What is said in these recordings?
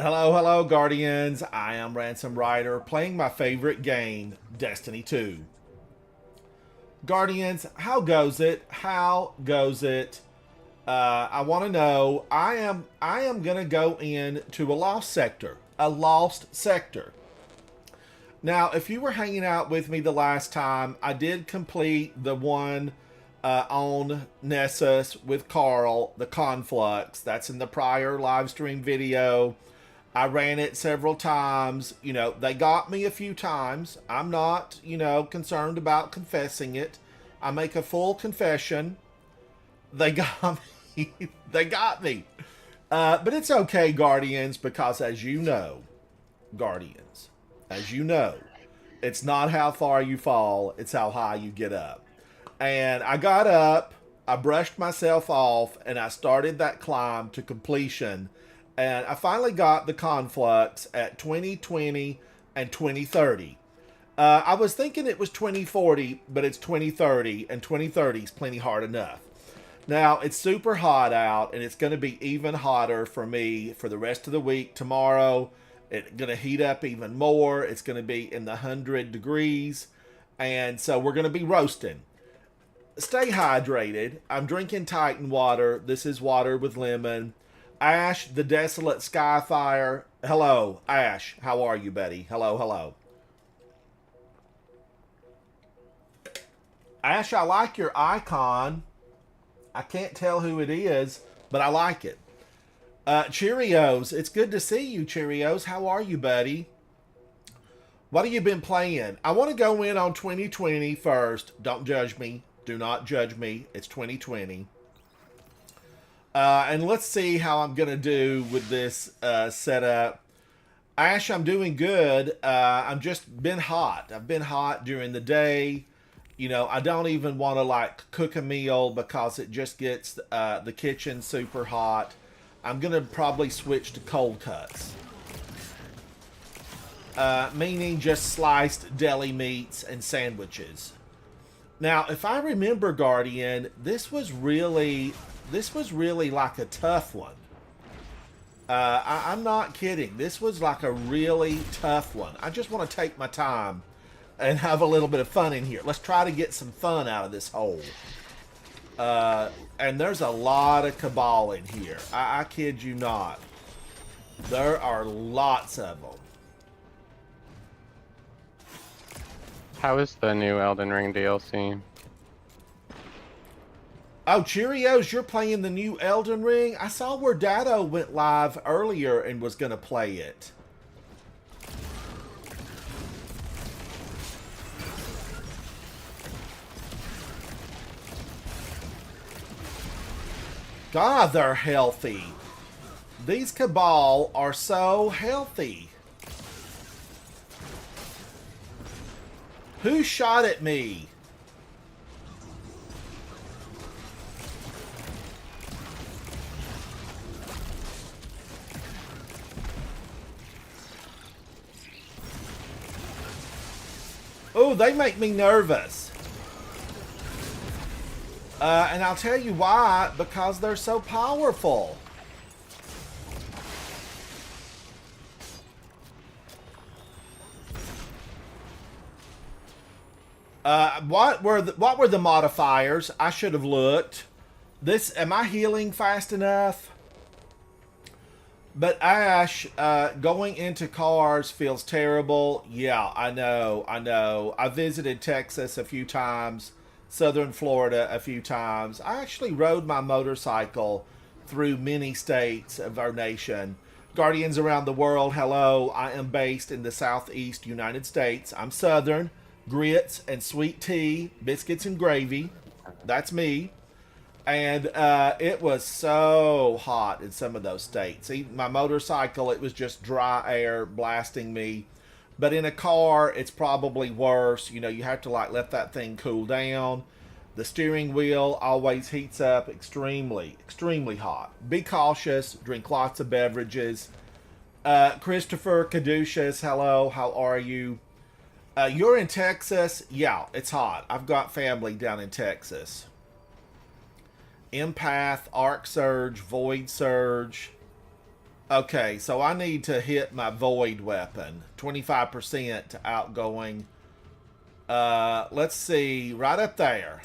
Hello, hello, Guardians. I am Ransom Rider playing my favorite game, Destiny 2. Guardians, how goes it? How goes it? I want to know. I am gonna go into a lost sector. A lost sector. Now, if you were hanging out with me the last time, I did complete the one on Nessus with Carl, the Conflux. That's in the prior live stream video. I ran it several times. They got me a few times. I'm not, concerned about confessing it. I make a full confession. They got me. They got me. But it's okay, Guardians, because as you know, Guardians, as you know, it's not how far you fall, it's how high you get up. And I got up, I brushed myself off, and I started that climb to completion. And I finally got the Conflux at 2020 and 2030. I was thinking it was 2040, but it's 2030, and 2030 is plenty hard enough. Now, it's super hot out, and it's going to be even hotter for me for the rest of the week. Tomorrow, it's going to heat up even more. It's going to be in the 100 degrees, and so we're going to be roasting. Stay hydrated. I'm drinking Titan water. This is water with lemon. Ash, the Desolate Skyfire. Hello, Ash. How are you, buddy? Hello, hello. Ash, I like your icon. I can't tell who it is, but I like it. Cheerios. It's good to see you, Cheerios. How are you, buddy? What have you been playing? I want to go in on 2020 first. Don't judge me. Do not judge me. It's 2020. And let's see how I'm going to do with this setup. Ash, I'm doing good. I'm just been hot. I've been hot during the day. I don't even want to cook a meal because it just gets the kitchen super hot. I'm going to probably switch to cold cuts. Meaning just sliced deli meats and sandwiches. Now, if I remember, Guardian, this was really like a tough one. I'm not kidding. This was like a really tough one. I just want to take my time and have a little bit of fun in here. Let's try to get some fun out of this hole. And there's a lot of Cabal in here. I kid you not. There are lots of them. How is the new Elden Ring DLC? Oh, Cheerios, you're playing the new Elden Ring? I saw where Dado went live earlier and was going to play it. God, they're healthy. These Cabal are so healthy. Who shot at me? Oh, they make me nervous. And I'll tell you why, because they're so powerful. What were the modifiers? I should have looked. Am I healing fast enough? But Ash, going into cars feels terrible. Yeah, I know. I visited Texas a few times, Southern Florida a few times. I actually rode my motorcycle through many states of our nation. Guardians around the world, hello. I am based in the Southeast United States. I'm Southern. Grits and sweet tea, biscuits and gravy. That's me. And it was so hot in some of those states. Even my motorcycle, it was just dry air blasting me. But in a car, it's probably worse. You have to let that thing cool down. The steering wheel always heats up extremely, extremely hot. Be cautious. Drink lots of beverages. Christopher Caduceus, hello. How are you? You're in Texas? Yeah, it's hot. I've got family down in Texas. Empath, Arc Surge, Void Surge. Okay, so I need to hit my void weapon. 25% outgoing. Let's see. Right up there.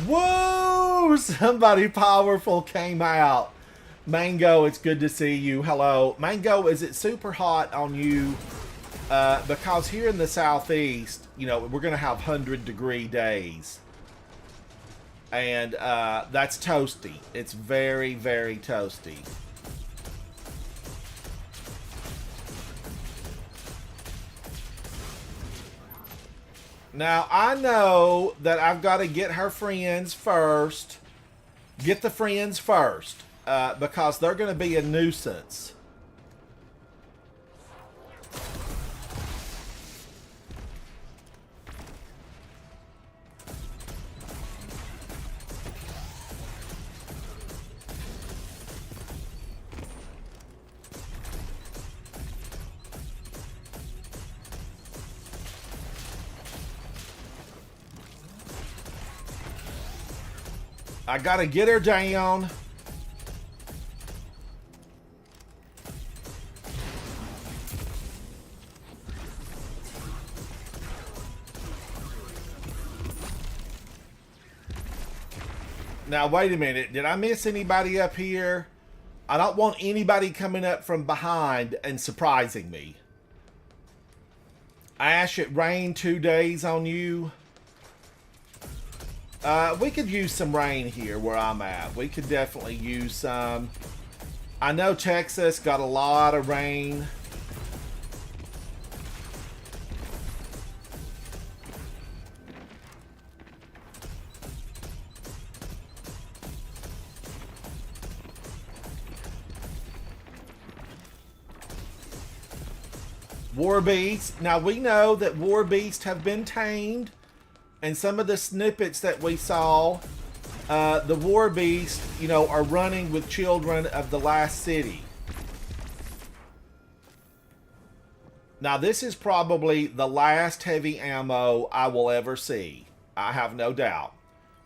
Whoa! Somebody powerful came out. Mango, it's good to see you. Hello. Mango, is it super hot on you? Because here in the southeast, you know, we're going to have 100-degree days. And that's toasty. It's very, very toasty. Now, I know that I've got to get her friends first. Get the friends first. Because they're going to be a nuisance. I gotta get her down. Now, wait a minute. Did I miss anybody up here? I don't want anybody coming up from behind and surprising me. Ash, it rained 2 days on you. We could use some rain here where I'm at. We could definitely use some. I know Texas got a lot of rain. War Beasts. Now we know that War Beasts have been tamed. And some of the snippets that we saw, the War Beasts, you know, are running with children of the last city. Now this is probably the last heavy ammo I will ever see. I have no doubt.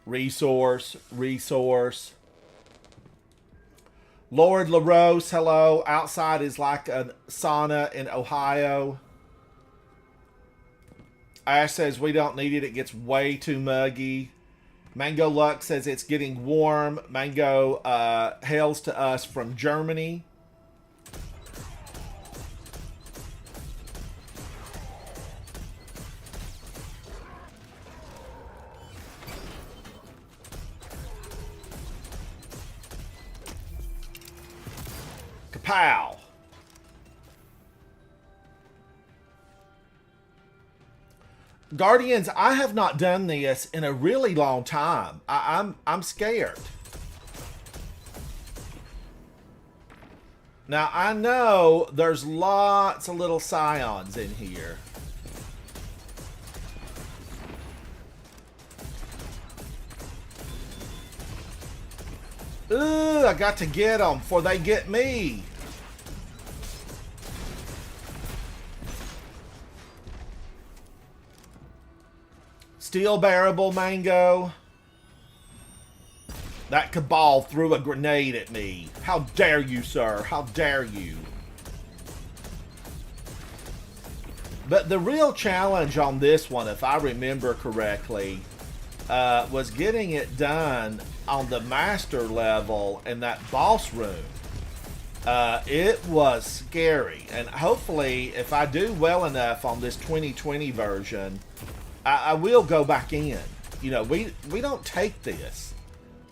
Resource. Lord LaRose, hello. Outside is like a sauna in Ohio. Ash says we don't need it. It gets way too muggy. Mango Luck says it's getting warm. Mango hails to us from Germany. Kapow! Guardians, I have not done this in a really long time. I'm scared. Now, I know there's lots of little scions in here. Ooh, I got to get them before they get me. Steel bearable, Mango. That Cabal threw a grenade at me. How dare you, sir? How dare you? But the real challenge on this one, if I remember correctly, was getting it done on the master level in that boss room. It was scary. And hopefully, if I do well enough on this 2020 version, I will go back in. You know, we don't take this.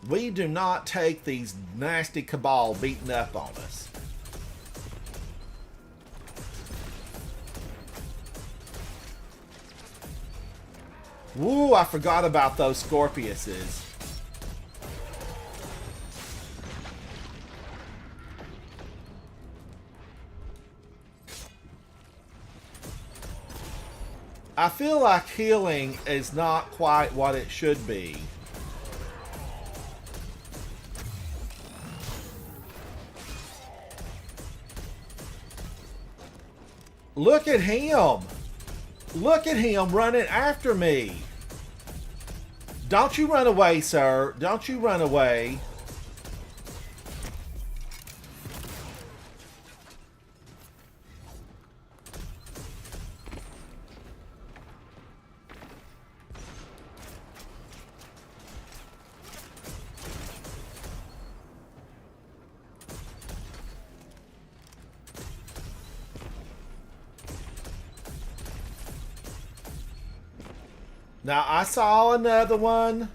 We do not take these nasty Cabal beating up on us. Woo, I forgot about those Scorpiuses. I feel like healing is not quite what it should be. Look at him. Look at him running after me. Don't you run away, sir. Don't you run away. Now, I saw another one.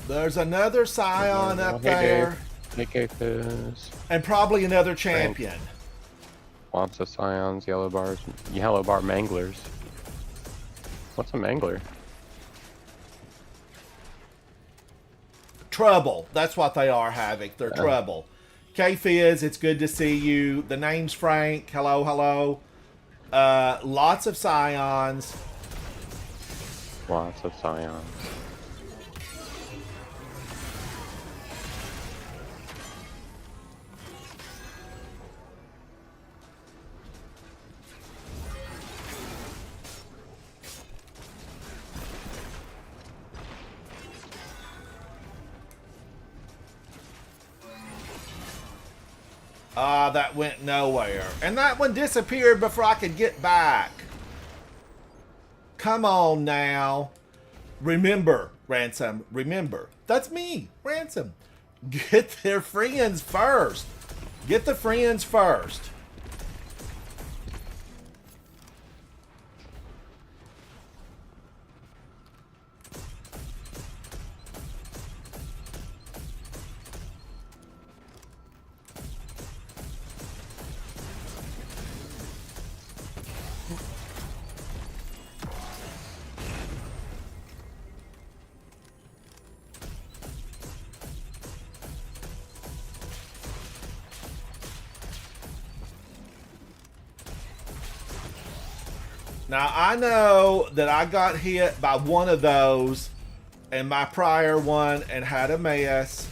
There's another Scion up there. And probably another champion. Lots of Scions, yellow bars, yellow bar manglers. What's a mangler? Trouble. That's what they are, Havoc. They're trouble. K-Fizz, it's good to see you. The name's Frank. Hello, hello. Lots of Scions. Lots of Scions. That went nowhere. And that one disappeared before I could get back. Come on now. Remember, Ransom. Remember. That's me, Ransom. Get their friends first. Get the friends first. Now, I know that I got hit by one of those in my prior one and had a mess.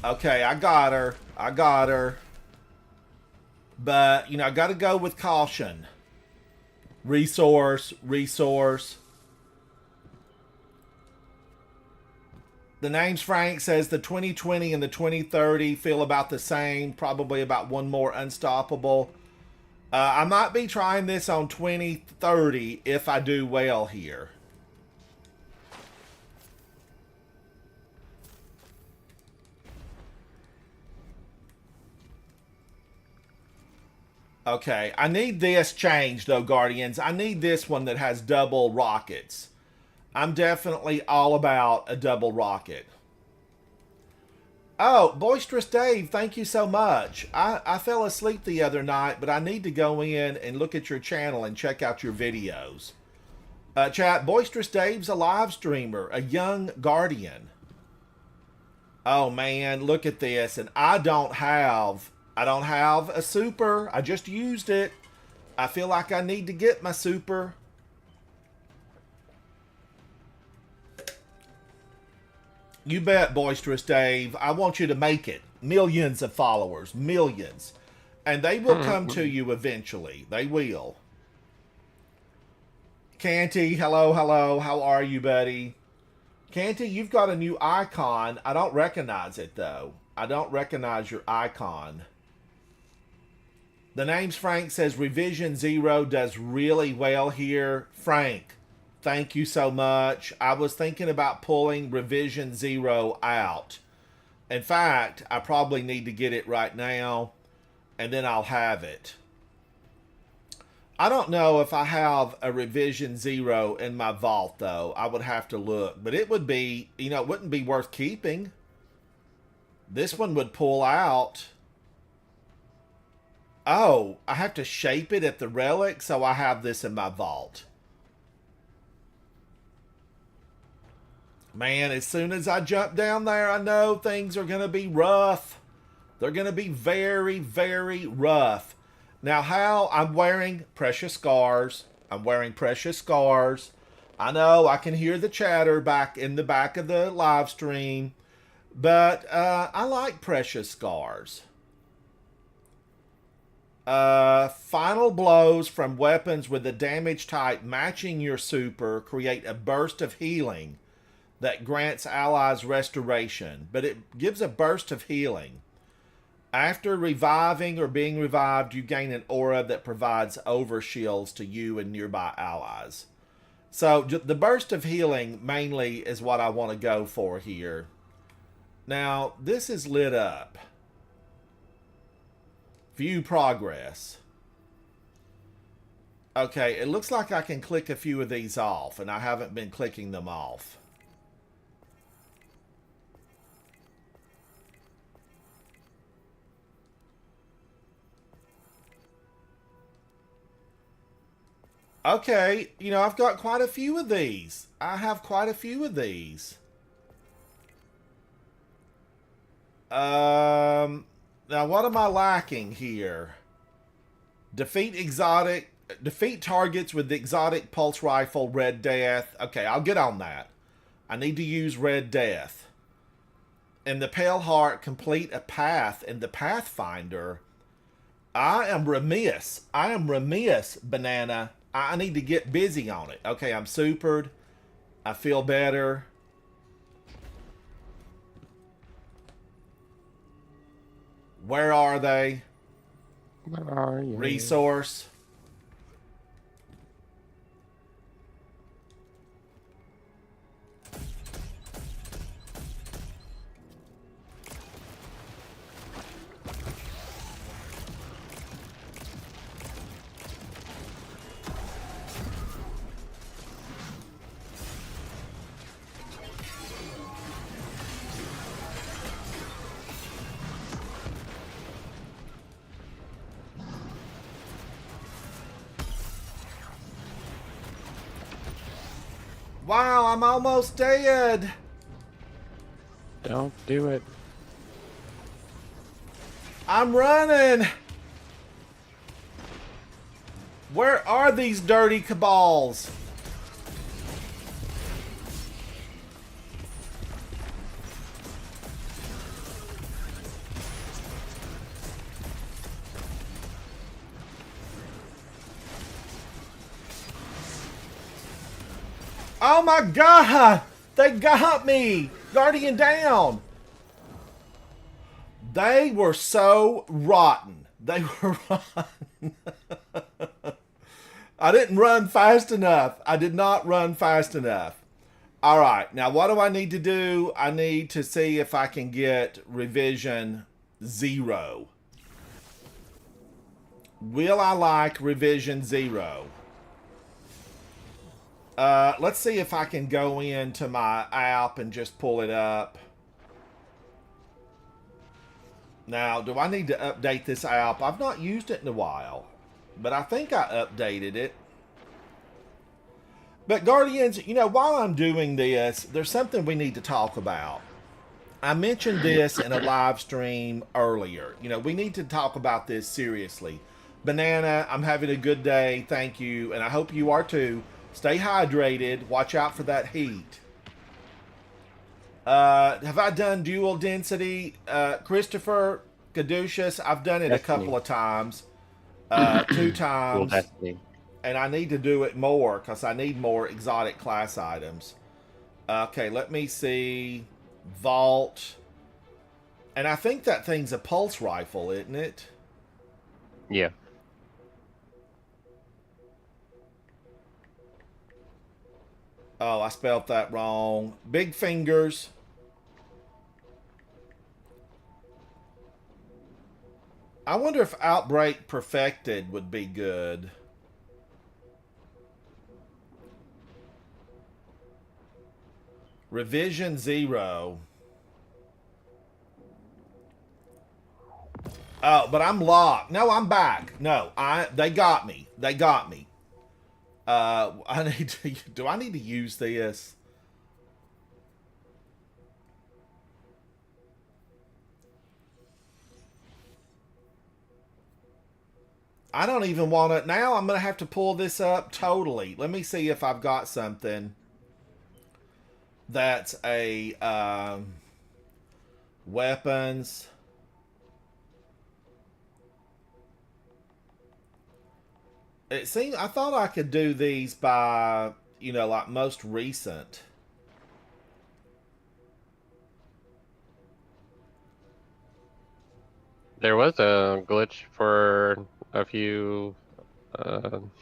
Okay, I got her. I got her. But, you know, I got to go with caution. Resource, resource. The name's Frank says the 2020 and the 2030 feel about the same. Probably about one more unstoppable. I might be trying this on 2030 if I do well here. Okay, I need this changed though, Guardians. I need this one that has double rockets. I'm definitely all about a double rocket. Oh, Boisterous Dave, thank you so much. I fell asleep the other night, but I need to go in and look at your channel and check out your videos. Chat, Boisterous Dave's a live streamer, a young Guardian. Oh man, look at this. And I don't have a super. I just used it. I feel like I need to get my super. You bet, Boisterous Dave. I want you to make it. Millions of followers. Millions. And they will come to you eventually. They will. Canty, hello, hello. How are you, buddy? Canty, you've got a new icon. I don't recognize it, though. I don't recognize your icon. The name's Frank says Revision Zero does really well here. Frank, thank you so much. I was thinking about pulling Revision Zero out. In fact, I probably need to get it right now, and then I'll have it. I don't know if I have a Revision Zero in my vault, though. I would have to look. But it would be, you know, it wouldn't be worth keeping. This one would pull out. Oh, I have to shape it at the relic, so I have this in my vault. Man, as soon as I jump down there, I know things are going to be rough. They're going to be very, very rough. Now, how I'm wearing precious scars. I'm wearing precious scars. I know I can hear the chatter back in the back of the live stream, but I like precious scars. Final blows from weapons with the damage type matching your super create a burst of healing that grants allies restoration, but it gives a burst of healing. After reviving or being revived, you gain an aura that provides overshields to you and nearby allies. So the burst of healing mainly is what I want to go for here. Now, this is lit up. View progress. Okay, it looks like I can click a few of these off, and I haven't been clicking them off. Okay, you know, I've got quite a few of these. I have quite a few of these. Now what am I lacking here? Defeat targets with the exotic pulse rifle, Red Death. Okay, I'll get on that. I need to use Red Death. In the Pale Heart, complete a path in the Pathfinder. I am remiss, Banana. I need to get busy on it. Okay, I'm supered. I feel better. Where are they? Where are you? Resource. Wow, I'm almost dead. Don't do it. I'm running. Where are these dirty cabals? Oh my god! They got me! Guardian down! They were so rotten. They were rotten. I didn't run fast enough. I did not run fast enough. Alright, now what do I need to do? I need to see if I can get revision 0. Will I like revision 0? Let's see if I can go into my app and just pull it up. Now, do I need to update this app? I've not used it in a while, but I think I updated it. But Guardians, you know, while I'm doing this, there's something we need to talk about. I mentioned this in a live stream earlier. You know, we need to talk about this seriously. Banana, I'm having a good day. Thank you. And I hope you are too. Stay hydrated. Watch out for that heat. Have I done dual density? Christopher Caduceus, I've done it Destiny. a couple of times. 2 times. Dual Destiny. And I need to do it more because I need more exotic class items. Okay, let me see. Vault. And I think that thing's a pulse rifle, isn't it? Yeah. Oh, I spelled that wrong. Big fingers. I wonder if Outbreak Perfected would be good. Revision 0. Oh, but I'm locked. No, I'm back. No, they got me. They got me. I need to. Do I need to use this? I don't even want to. Now I'm going to have to pull this up totally. Let me see if I've got something that's a weapons. It seems I thought I could do these by, like most recent. There was a glitch for a few,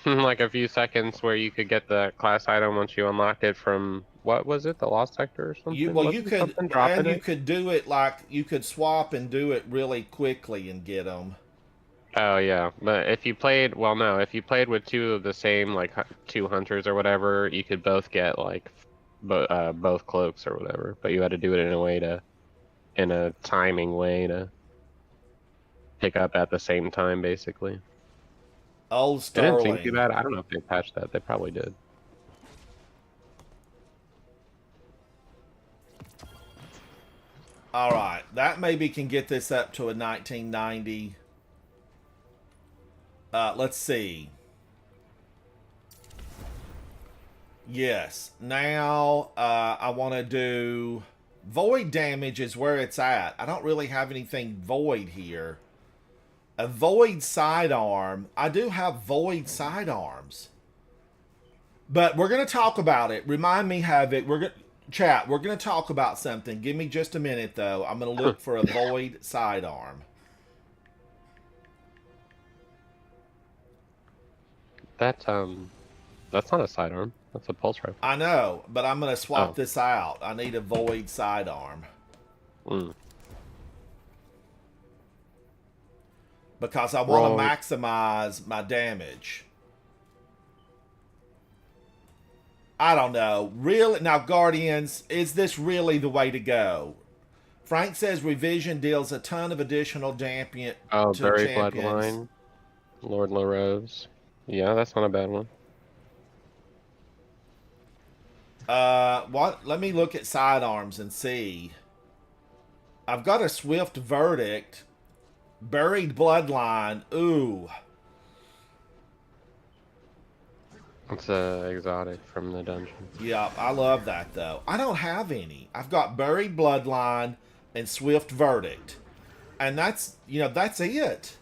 like a few seconds where you could get the class item once you unlocked it from, what was it, the Lost Sector or You something? well, you Wasn't could, something and dropping you it? could do it like you could swap and do it really quickly and get them. Oh yeah, but if you played, well, no, if you played with two of the same, like two hunters or whatever, you could both get like both cloaks or whatever. But you had to do it in a way to, in a timing way to pick up at the same time, basically. Old It didn't seem too Sterling. bad. I don't know if they patched that. They probably did. All right, that maybe can get this up to a 1990. Let's see. Yes. Now I want to do void damage is where it's at. I don't really have anything void here. A void sidearm. I do have void sidearms. But we're going to talk about it. Remind me, Havoc. We're going chat. We're going to talk about something. Give me just a minute though. I'm going to look for a void sidearm. That's not a sidearm. That's a pulse rifle. I know, but I'm going to swap Oh. this out. I need a void sidearm. Mm. Because I want Roll. to maximize my damage. I don't know. Really? Now, Guardians, is this really the way to go? Frank says Revision deals a ton of additional damage Oh, to Buried champions. Bloodline. Lord LaRose. Yeah, that's not a bad one. What? Let me look at sidearms and see. I've got a Swift Verdict. Buried Bloodline. Ooh. It's exotic from the dungeon. Yeah, I love that though. I don't have any. I've got Buried Bloodline and Swift Verdict. And that's it.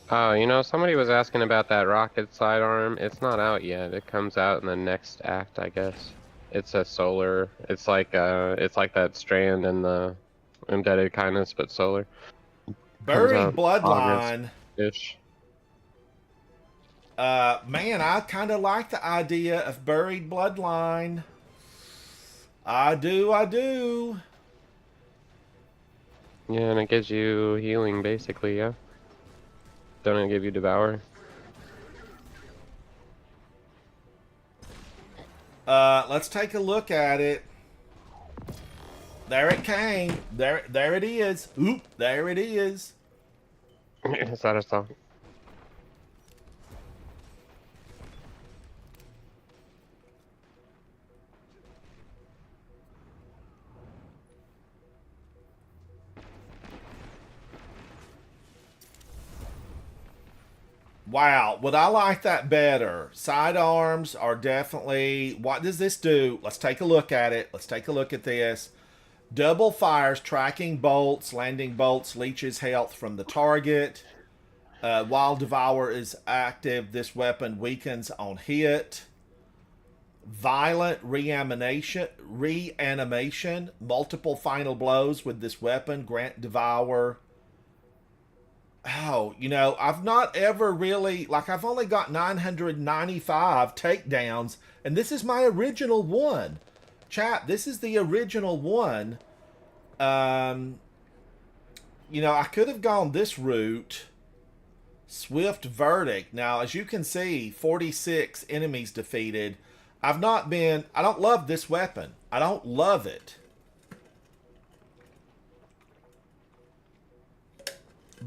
Oh, somebody was asking about that rocket sidearm. It's not out yet. It comes out in the next act, I guess. It's a solar. It's like that strand in the Indebted Kindness, but solar. Comes Buried out Bloodline. August-ish. Man, I kind of like the idea of Buried Bloodline. I do. Yeah, and it gives you healing, basically, yeah. Don't it give you Devour? Let's take a look at it. There it came. There it is. Oop, there it is. Is that a song? Wow, would I like that better? Sidearms are definitely... What does this do? Let's take a look at it. Let's take a look at this. Double fires, tracking bolts, landing bolts, leeches health from the target. While Devour is active, this weapon weakens on hit. Violent reanimation. Multiple final blows with this weapon grant Devour... Oh, I've not ever really, I've only got 995 takedowns, and this is my original one. Chat, this is the original one. I could have gone this route. Swift Verdict. Now, as you can see, 46 enemies defeated. I don't love this weapon. I don't love it.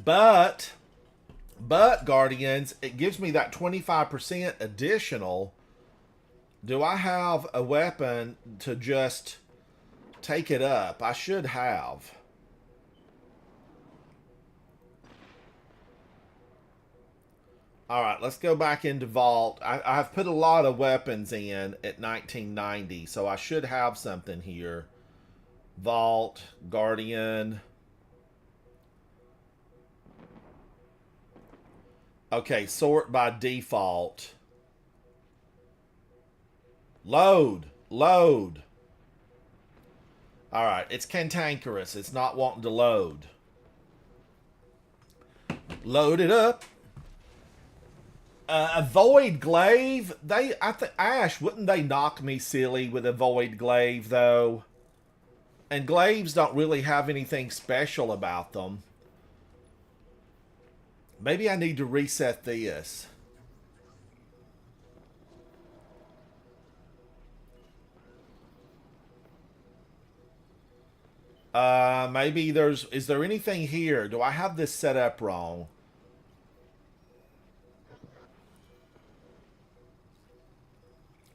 But Guardians, it gives me that 25% additional. Do I have a weapon to just take it up? I should have. All right, let's go back into Vault. I've put a lot of weapons in at 1990, so I should have something here. Vault, Guardian. Okay, sort by default. Load. Load. All right, it's cantankerous. It's not wanting to load. Load it up. Avoid glaive. Ash, wouldn't they knock me silly with avoid glaive though? And glaives don't really have anything special about them. Maybe I need to reset this. Maybe is there anything here? Do I have this set up wrong?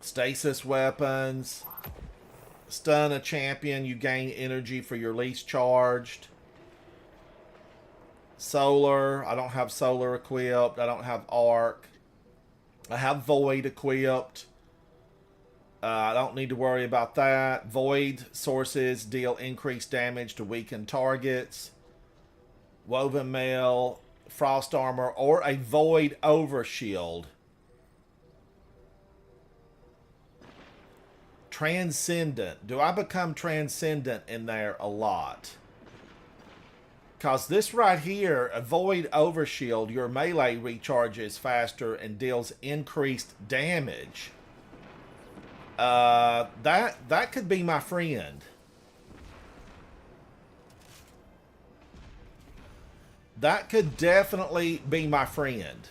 Stasis weapons. Stun a champion, you gain energy for your least charged. Solar, I don't have solar equipped. I don't have arc. I have void equipped. I don't need to worry about that. Void sources deal increased damage to weakened targets. Woven mail, frost armor, or a void overshield. Transcendent. Do I become transcendent in there a lot? Because this right here, a void overshield, your melee recharges faster and deals increased damage. That could be my friend. That could definitely be my friend.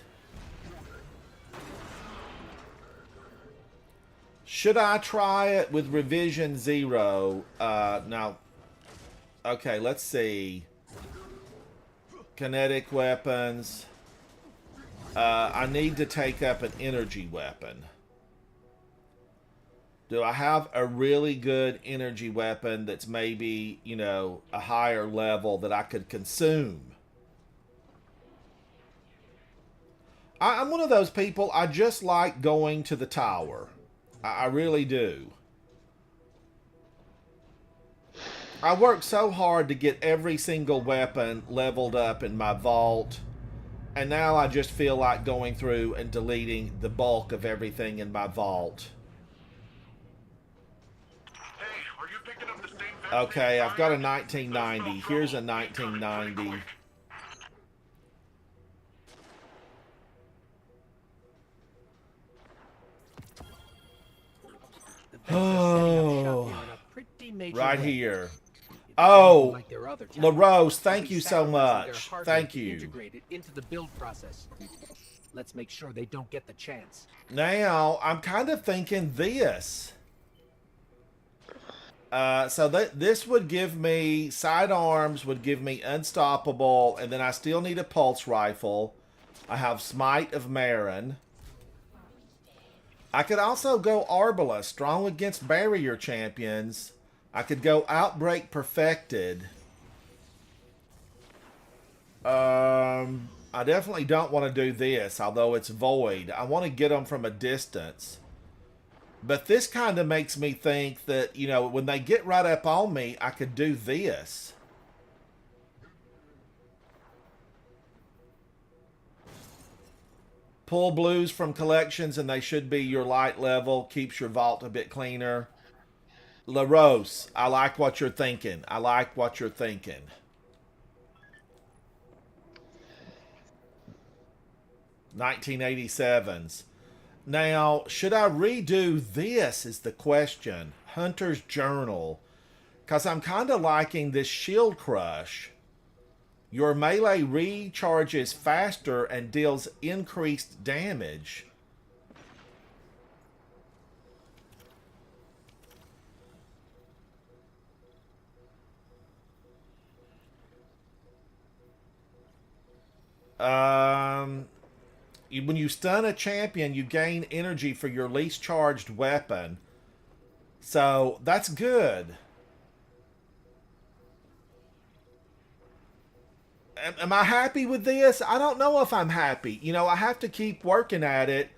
Should I try it with revision 0? Now, okay, let's see. Kinetic weapons. I need to take up an energy weapon. Do I have a really good energy weapon that's maybe, you know, a higher level that I could consume? I'm one of those people, I just like going to the tower. I really do. I worked so hard to get every single weapon leveled up in my vault. And now I just feel like going through and deleting the bulk of everything in my vault. Hey, are you picking up the same Okay, I've got a 1990. Here's a 1990. Oh, right here. Oh, LaRose, thank you so much. Thank you. Integrated into the build process. Let's make sure they don't get the chance. Now, I'm kind of thinking this. So this would give me, sidearms would give me unstoppable, and then I still need a pulse rifle. I have Smite of Marin. I could also go Arbala, strong against barrier champions. I could go Outbreak Perfected. I definitely don't want to do this, although it's Void. I want to get them from a distance. But this kind of makes me think that, you know, when they get right up on me, I could do this. Pull blues from collections and they should be your light level. Keeps your vault a bit cleaner. LaRose, I like what you're thinking. I like what you're thinking. $1987s. Now, should I redo this is the question. Hunter's Journal. Because I'm kind of liking this Shield Crush. Your melee recharges faster and deals increased damage. When you stun a champion, you gain energy for your least charged weapon. So, that's good. am I happy with this? I don't know if I'm happy. You know, I have to keep working at it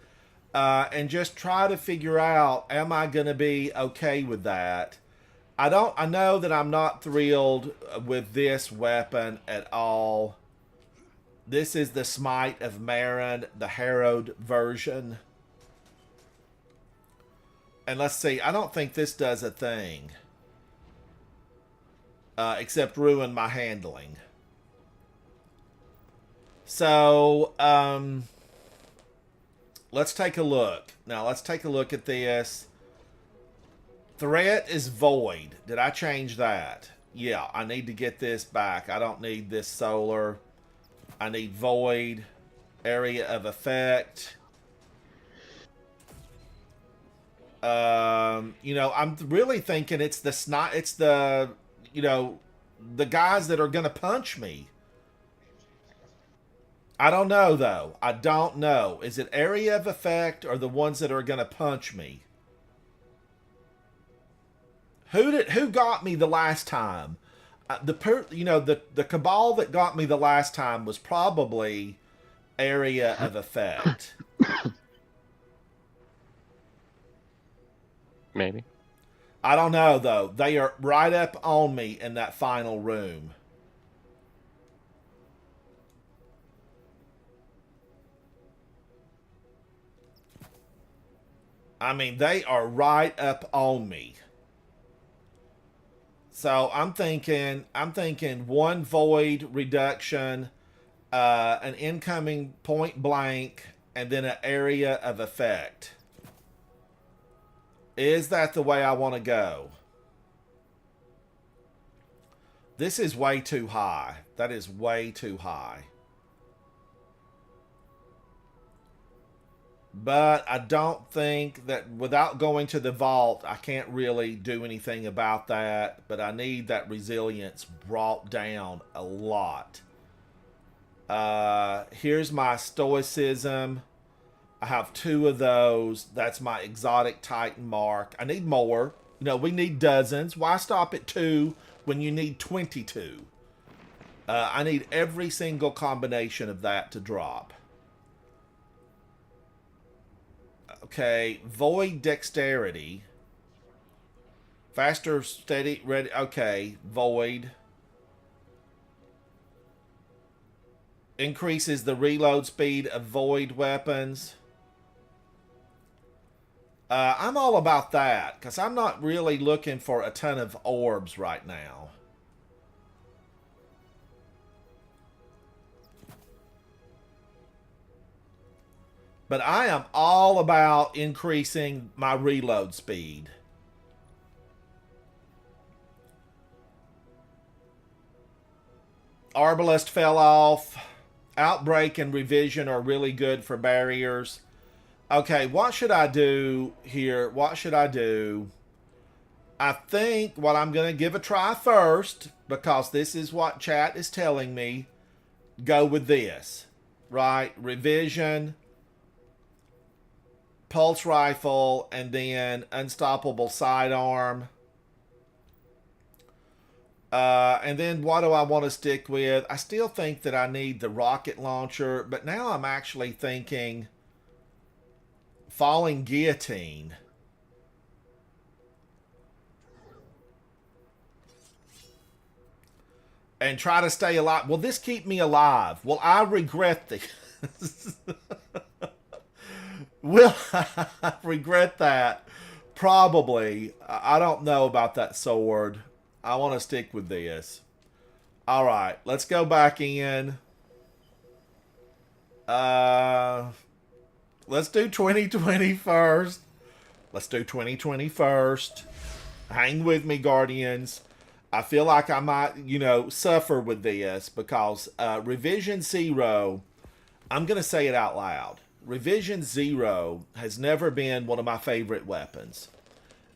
and just try to figure out, am I going to be okay with that? I know that I'm not thrilled with this weapon at all. This is the Smite of Marin, the harrowed version. And let's see, I don't think this does a thing. Except ruin my handling. So, let's take a look. Now, let's take a look at this. Threat is void. Did I change that? Yeah, I need to get this back. I don't need this solar. I need void. Area of effect. You know, I'm really thinking it's the you know, the guys that are going to punch me. I don't know, though. I don't know. Is it area of effect or the ones that are going to punch me? Who got me the last time? The cabal that got me the last time was probably area of effect. Maybe. I don't know, though. They are right up on me in that final room. I mean, they are right up on me. So I'm thinking one void reduction, an incoming point blank, and then an area of effect. Is that the way I want to go? This is way too high. That is way too high. But I don't think that without going to the vault, I can't really do anything about that. But I need that resilience brought down a lot. Here's my stoicism. I have 2 of those. That's my exotic titan mark. I need more. You know, we need dozens. Why stop at 2 when you need 22? I need every single combination of that to drop. Okay, void dexterity. Faster, steady, ready. Okay, void. Increases the reload speed of void weapons. I'm all about that, because I'm not really looking for a ton of orbs right now. But I am all about increasing my reload speed. Arbalest fell off. Outbreak and Revision are really good for barriers. Okay, what should I do here? What should I do? I think what I'm going to give a try first, because this is what chat is telling me, go with this. Right? Revision, pulse rifle, and then unstoppable sidearm. And then what do I want to stick with? I still think that I need the rocket launcher, but now I'm actually thinking falling guillotine. And try to stay alive. Will this keep me alive? Will I regret this? Will I regret that? Probably. I don't know about that sword. I want to stick with this. All right, let's go back in. Let's do 2020 first. Let's do 2020 first. Hang with me, Guardians. I feel like I might, you know, suffer with this because Revision 0, I'm going to say it out loud. Revision 0 has never been one of my favorite weapons.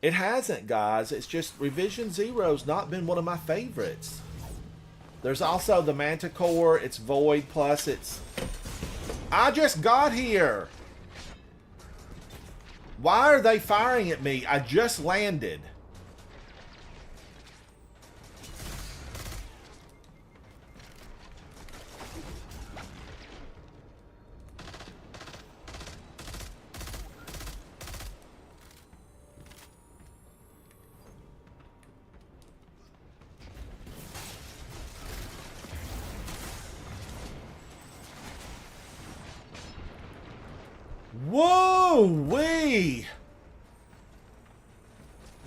It hasn't, guys. It's just Revision 0's not been one of my favorites. There's also the Manticore. It's void, plus it's... I just got here! Why are they firing at me? I just landed. Woo-wee!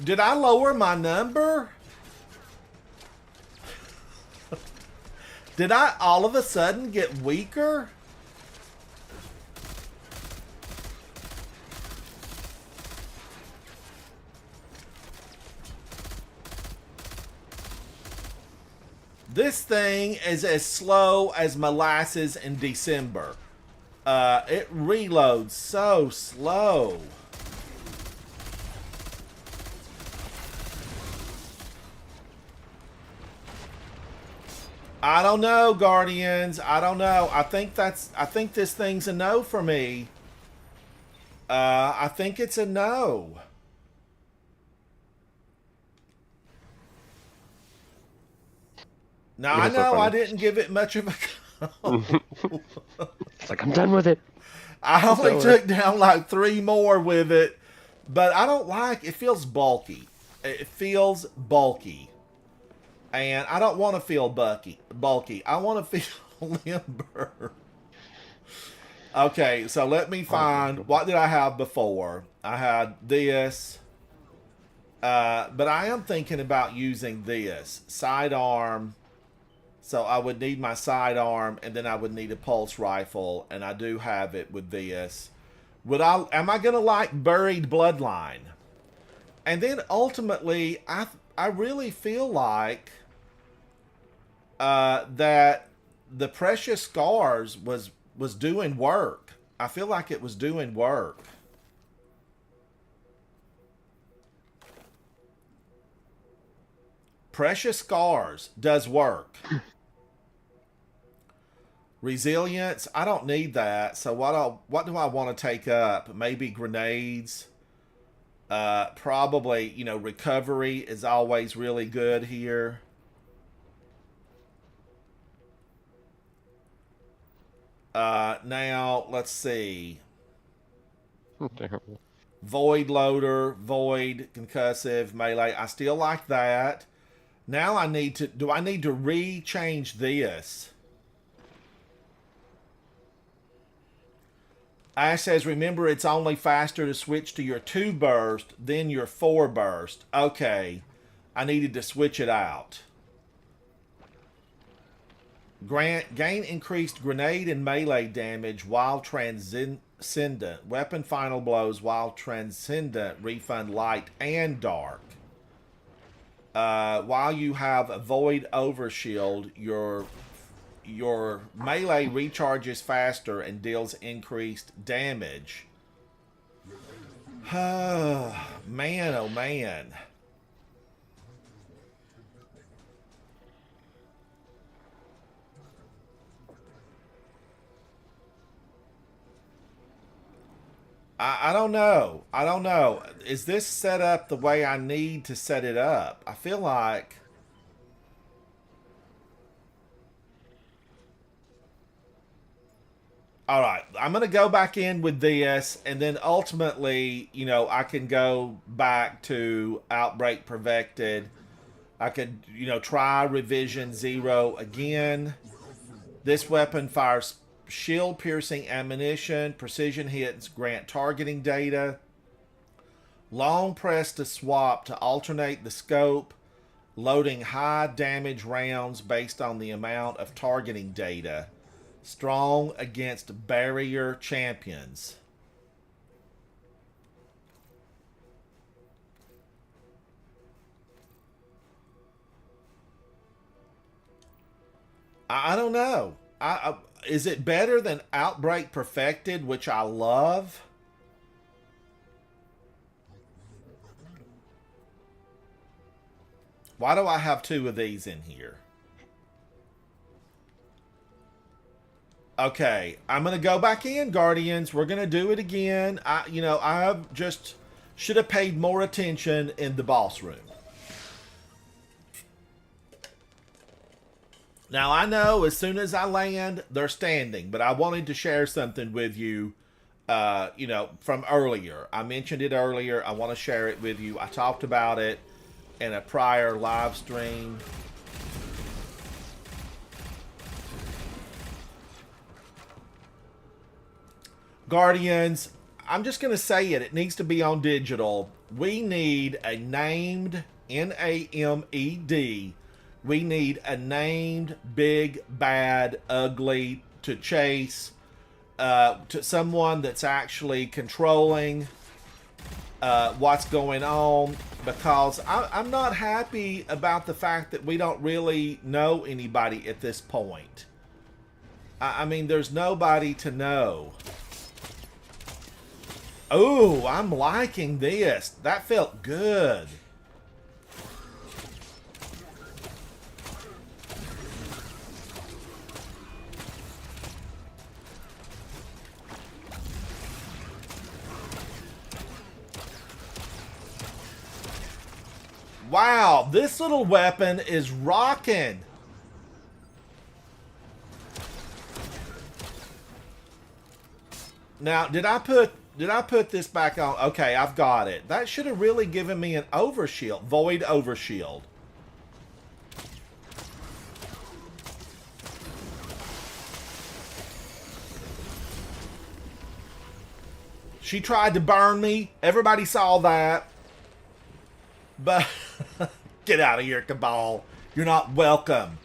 Did I lower my number? Did I all of a sudden get weaker? This thing is as slow as molasses in December. It reloads so slow. I don't know, Guardians. I don't know. I think this thing's a no for me. I think it's a no. Now, I know I didn't give it much of a go. It's like, I'm done with it. I only took down like 3 more with it, but I don't like it. Feels bulky. It feels bulky. And I don't want to feel bulky. I want to feel limber. Okay, so let me find, what did I have before? I had this. But I am thinking about using this. Sidearm. So I would need my sidearm, and then I would need a pulse rifle, and I do have it with this. Am I gonna like Buried Bloodline? And then ultimately, I really feel like that the Precious Scars was doing work. I feel like it was doing work. Precious Scars does work. Resilience, I don't need that. So what do I want to take up? Maybe grenades. Probably, recovery is always really good here. Now, let's see. Void loader, void, concussive, melee. I still like that. Now I need to, do I need to re-change this? Ash says, remember it's only faster to switch to your 2 burst than your 4 burst. Okay. I needed to switch it out. Gain increased grenade and melee damage while transcendent. Weapon final blows while transcendent. Refund light and dark. While you have a void overshield, your melee recharges faster and deals increased damage. Man, oh man. I don't know. I don't know. Is this set up the way I need to set it up? I feel like... Alright, I'm going to go back in with this, and then ultimately, I can go back to Outbreak Perfected. I could, try Revision 0 again. This weapon fires shield-piercing ammunition. Precision hits grant targeting data. Long press to swap to alternate the scope. Loading high damage rounds based on the amount of targeting data. Strong against barrier champions. I don't know. Is it better than Outbreak Perfected, which I love? Why do I have 2 of these in here? Okay, I'm going to go back in, Guardians. We're going to do it again. I just should have paid more attention in the boss room. Now, I know as soon as I land, they're standing, but I wanted to share something with you, from earlier. I mentioned it earlier. I want to share it with you. I talked about it in a prior live stream. Guardians, I'm just going to say it. It needs to be on digital. We need a named, Named. We need a named, big, bad, ugly to chase. To someone that's actually controlling what's going on, because I'm not happy about the fact that we don't really know anybody at this point. I mean, there's nobody to know. Oh, I'm liking this. That felt good. Wow, this little weapon is rocking. Now, did I put this back on? Okay, I've got it. That should have really given me an overshield, void overshield. She tried to burn me. Everybody saw that. But get out of here, Cabal. You're not welcome.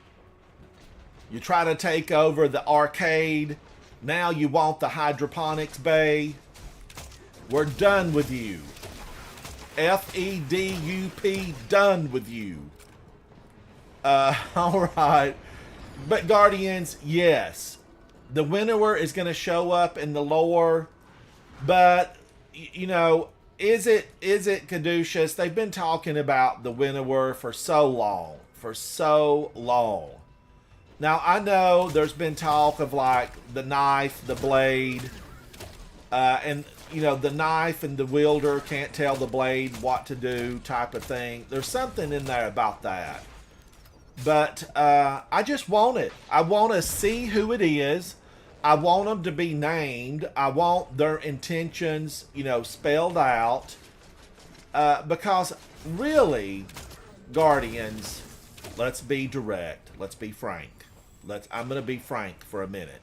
You try to take over the arcade. Now you want the hydroponics bay. We're done with you. FEDUP, done with you. Alright. But Guardians, yes. The Winnower is going to show up in the lore. But, you know, is it Caduceus? They've been talking about the Winnower for so long. For so long. Now, I know there's been talk of, like, the knife, the blade, and, you know, the knife and the wielder can't tell the blade what to do type of thing. There's something in there about that. But I just want it. I want to see who it is. I want them to be named. I want their intentions, you know, spelled out. Because, really, Guardians, let's be direct. Let's be frank. I'm going to be frank for a minute.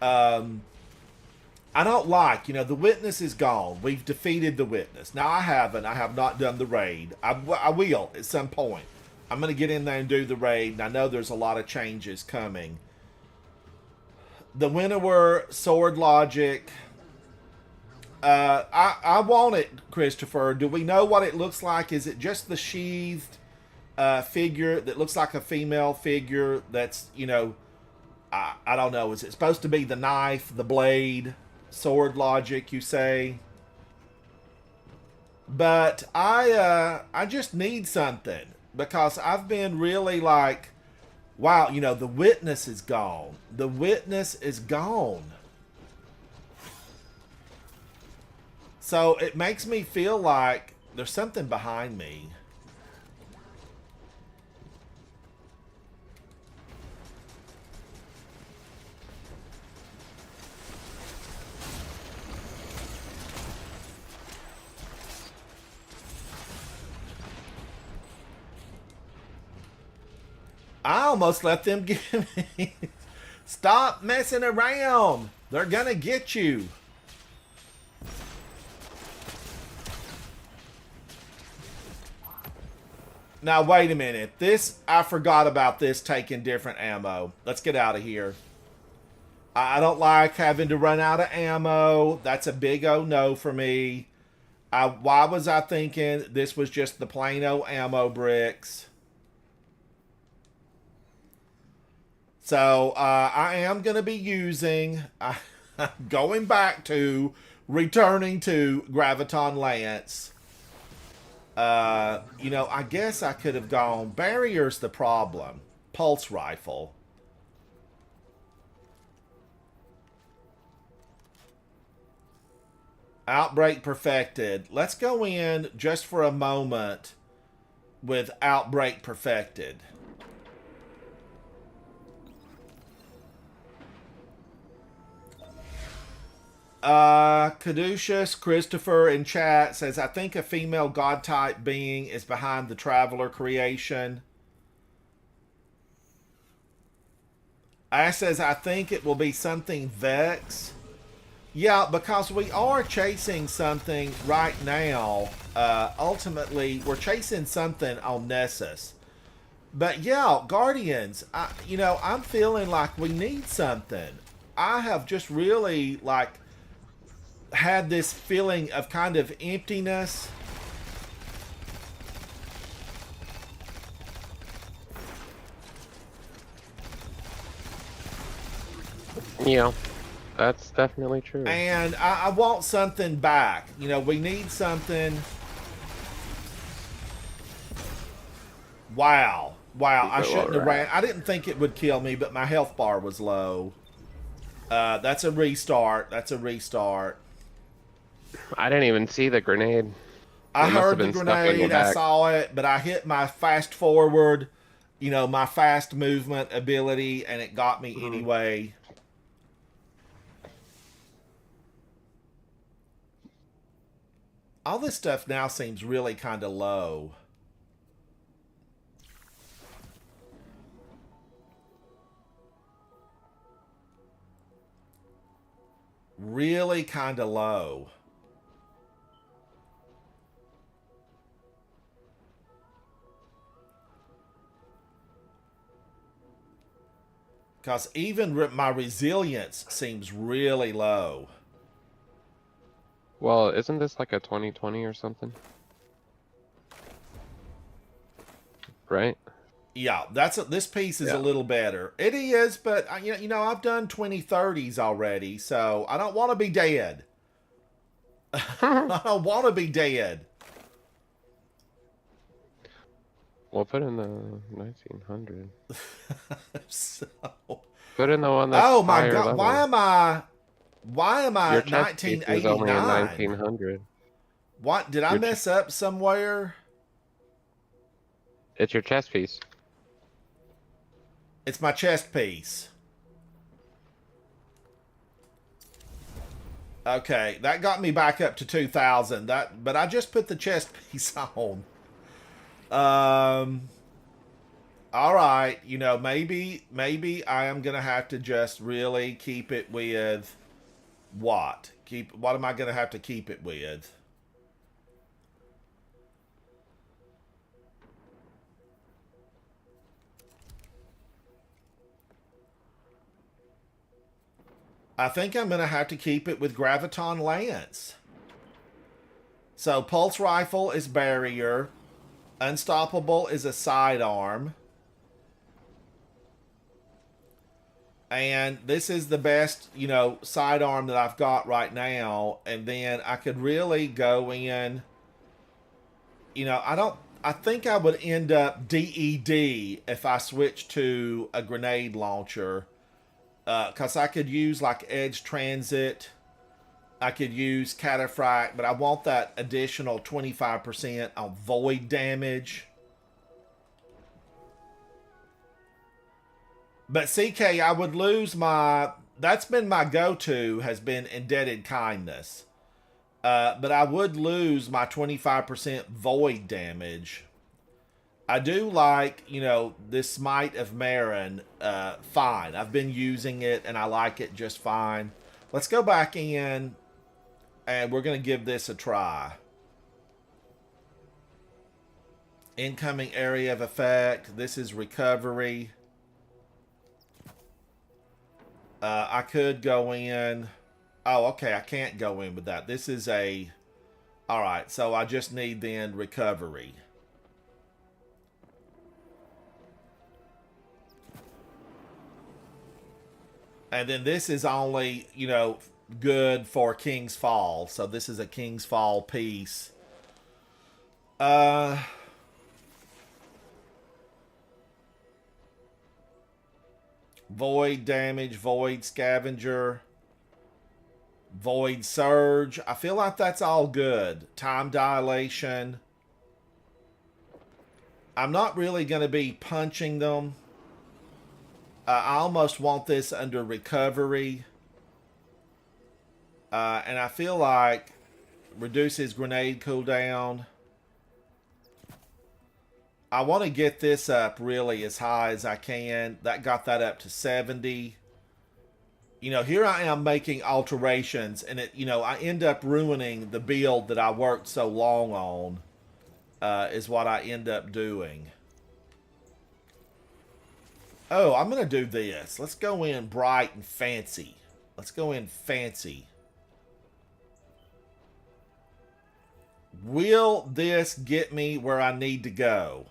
I don't like, you know, the witness is gone. We've defeated the witness. Now, I haven't. I have not done the raid. I will at some point. I'm going to get in there and do the raid, and I know there's a lot of changes coming. The Winnower sword logic. I want it, Christopher. Do we know what it looks like? Is it just the sheathed figure that looks like a female figure that's, you know, I don't know. Is it supposed to be the knife, the blade, sword logic, you say? But I just need something, because I've been really like, wow, you know, the witness is gone. The witness is gone. So it makes me feel like there's something behind me. I almost let them get me. Stop messing around. They're gonna get you. Now, wait a minute. I forgot about this taking different ammo. Let's get out of here. I don't like having to run out of ammo. That's a big oh no for me. Why was I thinking this was just the plain old ammo bricks? So, I am going to be using, going back to, returning to Graviton Lance. You know, I guess I could have gone, barrier's the problem. Pulse rifle. Outbreak perfected. Let's go in just for a moment with Outbreak perfected. Caduceus Christopher in chat says, I think a female god type being is behind the Traveler creation. Ash says, I think it will be something Vex. Yeah, because we are chasing something right now. Ultimately, we're chasing something on Nessus. But yeah, Guardians, I'm feeling like we need something. I have just really like had this feeling of kind of emptiness. Yeah, that's definitely true. And I want something back. We need something. Wow. Wow, I shouldn't have ran. I didn't think it would kill me, but my health bar was low. That's a restart. That's a restart. I didn't even see the grenade. I It must have heard the been stuck in your grenade. I back. saw it, but I hit my fast forward, my fast movement ability, and it got me anyway. All this stuff now seems really kind of low. Really kind of low. Because even my resilience seems really low. Well, isn't this like a 2020 or something? Right? Yeah, this piece is a Yeah. little better. It is, but I've done 2030s already, so I don't want to be dead. I don't want to be dead. We'll put in the 1900. So, Put in the one that's oh my higher god, level. why am I Your chest piece is only a 1989? 1900. What did I mess up somewhere? It's your chest piece. It's my chest piece. Okay, that got me back up to 2000. But I just put the chest piece on. All right, maybe I am gonna have to just really keep it with what? What am I gonna have to keep it with? I think I'm gonna have to keep it with Graviton Lance. So Pulse Rifle is barrier. Unstoppable is a sidearm. And this is the best, sidearm that I've got right now. And then I could really go in. I think I would end up DED if I switched to a grenade launcher. Because I could use like Edge Transit. I could use Cataphract, but I want that additional 25% on void damage. But CK, I would lose my... That's been my go-to, has been Indebted Kindness. But I would lose my 25% void damage. I do like, this Smite of Marin, fine. I've been using it, and I like it just fine. Let's go back in, and we're going to give this a try. Incoming area of effect. This is recovery. I could go in. Oh, okay. I can't go in with that. This is a... All right. So I just need then recovery. And then this is only, good for King's Fall. So this is a King's Fall piece. Void damage, void scavenger, void surge. I feel like that's all good. Time dilation. I'm not really going to be punching them. I almost want this under recovery. And I feel like reduces grenade cooldown. I want to get this up really as high as I can. That got that up to 70. You know, here I am making alterations, and I end up ruining the build that I worked so long on. Is what I end up doing. Oh, I'm gonna do this. Let's go in bright and fancy. Let's go in fancy. Will this get me where I need to go?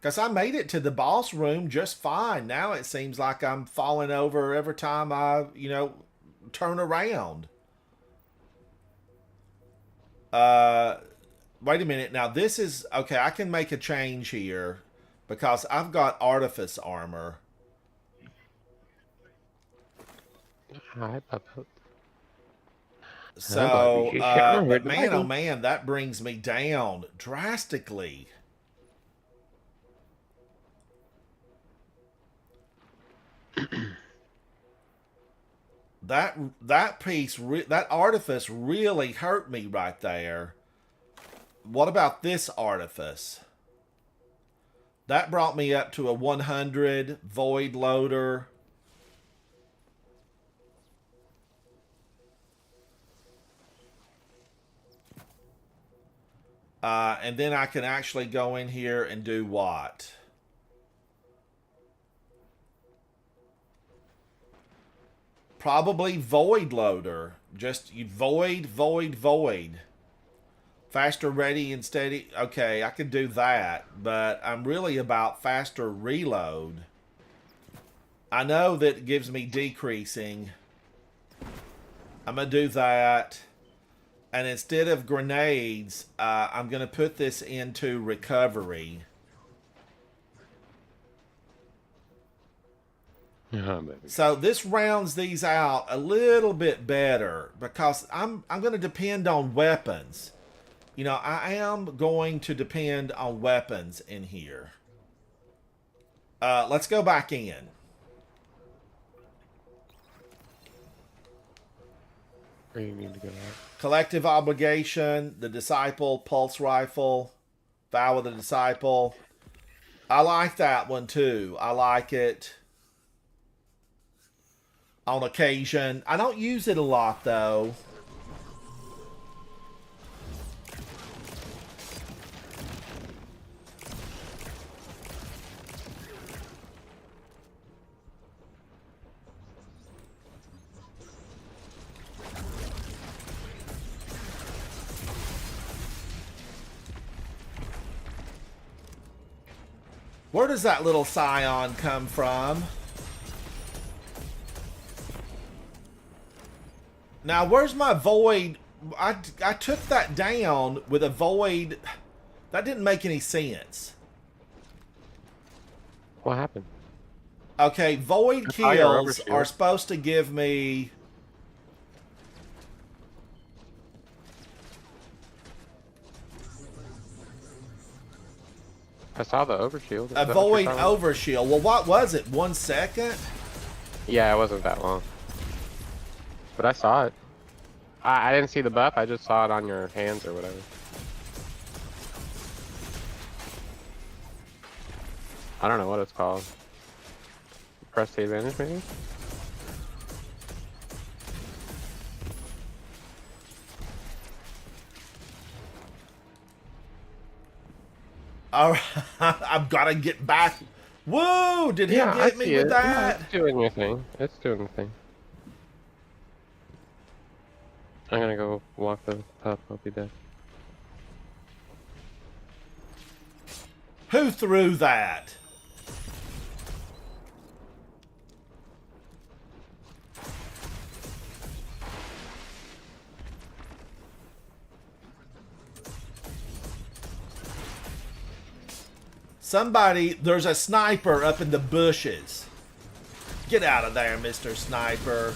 Because I made it to the boss room just fine. Now it seems like I'm falling over every time I, turn around. Wait a minute. Now this is... Okay, I can make a change here. Because I've got artifice armor. Hi, Papa. So, Hello, but man, oh Michael. man, that brings me down drastically. that piece, that artifice really hurt me right there. What about this artifice? That brought me up to a 100 void loader. And then I can actually go in here and do what? Probably void loader. Just you void. Faster ready and steady. Okay, I could do that, but I'm really about faster reload. I know that it gives me decreasing. I'm going to do that. And instead of grenades, I'm going to put this into recovery. Oh, baby. So this rounds these out a little bit better because I'm going to depend on weapons. I am going to depend on weapons in here. Let's go back in. Where you need to go at? Collective Obligation, the Disciple, Pulse Rifle, Vow of the Disciple. I like that one too. I like it on occasion. I don't use it a lot though. Where does that little scion come from? Now, where's my void? I took that down with a void. That didn't make any sense. What happened? Okay, void Oh, your kills overshield. are supposed to give me... I saw the overshield. Is A that what you're void talking about? overshield. Well, what was it? 1 second? Yeah, it wasn't that long. But I saw it. I didn't see the buff. I just saw it on your hands or whatever. I don't know what it's called. Press the advantage, maybe? All right, I've got to get back. Whoa! Did he I get me see with it. that? Yeah, it's doing your thing. It's doing the thing. I'm gonna go walk the pup. I'll be dead. Who threw that? Somebody, there's a sniper up in the bushes. Get out of there, Mr. Sniper.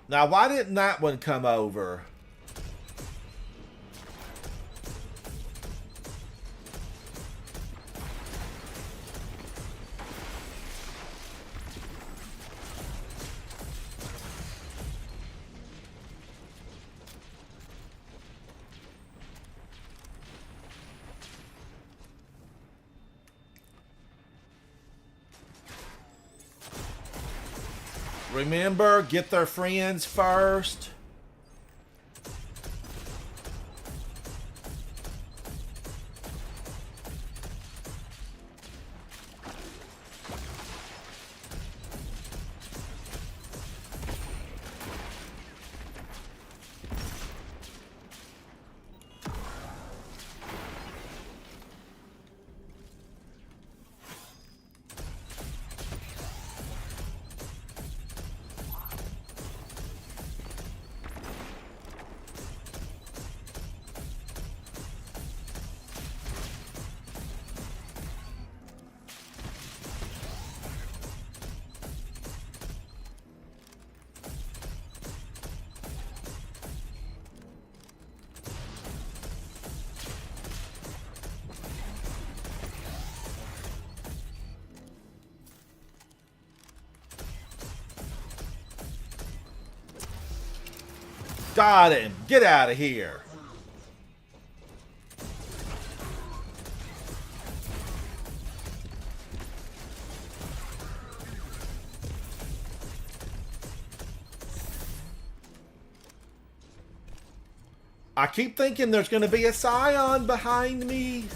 Now, why didn't that one come over? Remember, get their friends first. Got him. Get out of here. I keep thinking there's going to be a Scion behind me.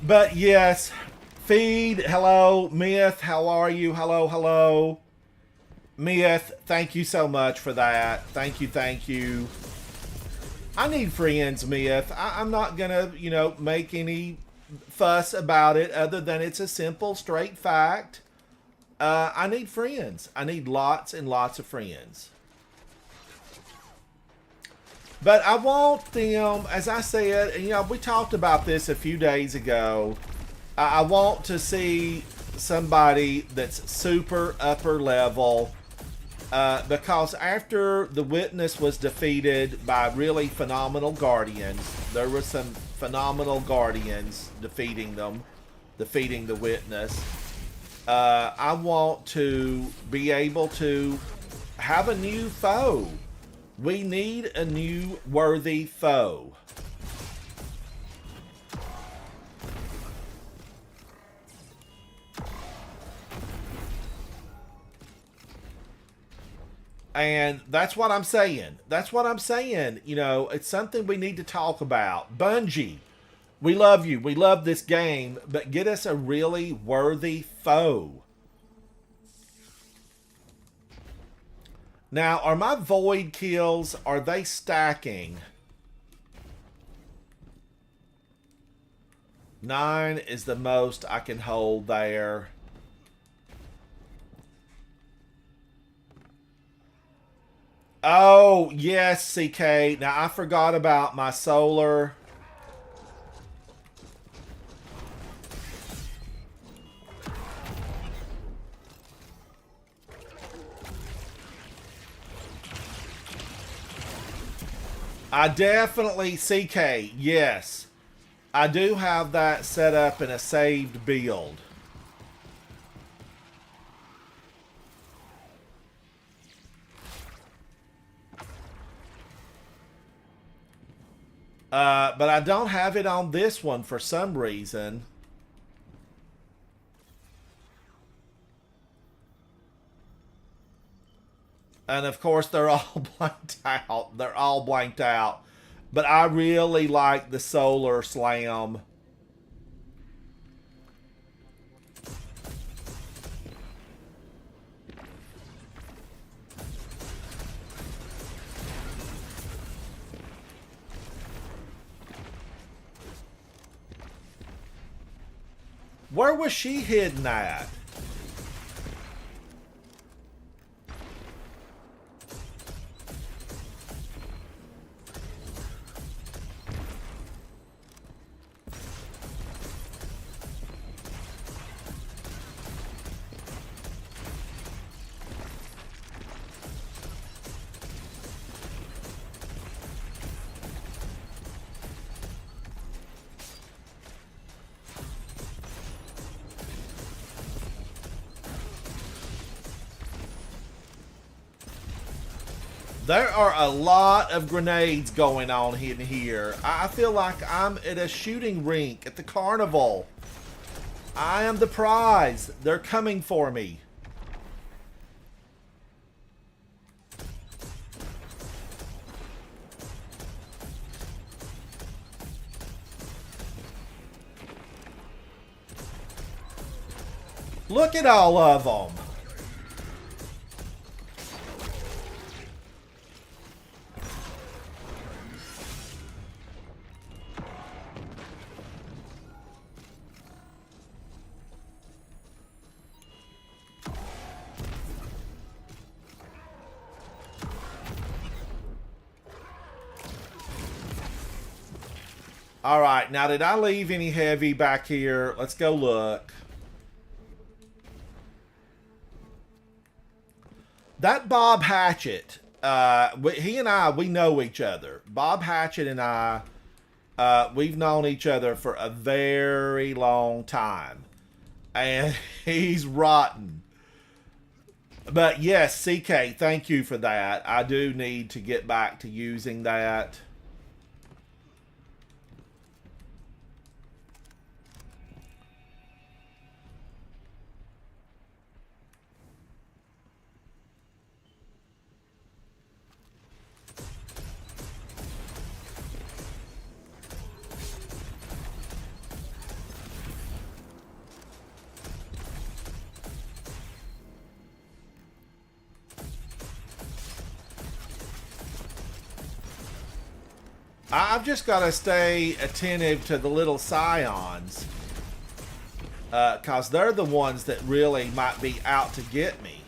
But yes, Feed, hello. Myth, how are you? Hello, hello. Myth, thank you so much for that. Thank you, thank you. I need friends, Myth. I'm not going to, you know, make any fuss about it other than it's a simple, straight fact. I need friends. I need lots and lots of friends. But I want them, as I said, and you know, we talked about this a few days ago. I want to see somebody that's super upper level. Because after the Witness was defeated by really phenomenal Guardians, there were some phenomenal Guardians defeating the Witness. I want to be able to have a new foe. We need a new worthy foe. And that's what I'm saying. That's what I'm saying. You know, it's something we need to talk about. Bungie, we love you. We love this game, but get us a really worthy foe. Now, are my void kills, are they stacking? 9 is the most I can hold there. Oh, yes, CK. Now, I forgot about my solar. I definitely, CK, yes. I do have that set up in a saved build. But I don't have it on this one for some reason. And of course, they're all blanked out. They're all blanked out. But I really like the Solar Slam. Where was she hidden at? There are a lot of grenades going on in here. I feel like I'm at a shooting rink at the carnival. I am the prize. They're coming for me. Look at all of them. All right, now did I leave any heavy back here? Let's go look. That Bob Hatchett, he and I, we know each other. Bob Hatchett and I, we've known each other for a very long time. And he's rotten. But yes, CK, thank you for that. I do need to get back to using that. I've just got to stay attentive to the little scions. Because they're the ones that really might be out to get me.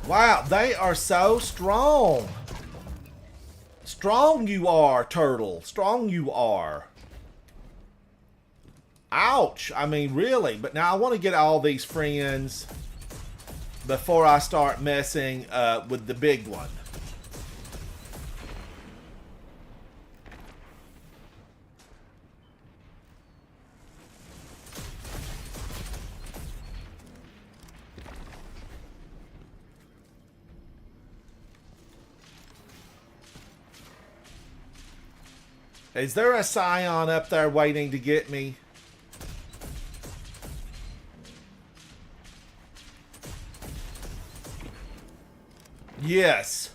Wow, they are so strong. Strong you are, turtle. Strong you are. Ouch. I mean, really. But now I want to get all these friends before I start messing with the big one. Is there a scion up there waiting to get me? Yes.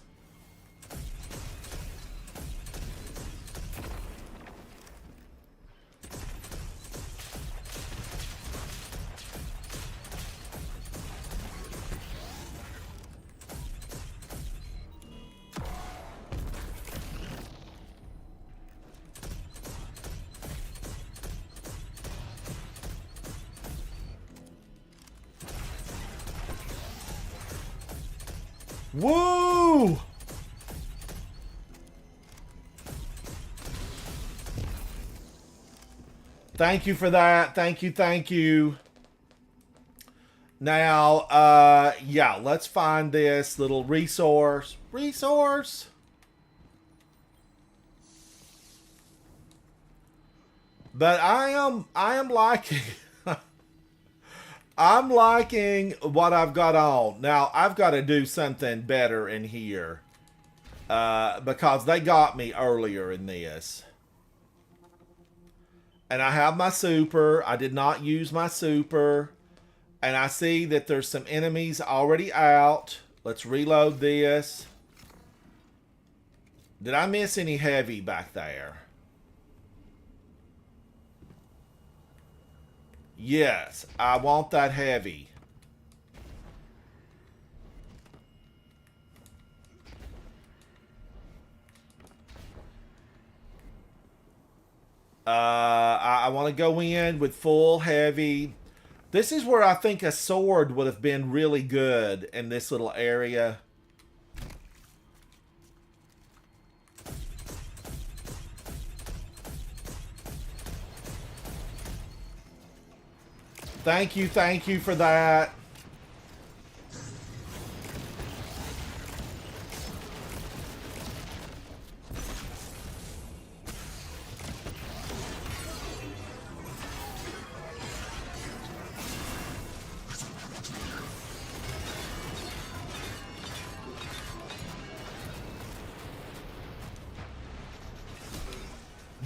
Woo! Thank you for that. Thank you, thank you. Now, yeah, let's find this little resource. Resource? But I am liking I'm liking what I've got on. Now, I've got to do something better in here. Because they got me earlier in this. And I have my super. I did not use my super. And I see that there's some enemies already out. Let's reload this. Did I miss any heavy back there? Yes, I want that heavy. I want to go in with full heavy. This is where I think a sword would have been really good in this little area. Thank you for that.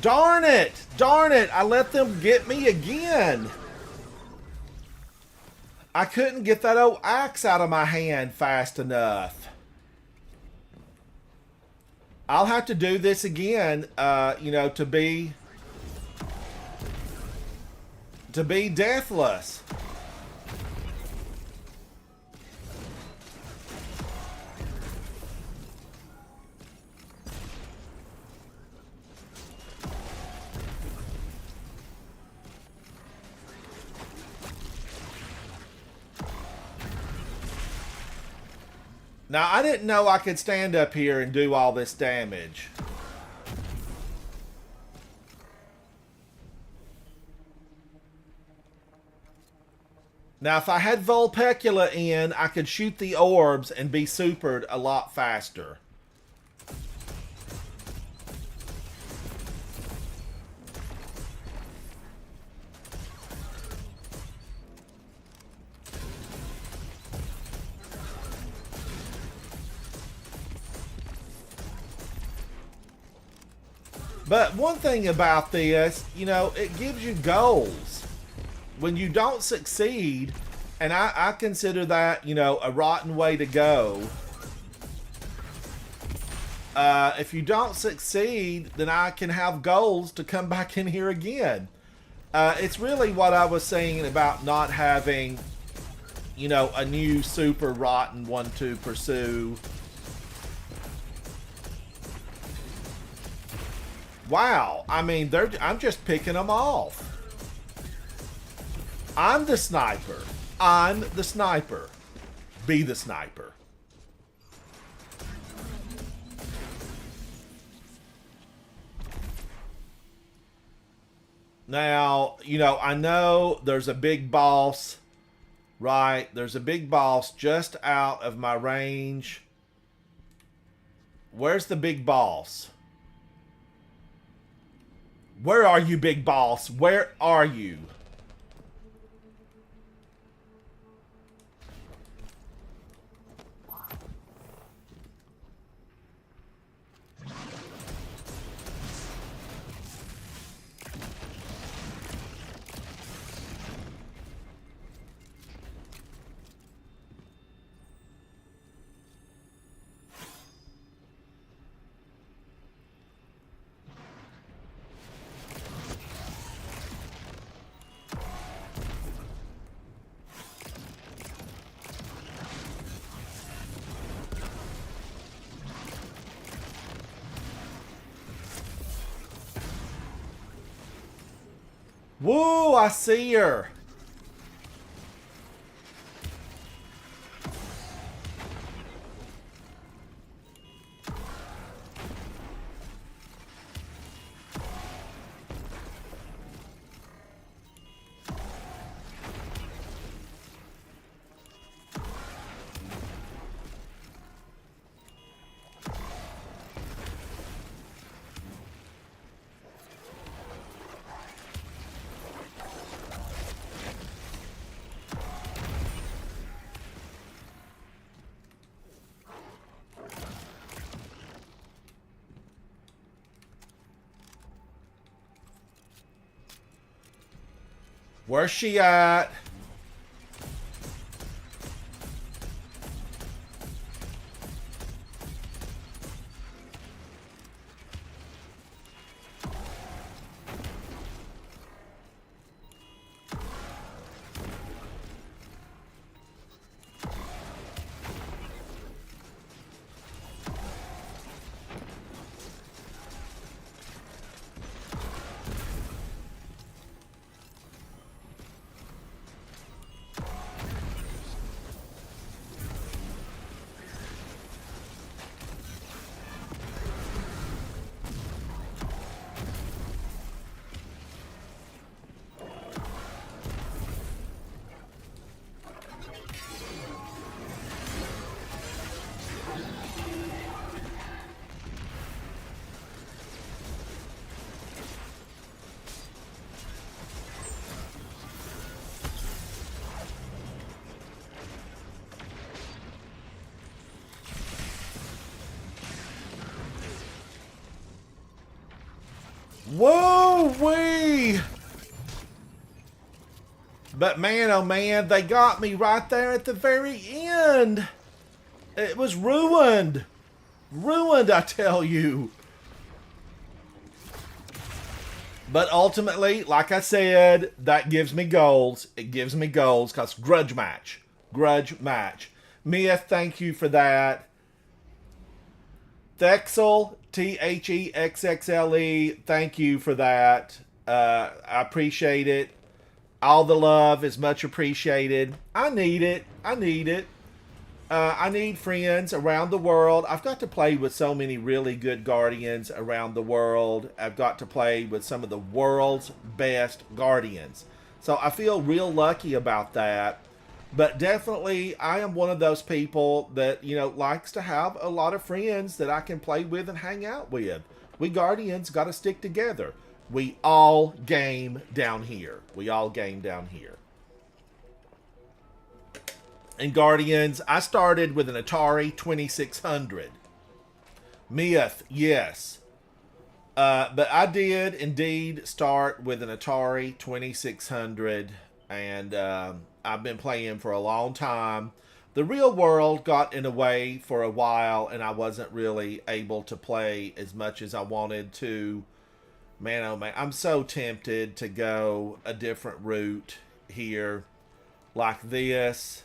Darn it! Darn it! I let them get me again. I couldn't get that old axe out of my hand fast enough. I'll have to do this again, you know, to be deathless. Now, I didn't know I could stand up here and do all this damage. Now, if I had Vulpecula in, I could shoot the orbs and be supered a lot faster. But one thing about this, you know, it gives you goals. When you don't succeed, and I consider that, you know, a rotten way to go. If you don't succeed, then I can have goals to come back in here again. It's really what I was saying about not having, you know, a new super rotten one to pursue. Wow, I mean, I'm just picking them off. I'm the sniper. I'm the sniper. Be the sniper. Now, you know, I know there's a big boss, right? There's a big boss just out of my range. Where's the big boss? Where are you, big boss? Where are you? Woo, I see her. Where's she at? Whoa-wee! But man, oh man, they got me right there at the very end. It was ruined. Ruined, I tell you. But ultimately, like I said, that gives me goals. It gives me goals because grudge match. Grudge match. Mia, thank you for that. Thexel, Thexxle, thank you for that. I appreciate it. All the love is much appreciated. I need it. I need it. I need friends around the world. I've got to play with so many really good Guardians around the world. I've got to play with some of the world's best Guardians. So I feel real lucky about that. But definitely, I am one of those people that, you know, likes to have a lot of friends that I can play with and hang out with. We Guardians got to stick together. We all game down here. We all game down here. And Guardians, I started with an Atari 2600. Myth, yes. But I did indeed start with an Atari 2600. And I've been playing for a long time. The real world got in the way for a while, and I wasn't really able to play as much as I wanted to. Man, oh man, I'm so tempted to go a different route here. Like this,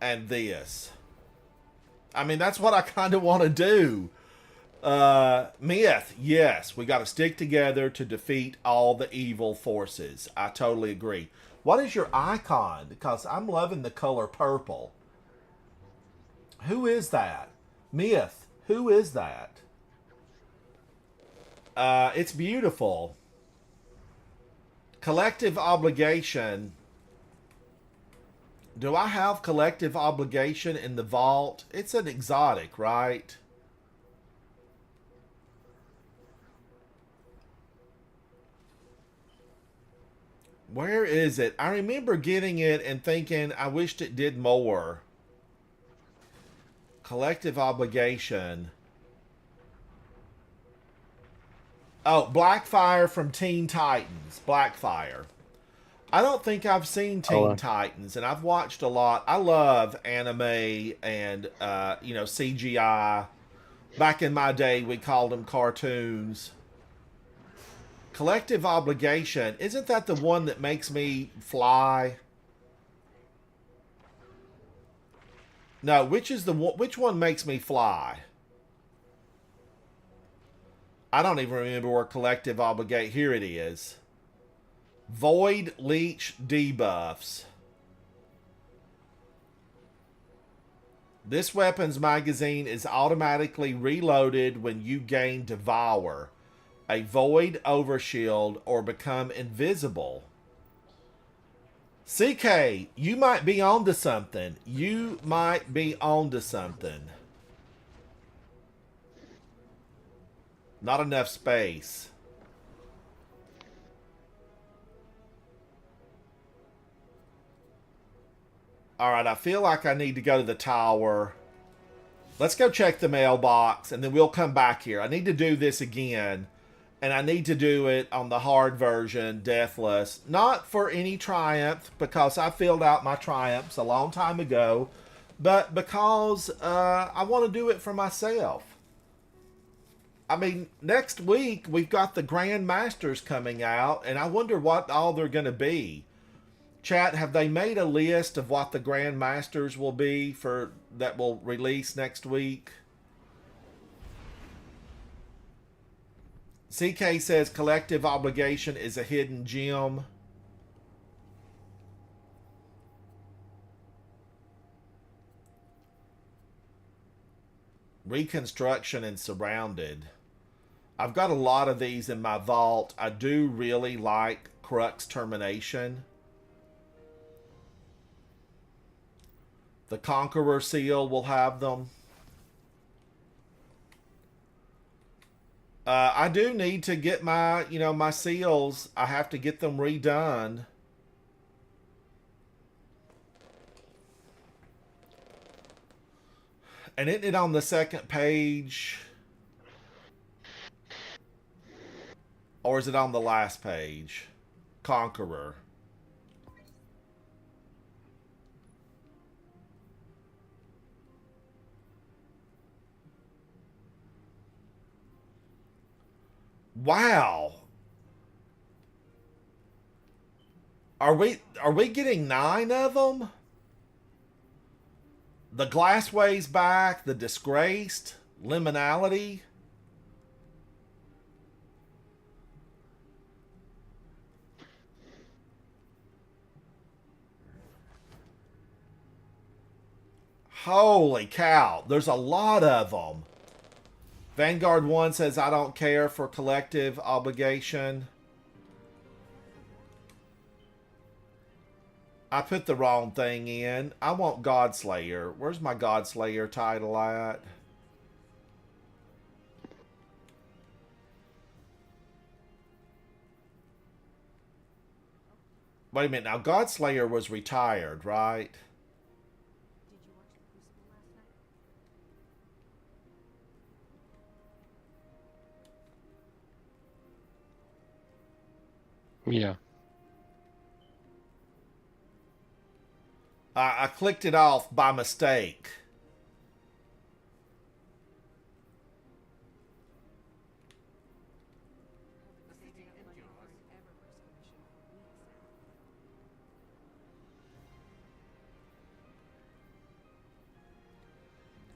and this. I mean, that's what I kind of want to do. Myth, yes, we got to stick together to defeat all the evil forces. I totally agree. What is your icon? Because I'm loving the color purple. Who is that? Myth, who is that? It's beautiful. Collective Obligation. Do I have Collective Obligation in the vault? It's an exotic, right? Where is it? I remember getting it and thinking I wished it did more. Collective Obligation. Oh, Blackfire from Teen Titans. Blackfire. I don't think I've seen Teen Titans, and I've watched a lot. I love anime and, you know, CGI. Back in my day, we called them cartoons. Collective Obligation. Isn't that the one that makes me fly? No, which one makes me fly? I don't even remember where Collective Obligate. Here it is. Void Leech debuffs. This weapon's magazine is automatically reloaded when you gain Devour, a Void Overshield, or become invisible. CK, you might be onto something. You might be onto something. Not enough space. Alright, I feel like I need to go to the tower. Let's go check the mailbox, and then we'll come back here. I need to do this again, and I need to do it on the hard version, Deathless. Not for any triumph, because I filled out my triumphs a long time ago, but because I want to do it for myself. I mean, next week, we've got the Grand Masters coming out, and I wonder what all they're going to be. Chat, have they made a list of what the Grand Masters will be for that will release next week? CK says Collective Obligation is a hidden gem. Reconstruction and Surrounded. I've got a lot of these in my vault. I do really like Crux Termination. The Conqueror Seal will have them. I do need to get my, my seals. I have to get them redone. And isn't it on the second page? Or is it on the last page? Conqueror. Wow. Are we getting 9 of them? The Glassway's back, the Disgraced, Liminality. Holy cow, there's a lot of them. Vanguard 1 says, I don't care for collective obligation. I put the wrong thing in. I want Godslayer. Where's my Godslayer title at? Wait a minute. Now, Godslayer was retired, right? Yeah. I clicked it off by mistake.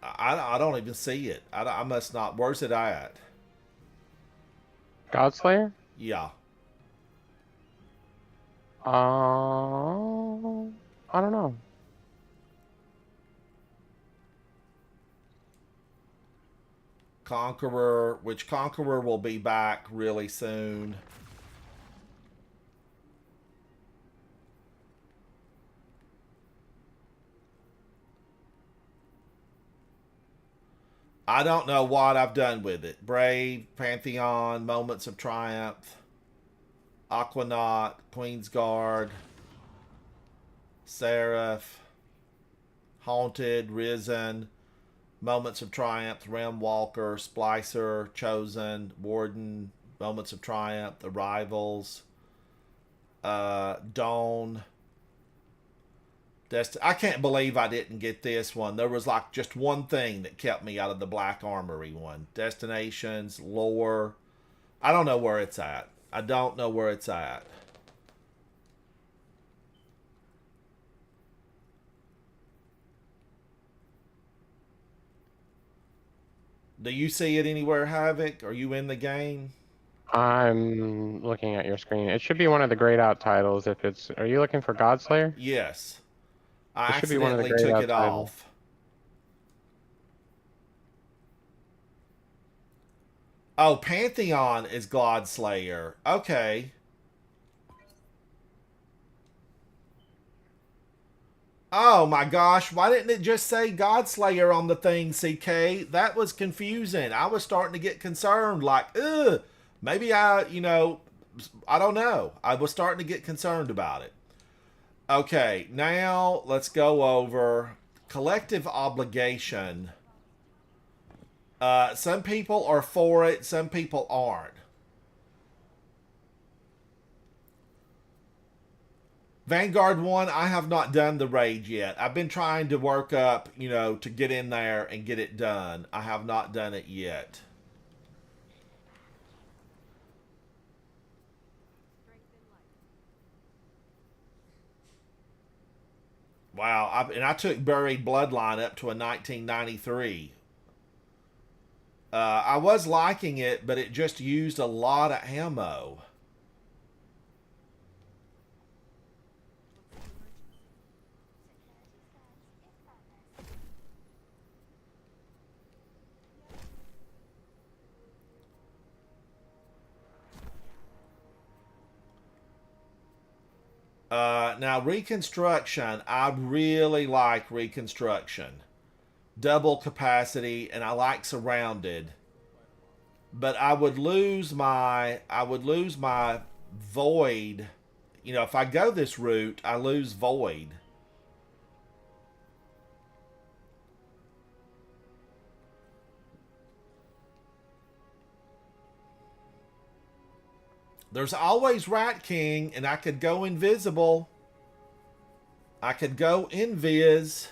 I don't even see it. I must not. Where's it at? Godslayer? Yeah. I don't know. Conqueror, which Conqueror will be back really soon. I don't know what I've done with it. Brave, Pantheon, Moments of Triumph, Aquanaut, Queen's Guard, Seraph, Haunted, Risen, Moments of Triumph, Realm Walker, Splicer, Chosen, Warden, Moments of Triumph, The Rivals, Dawn. I can't believe I didn't get this one. There was like just one thing that kept me out of the Black Armory one. Destinations, lore. I don't know where it's at. I don't know where it's at. Do you see it anywhere, Havoc? Are you in the game? I'm looking at your screen. It should be one of the grayed out titles if it's... Are you looking for Godslayer? Yes. I It should be one of the accidentally grayed took out it titles. off. Oh, Pantheon is Godslayer. Okay. Oh my gosh, why didn't it just say Godslayer on the thing, CK? That was confusing. I was starting to get concerned, like, ugh, maybe I don't know. I was starting to get concerned about it. Okay, now let's go over collective obligation. Some people are for it, some people aren't. Vanguard 1, I have not done the raid yet. I've been trying to work up, to get in there and get it done. I have not done it yet. Wow, I took Buried Bloodline up to a 1993. I was liking it, but it just used a lot of ammo. Now, Reconstruction, I really like Reconstruction. Double capacity, and I like Surrounded. But I would lose my Void. If I go this route, I lose Void. There's always Rat King, and I could go invisible. I could go invis.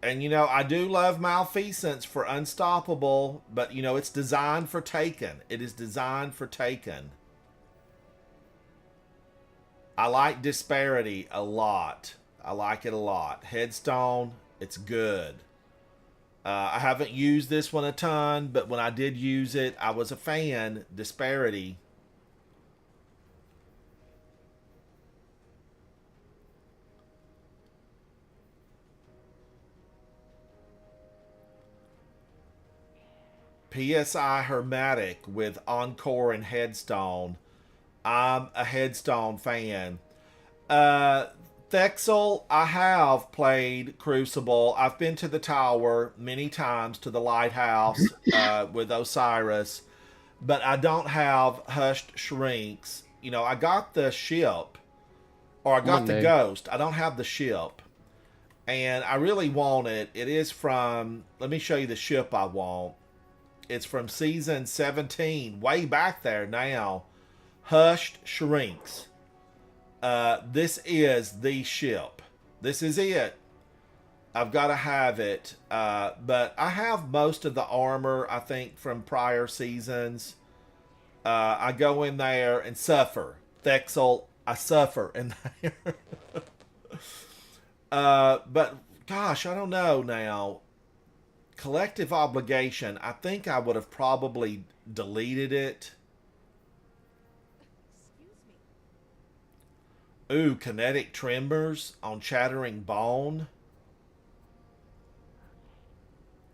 And, you know, I do love Malfeasance for Unstoppable, but, you know, it's designed for Taken. It is designed for Taken. I like Disparity a lot. I like it a lot. Headstone, it's good. I haven't used this one a ton, but when I did use it, I was a fan. Disparity. PSI Hermetic with Encore and Headstone. I'm a Headstone fan. Thexel, I have played Crucible. I've been to the tower many times, to the lighthouse with Osiris, but I don't have Hushed Shrinks. You know, I got the ship, or I got the ghost. I don't have the ship, and I really want it. It is from, let me show you the ship I want. It's from season 17, way back there now. Hushed Shrinks. This is the ship. This is it. I've got to have it. But I have most of the armor, I think, from prior seasons. I go in there and suffer. Thexel, I suffer in there. But, gosh, I don't know now. Collective Obligation, I think I would have probably deleted it. Ooh, Kinetic Tremors on Chattering Bone.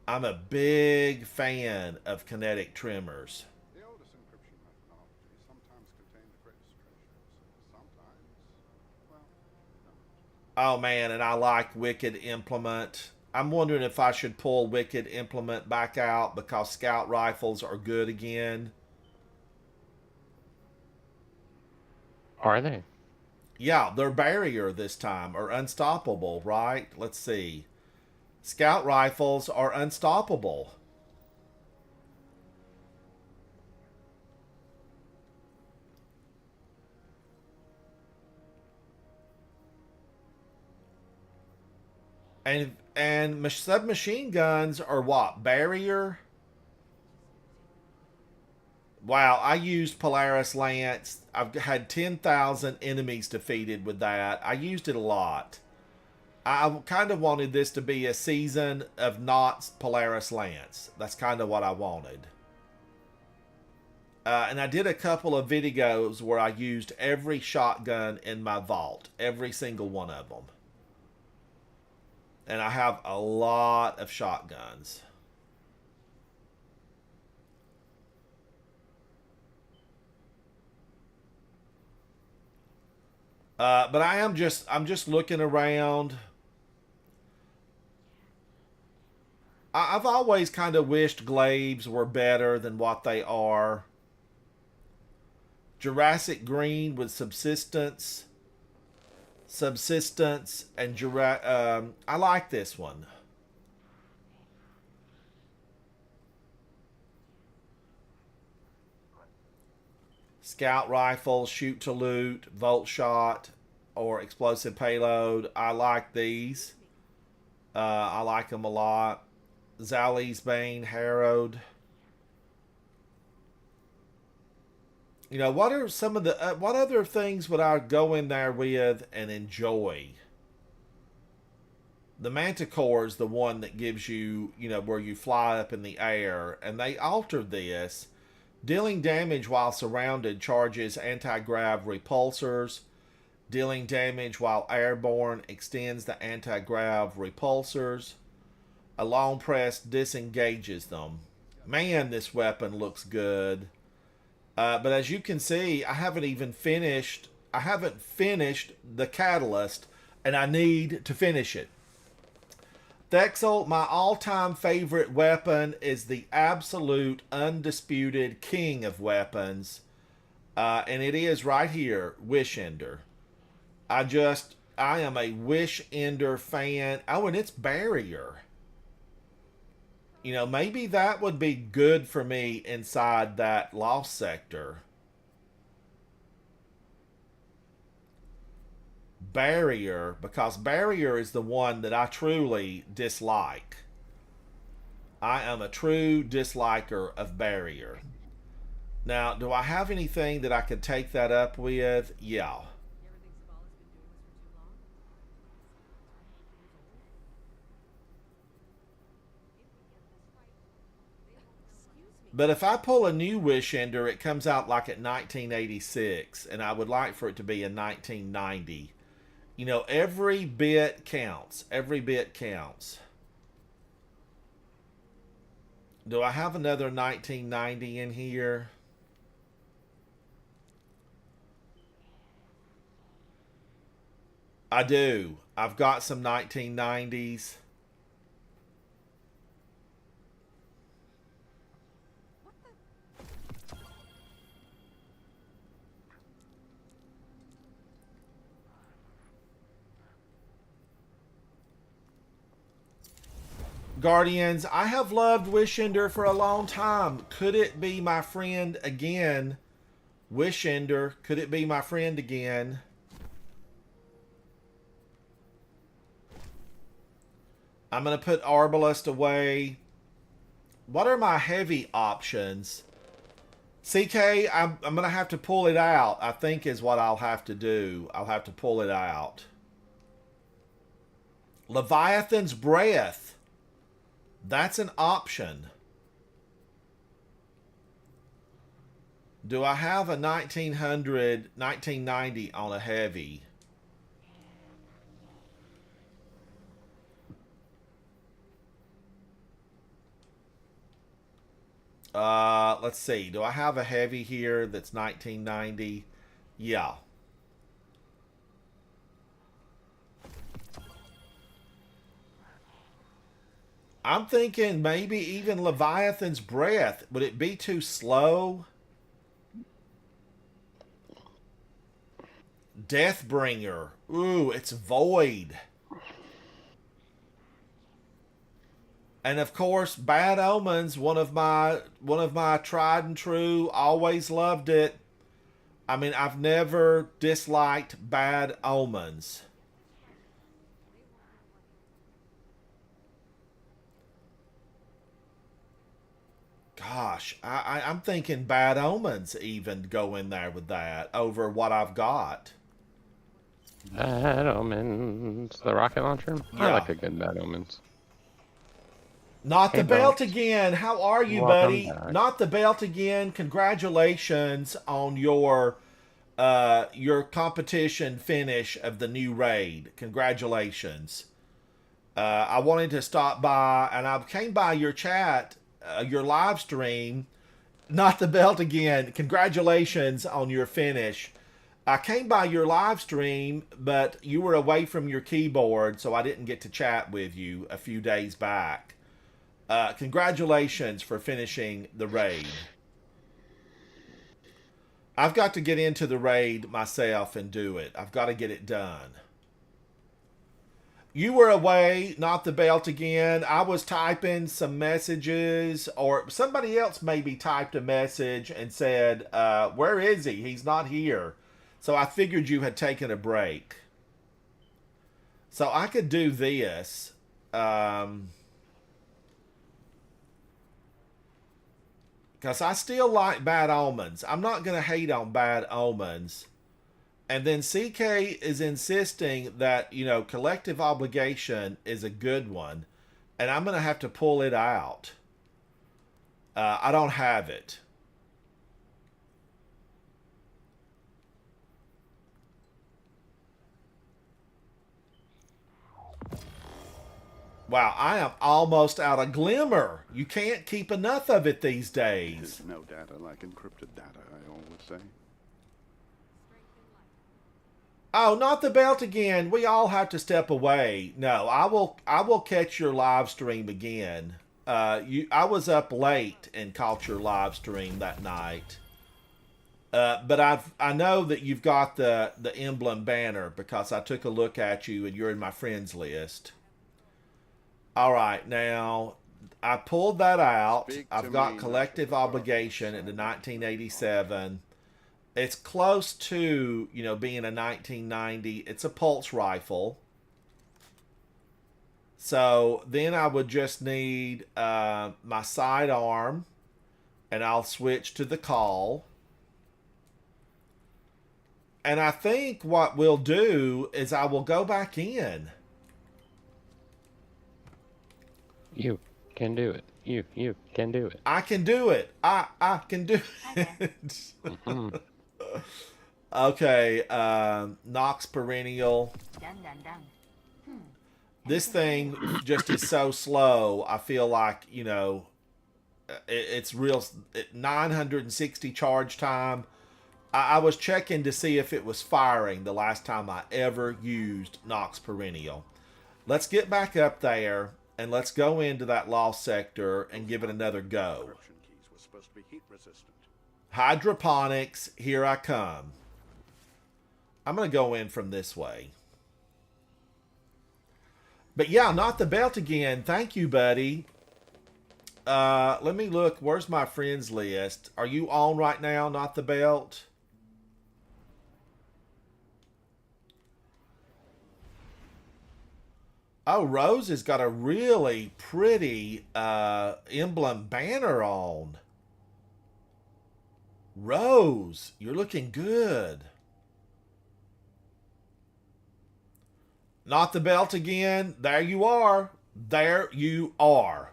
I'm a big fan of Kinetic Tremors. The oldest encryption methodology sometimes contain the greatest treasures. Sometimes, well, no. Oh man, and I like Wicked Implement. I'm wondering if I should pull Wicked Implement back out because Scout Rifles are good again. Are they? Yeah, they're Barrier this time, or Unstoppable, right? Let's see. Scout Rifles are Unstoppable. And submachine guns are what? Barrier? Wow, I used Polaris Lance. I've had 10,000 enemies defeated with that. I used it a lot. I kind of wanted this to be a season of not Polaris Lance. That's kind of what I wanted. And I did a couple of videos where I used every shotgun in my vault. Every single one of them. And I have a lot of shotguns. But I'm just looking around. I've always kind of wished Glaives were better than what they are. Jurassic Green with Subsistence. And I like this one. Scout Rifle, Shoot to Loot, Volt Shot, or Explosive Payload. I like these. I like them a lot. Zali's Bane, Harrowed. You know, what are some of the what other things would I go in there with and enjoy? The Manticore is the one that gives you, you know, where you fly up in the air, and they altered this. Dealing damage while surrounded charges anti-grav repulsors. Dealing damage while airborne extends the anti-grav repulsors. A long press disengages them. Man, this weapon looks good. But as you can see, I haven't finished the Catalyst, and I need to finish it. Thexel, my all-time favorite weapon, is the absolute undisputed king of weapons. And it is right here, Wish Ender. I am a Wish Ender fan. Oh, and it's Barrier. You know, maybe that would be good for me inside that Lost sector. Barrier, because Barrier is the one that I truly dislike. I am a true disliker of Barrier. Now, do I have anything that I could take that up with? Yeah. But if I pull a new Wish Ender, it comes out like at 1986, and I would like for it to be in 1990. You know, every bit counts. Every bit counts. Do I have another 1990 in here? I do. I've got some 1990s. Guardians, I have loved Wish Ender for a long time. Could it be my friend again? Wish Ender, could it be my friend again? I'm going to put Arbalest away. What are my heavy options? CK, I'm going to have to pull it out, I think is what I'll have to do. I'll have to pull it out. Leviathan's Breath. That's an option. Do I have a 1990 on a heavy? Let's see. Do I have a heavy here that's 1990? Yeah. I'm thinking maybe even Leviathan's Breath. Would it be too slow? Deathbringer. Ooh, it's Void. And of course, Bad Omens, one of my tried and true, always loved it. I mean, I've never disliked Bad Omens. Gosh, I'm thinking Bad Omens even go in there with that over what I've got. Bad Omens. The rocket launcher? Yeah. I like a good Bad Omens. Not Hey, the belt Belt. again. How are you, Welcome buddy? back. Not the belt again. Congratulations on your competition finish of the new raid. Congratulations. I wanted to stop by, and I came by your chat, your live stream. Not the belt again. Congratulations on your finish. I came by your live stream, but you were away from your keyboard, so I didn't get to chat with you a few days back. Congratulations for finishing the raid. I've got to get into the raid myself and do it. I've got to get it done. You were away, not the belt again. I was typing some messages, or somebody else maybe typed a message and said, where is he? He's not here. So I figured you had taken a break. So I could do this. Because I still like Bad Omens. I'm not going to hate on Bad Omens. And then CK is insisting that, you know, Collective Obligation is a good one. And I'm going to have to pull it out. I don't have it. Wow, I am almost out of Glimmer. You can't keep enough of it these days. There's no data like encrypted data, I always say. Oh, not the belt again. We all have to step away. No, I will catch your live stream again. I was up late and caught your live stream that night. But I know that you've got the emblem banner because I took a look at you and you're in my friends list. All right, now I pulled that out. Speak to I've got me, collective not to the obligation darkness. into 1987. It's close to, you know, being a 1990. It's a pulse rifle. So then I would just need my sidearm, and I'll switch to the call. And I think what we'll do is I will go back in. You can do it. You can do it. I can do it. I can do it. Mhm. Okay, Nox Perennial. Done, done, done. This thing just is so slow. I feel like, you know, it's real. 960 charge time. I was checking to see if it was firing the last time I ever used Nox Perennial. Let's get back up there and let's go into that lost sector and give it another go. Encryption keys were supposed to be heat resistant. Hydroponics, here I come. I'm going to go in from this way. But yeah, not the belt again. Thank you, buddy. Let me look. Where's my friends list? Are you on right now, not the belt? Oh, Rose has got a really pretty emblem banner on. Rose, you're looking good. Not the belt again. There you are. There you are.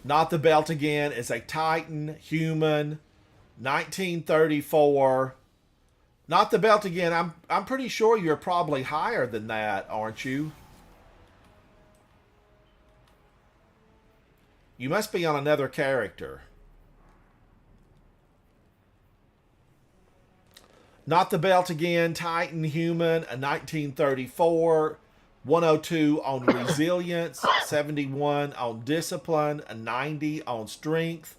Not the belt again is a Titan human, 1934. Not the belt again. I'm pretty sure you're probably higher than that, aren't you? You must be on another character. Not the belt again. Titan human, a 1934. 102 on resilience, 71 on discipline, a 90 on strength,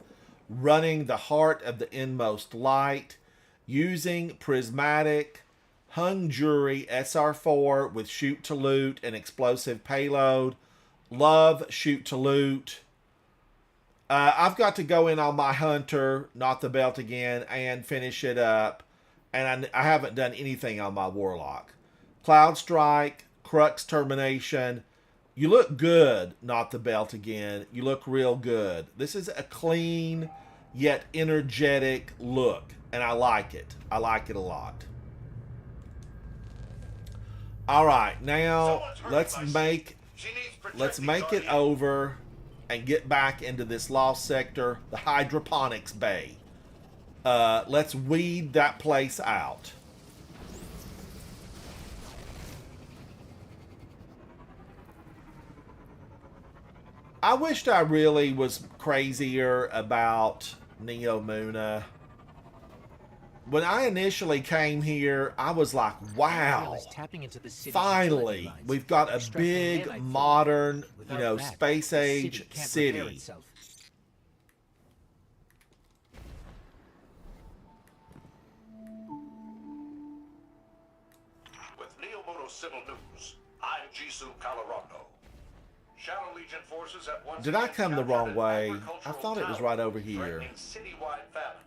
running the heart of the inmost light, using prismatic, hung jury SR4 with shoot to loot and explosive payload, love shoot to loot. I've got to go in on my hunter, not the belt again, and finish it up. And I haven't done anything on my warlock. Cloud strike, crux termination. You look good, not the belt again. You look real good. This is a clean yet energetic look, and I like it. I like it a lot. All right, now let's make it over and get back into this lost sector, the hydroponics bay. Let's weed that place out. I wished I really was crazier about Neo Muna. When I initially came here, I was like, wow, finally, we've got a big, modern, you know, space age city. With Neomoto Civil News, I'm Jisoo Colorado. Shadow Legion forces have once Did I again come the captured wrong an way? I agricultural thought it was town, right over here. threatening citywide famine.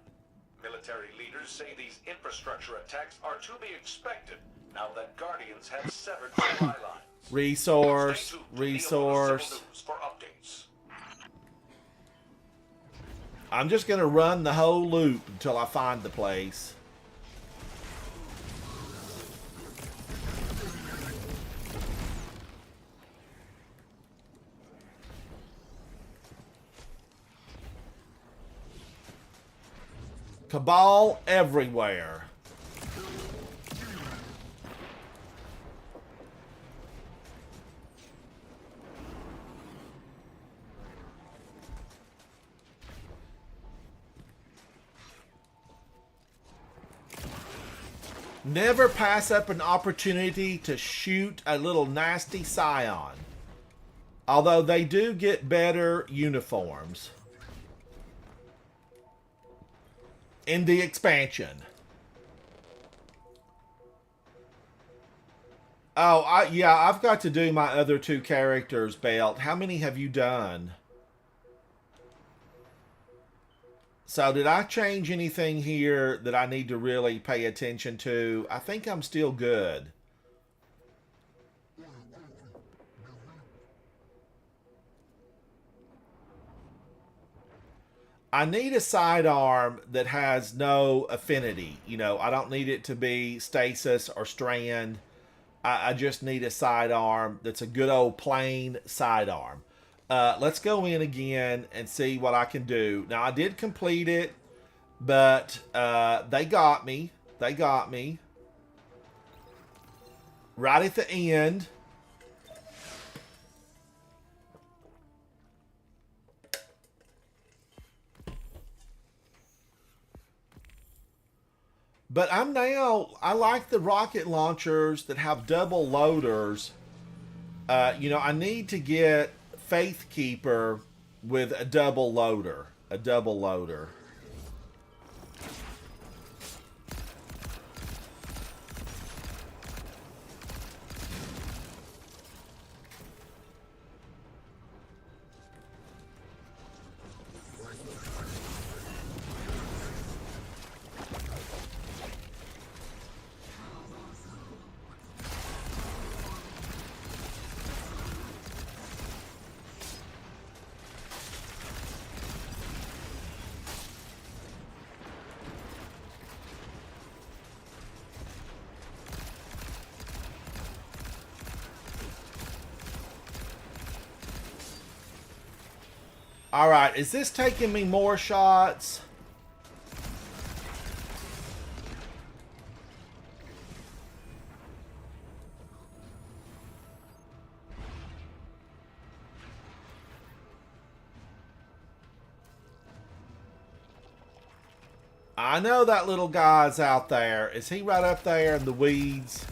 Military leaders say these infrastructure attacks are to be expected now that Guardians have severed supply lines. Resource, Stay tuned to resource. Neomoto Civil News for updates. I'm just going to run the whole loop until I find the place. Cabal everywhere. Never pass up an opportunity to shoot a little nasty scion. Although they do get better uniforms. in the expansion. Oh, yeah, I've got to do my other 2 characters, Belt. How many have you done? So did I change anything here that I need to really pay attention to? I think I'm still good. I need a sidearm that has no affinity. You know, I don't need it to be stasis or strand. I just need a sidearm that's a good old plain sidearm. Let's go in again and see what I can do. Now, I did complete it, but they got me. They got me. Right at the end. But I like the rocket launchers that have double loaders. You know, I need to get Faith Keeper with a double loader. A double loader. All right, is this taking me more shots? I know that little guy's out there. Is he right up there in the weeds?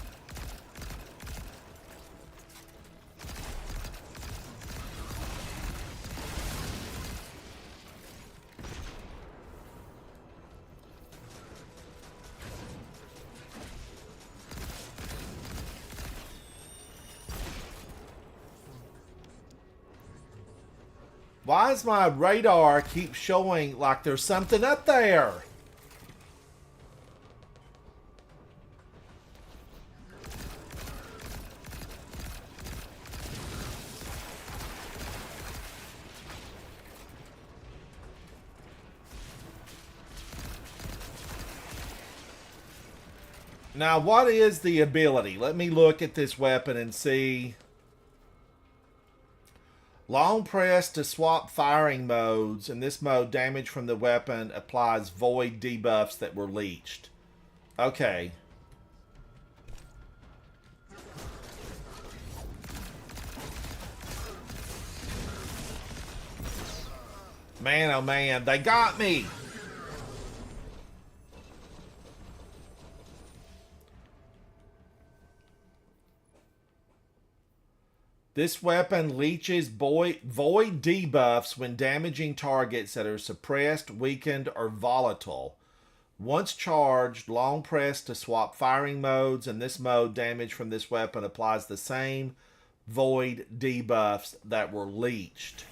Why does my radar keep showing like there's something up there? Now, what is the ability? Let me look at this weapon and see. Long press to swap firing modes. In this mode, damage from the weapon applies void debuffs that were leached. Okay. Man, oh man, they got me! This weapon leeches void debuffs when damaging targets that are suppressed, weakened, or volatile. Once charged, long press to swap firing modes. In this mode, damage from this weapon applies the same void debuffs that were leached.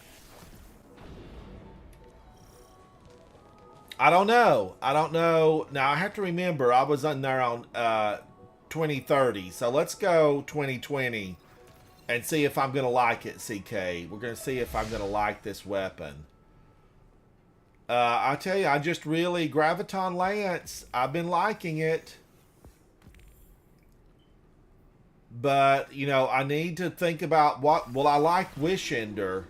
I don't know. Now, I have to remember, I was on there on 2030. So let's go 2020 and see if I'm going to like it, CK. We're going to see if I'm going to like this weapon. I tell you, I just really... Graviton Lance, I've been liking it. But, you know, I need to think about what... Well, I like Wishender.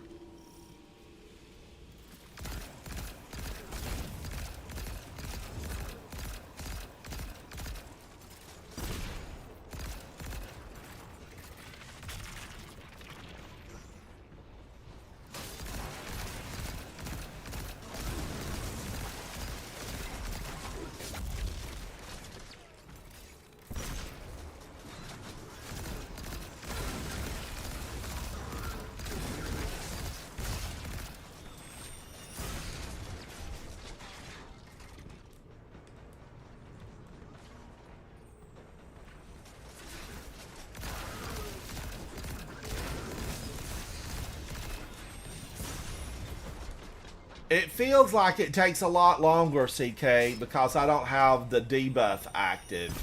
It feels like it takes a lot longer, CK, because I don't have the debuff active.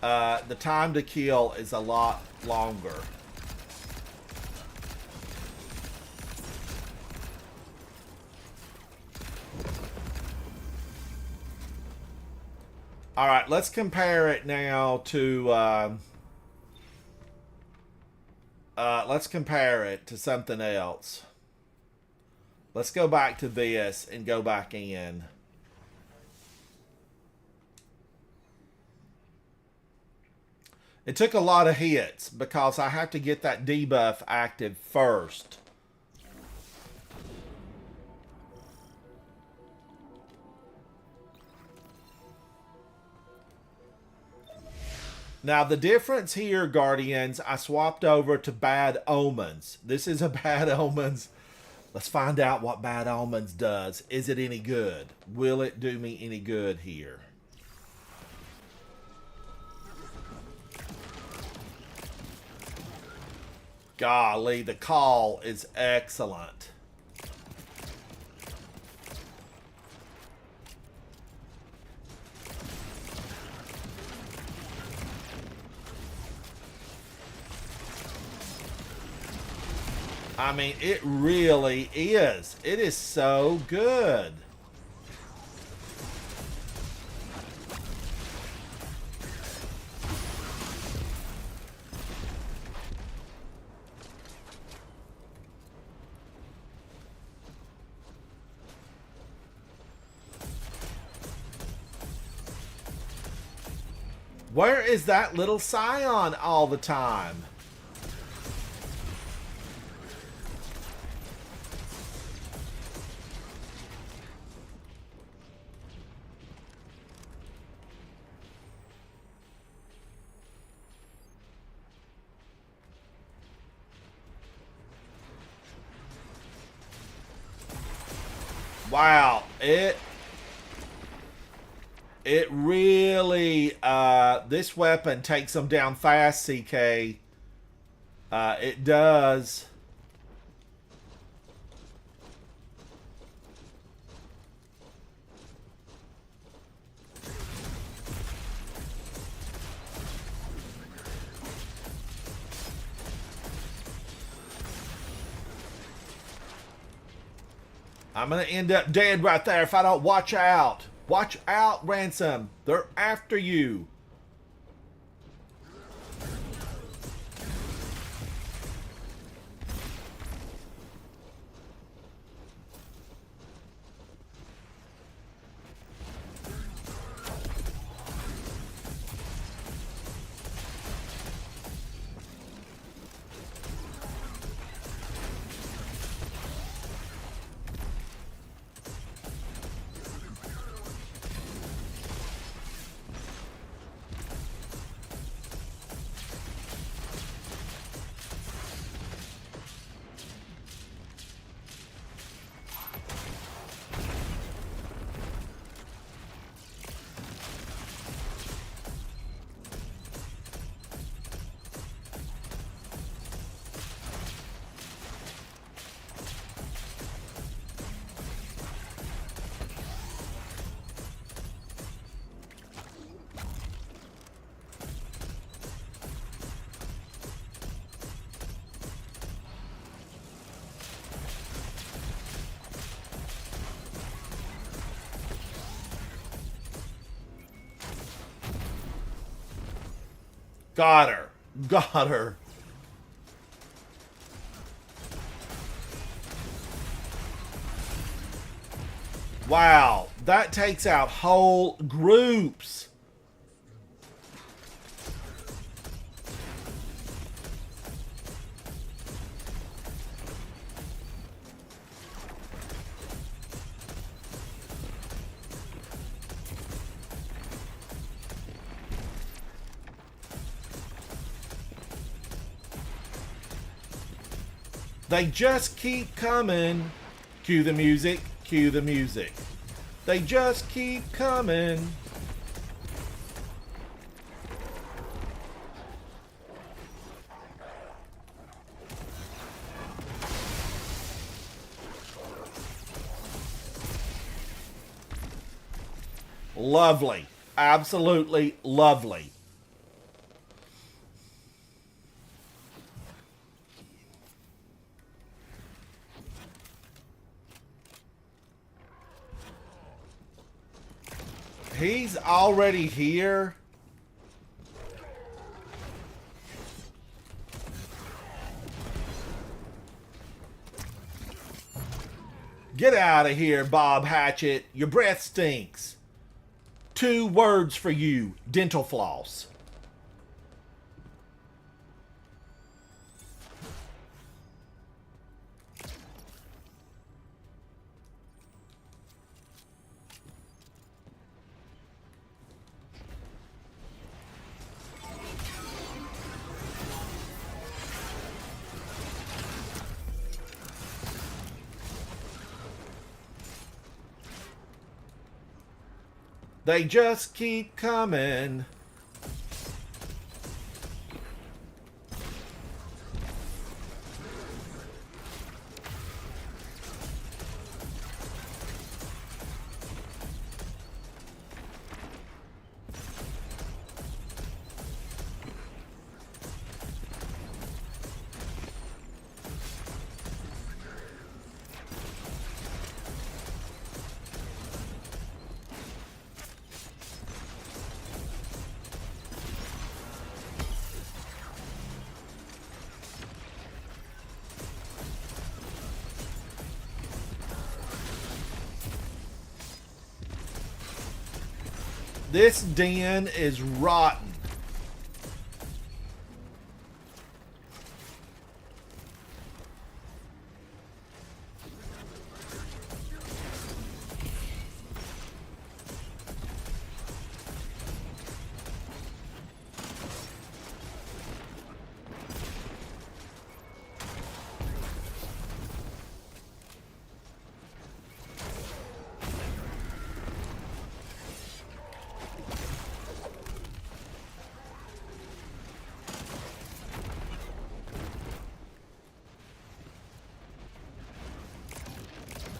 The time to kill is a lot longer. All right, let's compare it now to let's compare it to something else. Let's go back to this and go back in. It took a lot of hits because I have to get that debuff active first. Now, the difference here, Guardians, I swapped over to Bad Omens. This is a Bad Omens. Let's find out what Bad Omens does. Is it any good? Will it do me any good here? Golly, the call is excellent. I mean, it really is. It is so good. Where is that little Scion all the time? Wow, it really, this weapon takes them down fast, CK. It does. I'm going to end up dead right there if I don't watch out. Watch out, Ransom. They're after you. Got her. Got her. Wow, that takes out whole groups. They just keep coming. Cue the music, cue the music. They just keep coming. Lovely. Absolutely lovely. He's already here. Get out of here, Bob Hatchett. Your breath stinks. 2 words for you, dental floss. They just keep coming. This den is rotten.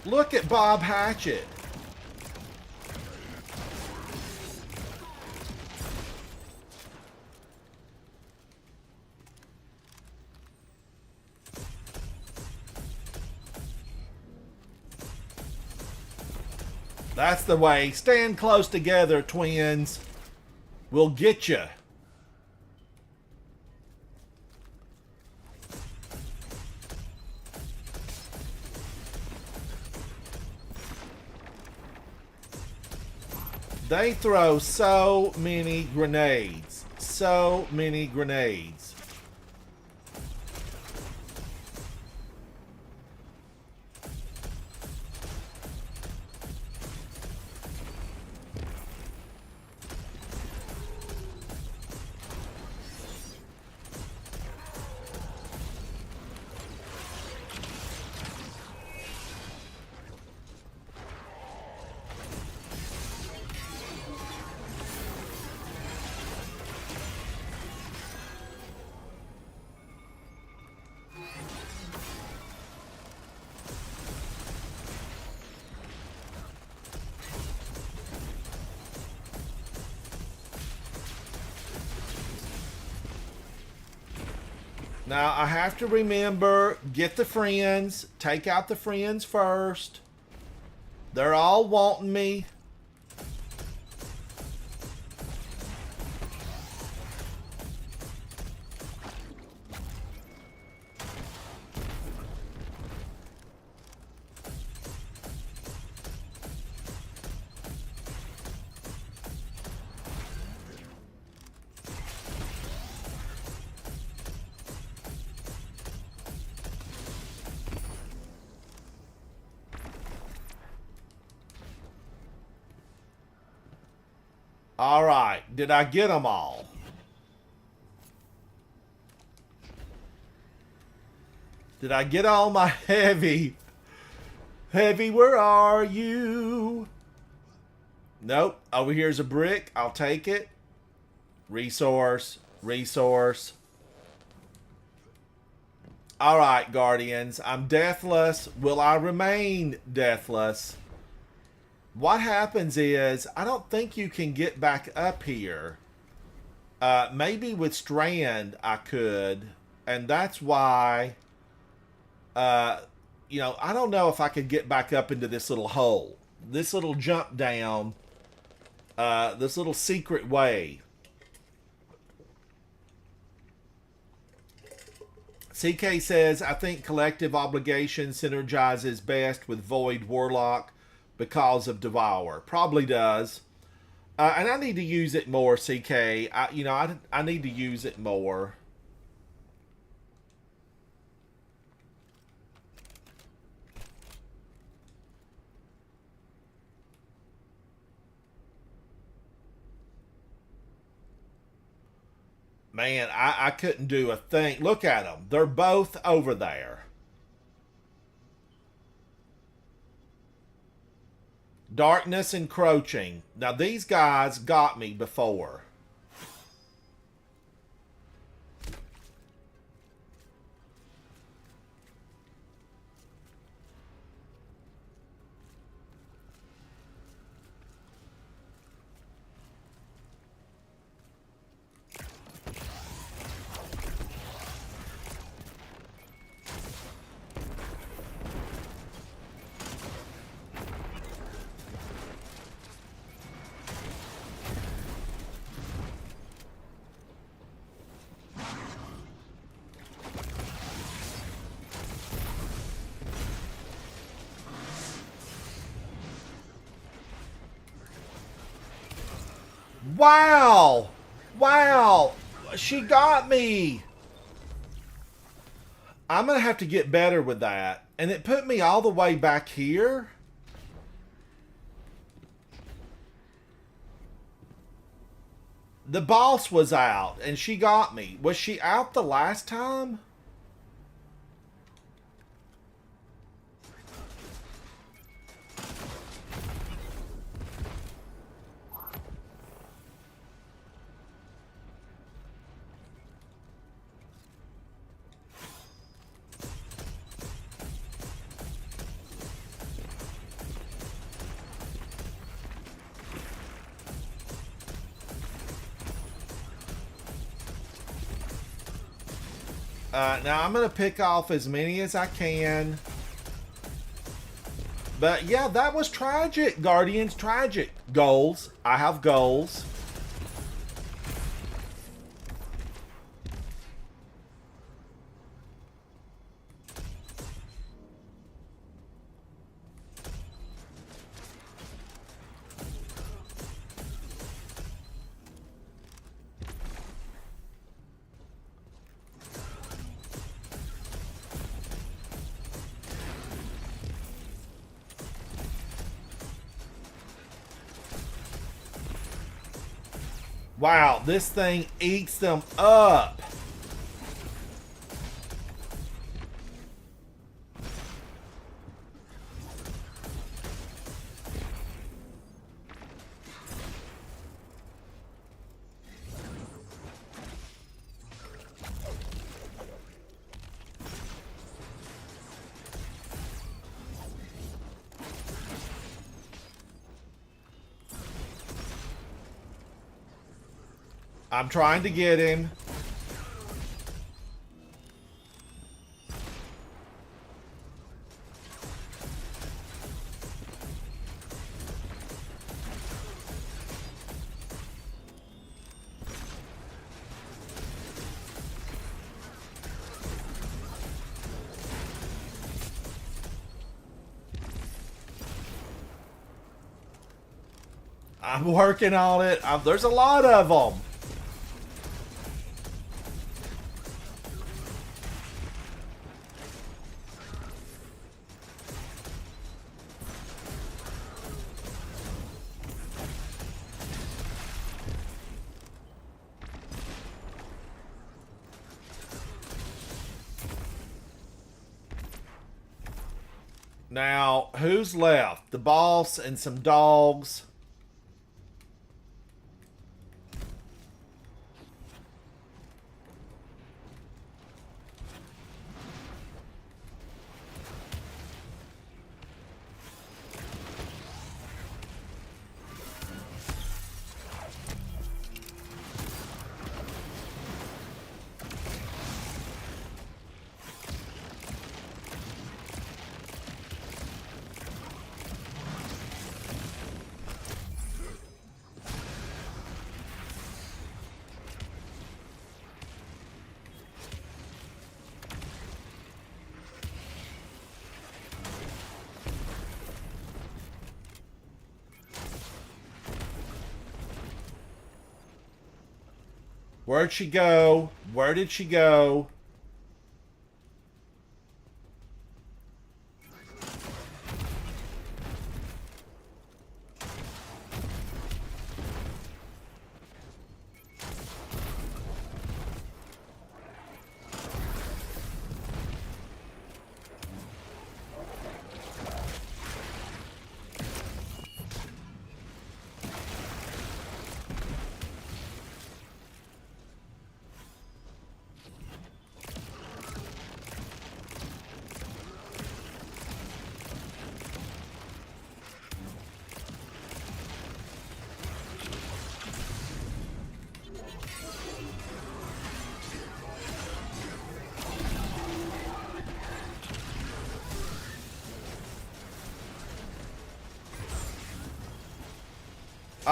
Look at Bob Hatchett. That's the way. Stand close together, twins. We'll get you. They throw so many grenades. So many grenades. Now, I have to remember, get the friends. Take out the friends first. They're all wanting me. All right, did I get them all? Did I get all my heavy? Heavy, where are you? Nope, over here's a brick. I'll take it. Resource, resource. All right, Guardians, I'm deathless. Will I remain deathless? what happens is, I don't think you can get back up here. Maybe with Strand I could, and that's why, I don't know if I could get back up into this little hole. This little jump down, this little secret way. CK says, I think collective obligation synergizes best with Void Warlock because of Devour. Probably does. And I need to use it more, CK. I need to use it more. Man, I couldn't do a thing. Look at them. They're both over there. Darkness encroaching. Now, these guys got me before. Wow! Wow! She got me! I'm going to have to get better with that. And it put me all the way back here? The boss was out, and she got me. Was she out the last time? Now I'm going to pick off as many as I can. But yeah, that was tragic, Guardians. Tragic. Goals. I have goals. Wow, this thing eats them up. I'm trying to get him. I'm working on it. There's a lot of them. Now, who's left? The boss and some dogs. Where'd she go? Where did she go?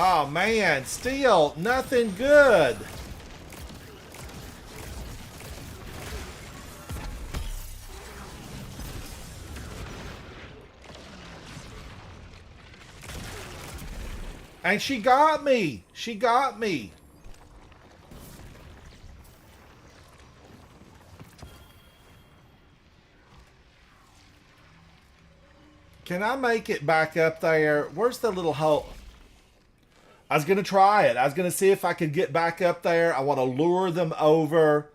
Oh man, still nothing good. And she got me. She got me. Can I make it back up there? Where's the little hole? I was going to try it. I was going to see if I could get back up there. I want to lure them over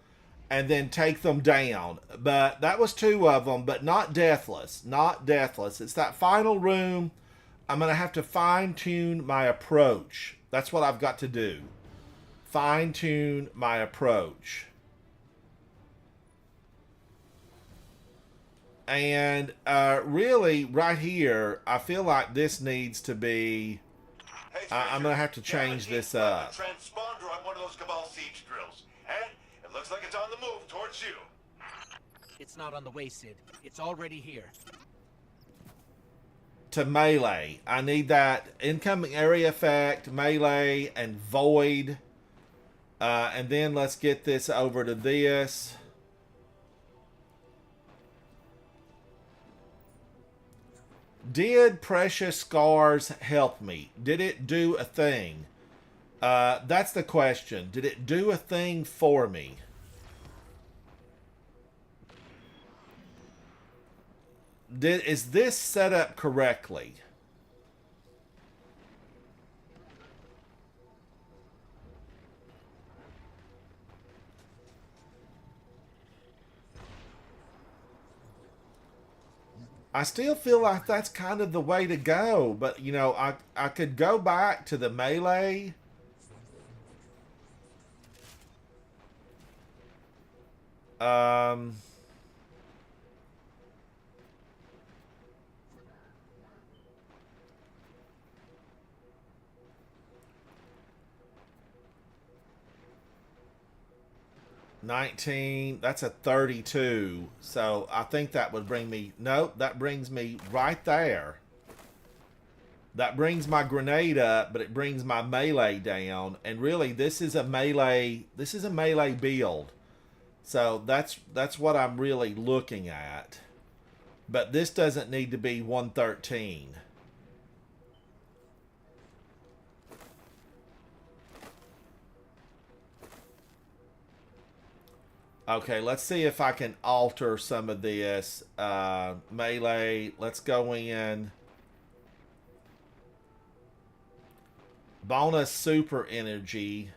and then take them down. But that was two of them, but not deathless. Not deathless. It's that final room. I'm going to have to fine-tune my approach. That's what I've got to do. Fine-tune my approach. And really, right here, I feel like this needs to be... Hey, I'm going to have to change this up. The transponder on one of those Cabal siege drills. And it looks like it's on the move towards you. It's not on the way, Sid. It's already here. To melee. I need that incoming area effect, melee, and void. And then let's get this over to this. Did Precious Scars help me? Did it do a thing? That's the question. Did it do a thing for me? Is this set up correctly? I still feel like that's kind of the way to go, but you know, I could go back to the melee. Um 19, that's a 32. So I think that would bring me, nope, that brings me right there. That brings my grenade up, but it brings my melee down. And really, this is a melee build. So that's what I'm really looking at. But this doesn't need to be 113. Okay, let's see if I can alter some of this. Melee, let's go in. Bonus super energy.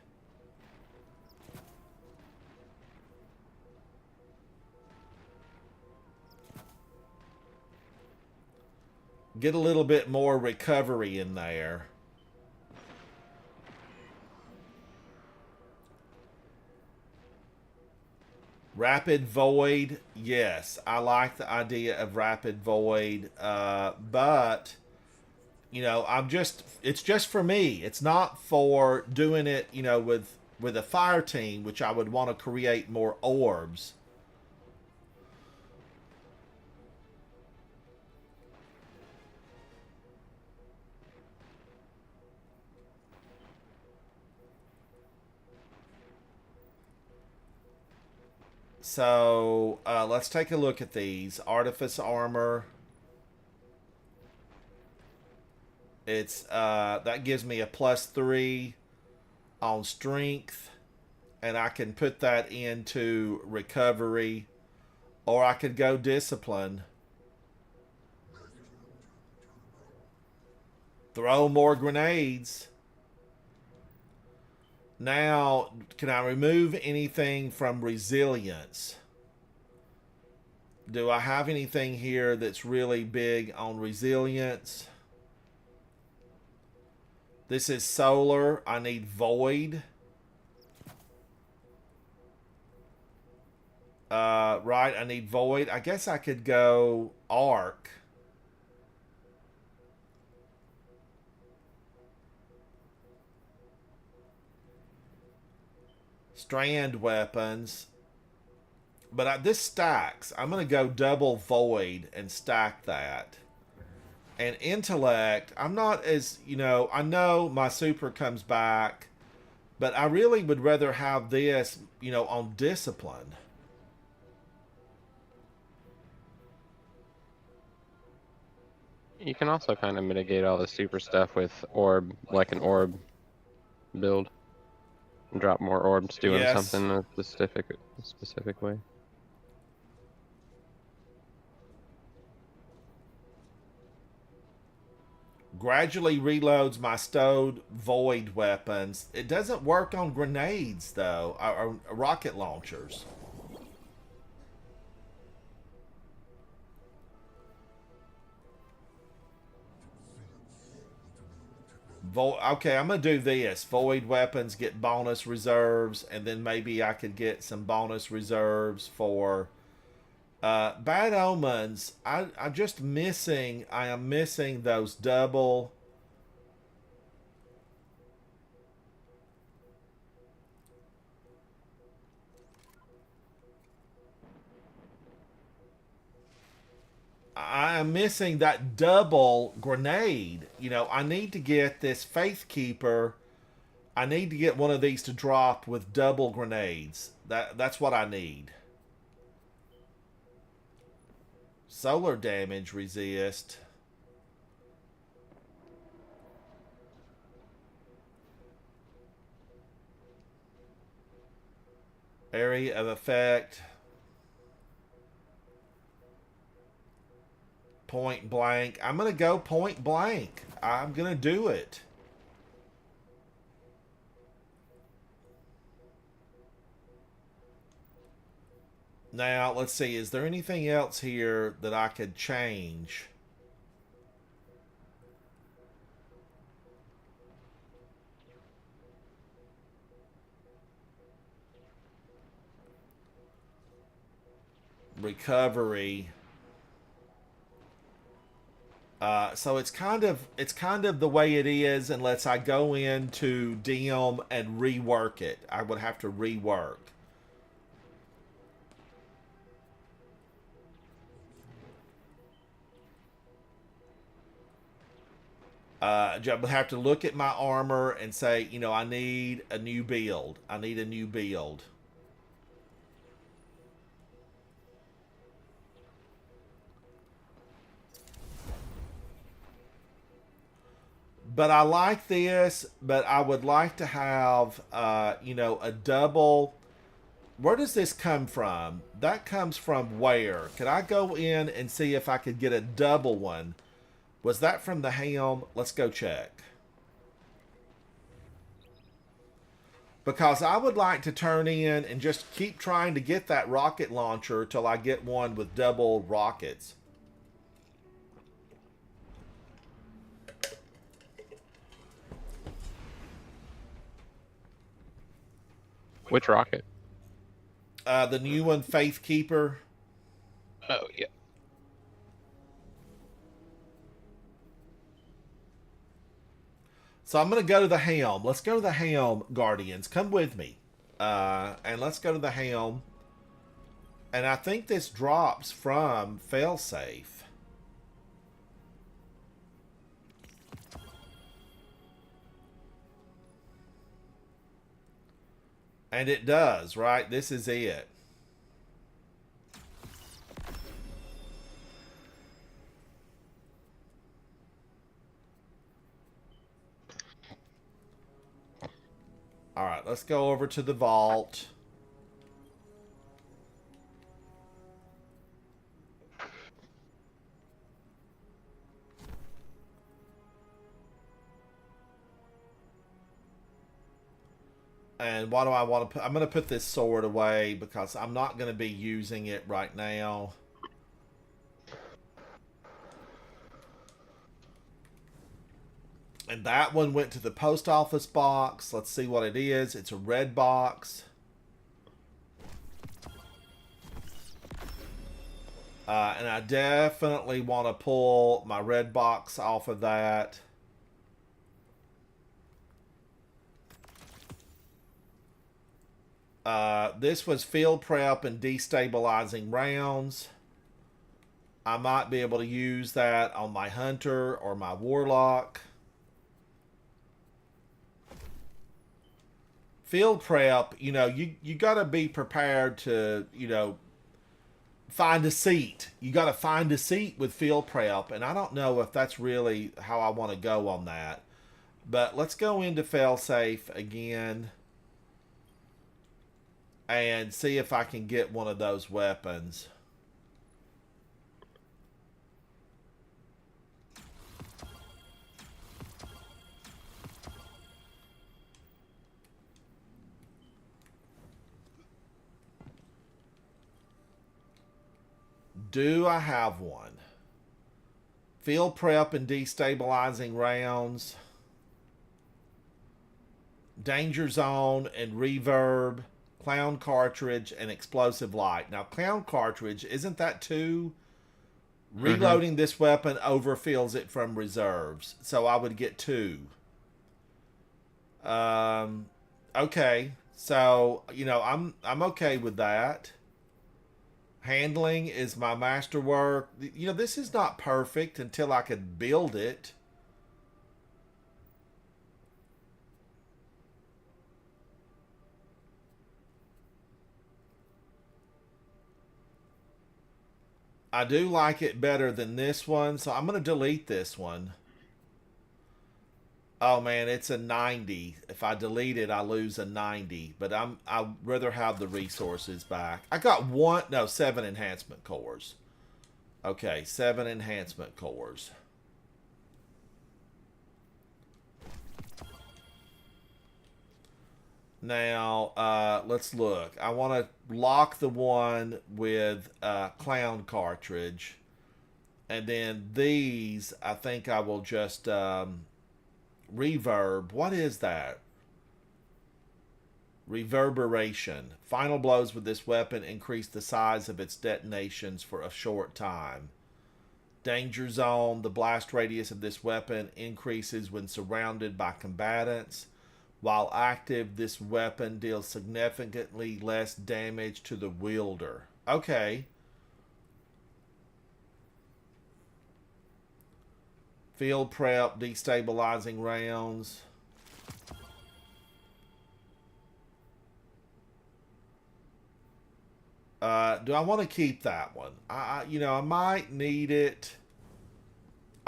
Get a little bit more recovery in there. Rapid Void, yes, I like the idea of Rapid Void, but, you know, it's just for me. It's not for doing it, you know, with a fire team, which I would want to create more orbs. So let's take a look at these. Artifice armor. It's that gives me a +3 on strength and I can put that into recovery, or I could go discipline. Throw more grenades. Now, can I remove anything from resilience? Do I have anything here that's really big on resilience? This is solar. I need void. Right, I need void. I guess I could go arc. Strand weapons. But this stacks. I'm going to go double void and stack that. And intellect, I'm not as, I know my super comes back, but I really would rather have this, on discipline. You can also kind of mitigate all the super stuff with orb, like an orb build. Drop more orbs doing Yes. something a specific way. Gradually reloads my stowed void weapons. It doesn't work on grenades, though, or rocket launchers. Okay, I'm going to do this. Void weapons get bonus reserves, and then maybe I could get some bonus reserves for bad omens. I am missing those double. I am missing that double grenade. I need to get this Faith Keeper. I need to get one of these to drop with double grenades. That's what I need. Solar damage resist. Area of effect. Point blank. I'm going to go point blank. I'm going to do it. Now, let's see. Is there anything else here that I could change? Recovery. So it's kind of the way it is unless I go into DM and rework it. I would have to rework. I would have to look at my armor and say, I need a new build. I need a new build. But I like this, but I would like to have, a double. Where does this come from? That comes from where? Could I go in and see if I could get a double one? Was that from the helm? Let's go check. Because I would like to turn in and just keep trying to get that rocket launcher till I get one with double rockets. Which rocket? The new one, Faith Keeper. Oh, yeah. So I'm going to go to the helm. Let's go to the helm, Guardians. Come with me. And let's go to the helm. And I think this drops from failsafe. And it does, right? This is it. All right, let's go over to the vault. And why do I want to put... I'm going to put this sword away because I'm not going to be using it right now. And that one went to the post office box. Let's see what it is. It's a red box. And I definitely want to pull my red box off of that. This was field prep and destabilizing rounds. I might be able to use that on my hunter or my warlock. Field prep, you know, you got to be prepared to, you know, find a seat. You got to find a seat with field prep, and I don't know if that's really how I want to go on that. But let's go into failsafe again and see if I can get one of those weapons. Do I have one? Field prep and destabilizing rounds. Danger zone and reverb. Clown cartridge and explosive light. Now, clown cartridge, isn't that two? Reloading this weapon overfills it from reserves. So I would get two. Okay. So, you know, I'm okay with that. Handling is my masterwork. You know, this is not perfect until I could build it. I do like it better than this one, so I'm going to delete this one. Oh man, it's a 90. If I delete it, I lose a 90. But I'd rather have the resources back. I got 7 enhancement cores. Okay, 7 enhancement cores. Now, let's look. I want to lock the one with clown cartridge. And then these, I think I will just... reverb. What is that? Reverberation. Final blows with this weapon increase the size of its detonations for a short time. Danger zone. The blast radius of this weapon increases when surrounded by combatants. While active, this weapon deals significantly less damage to the wielder. Okay. Field prep, destabilizing rounds. Do I want to keep that one? You know, I might need it.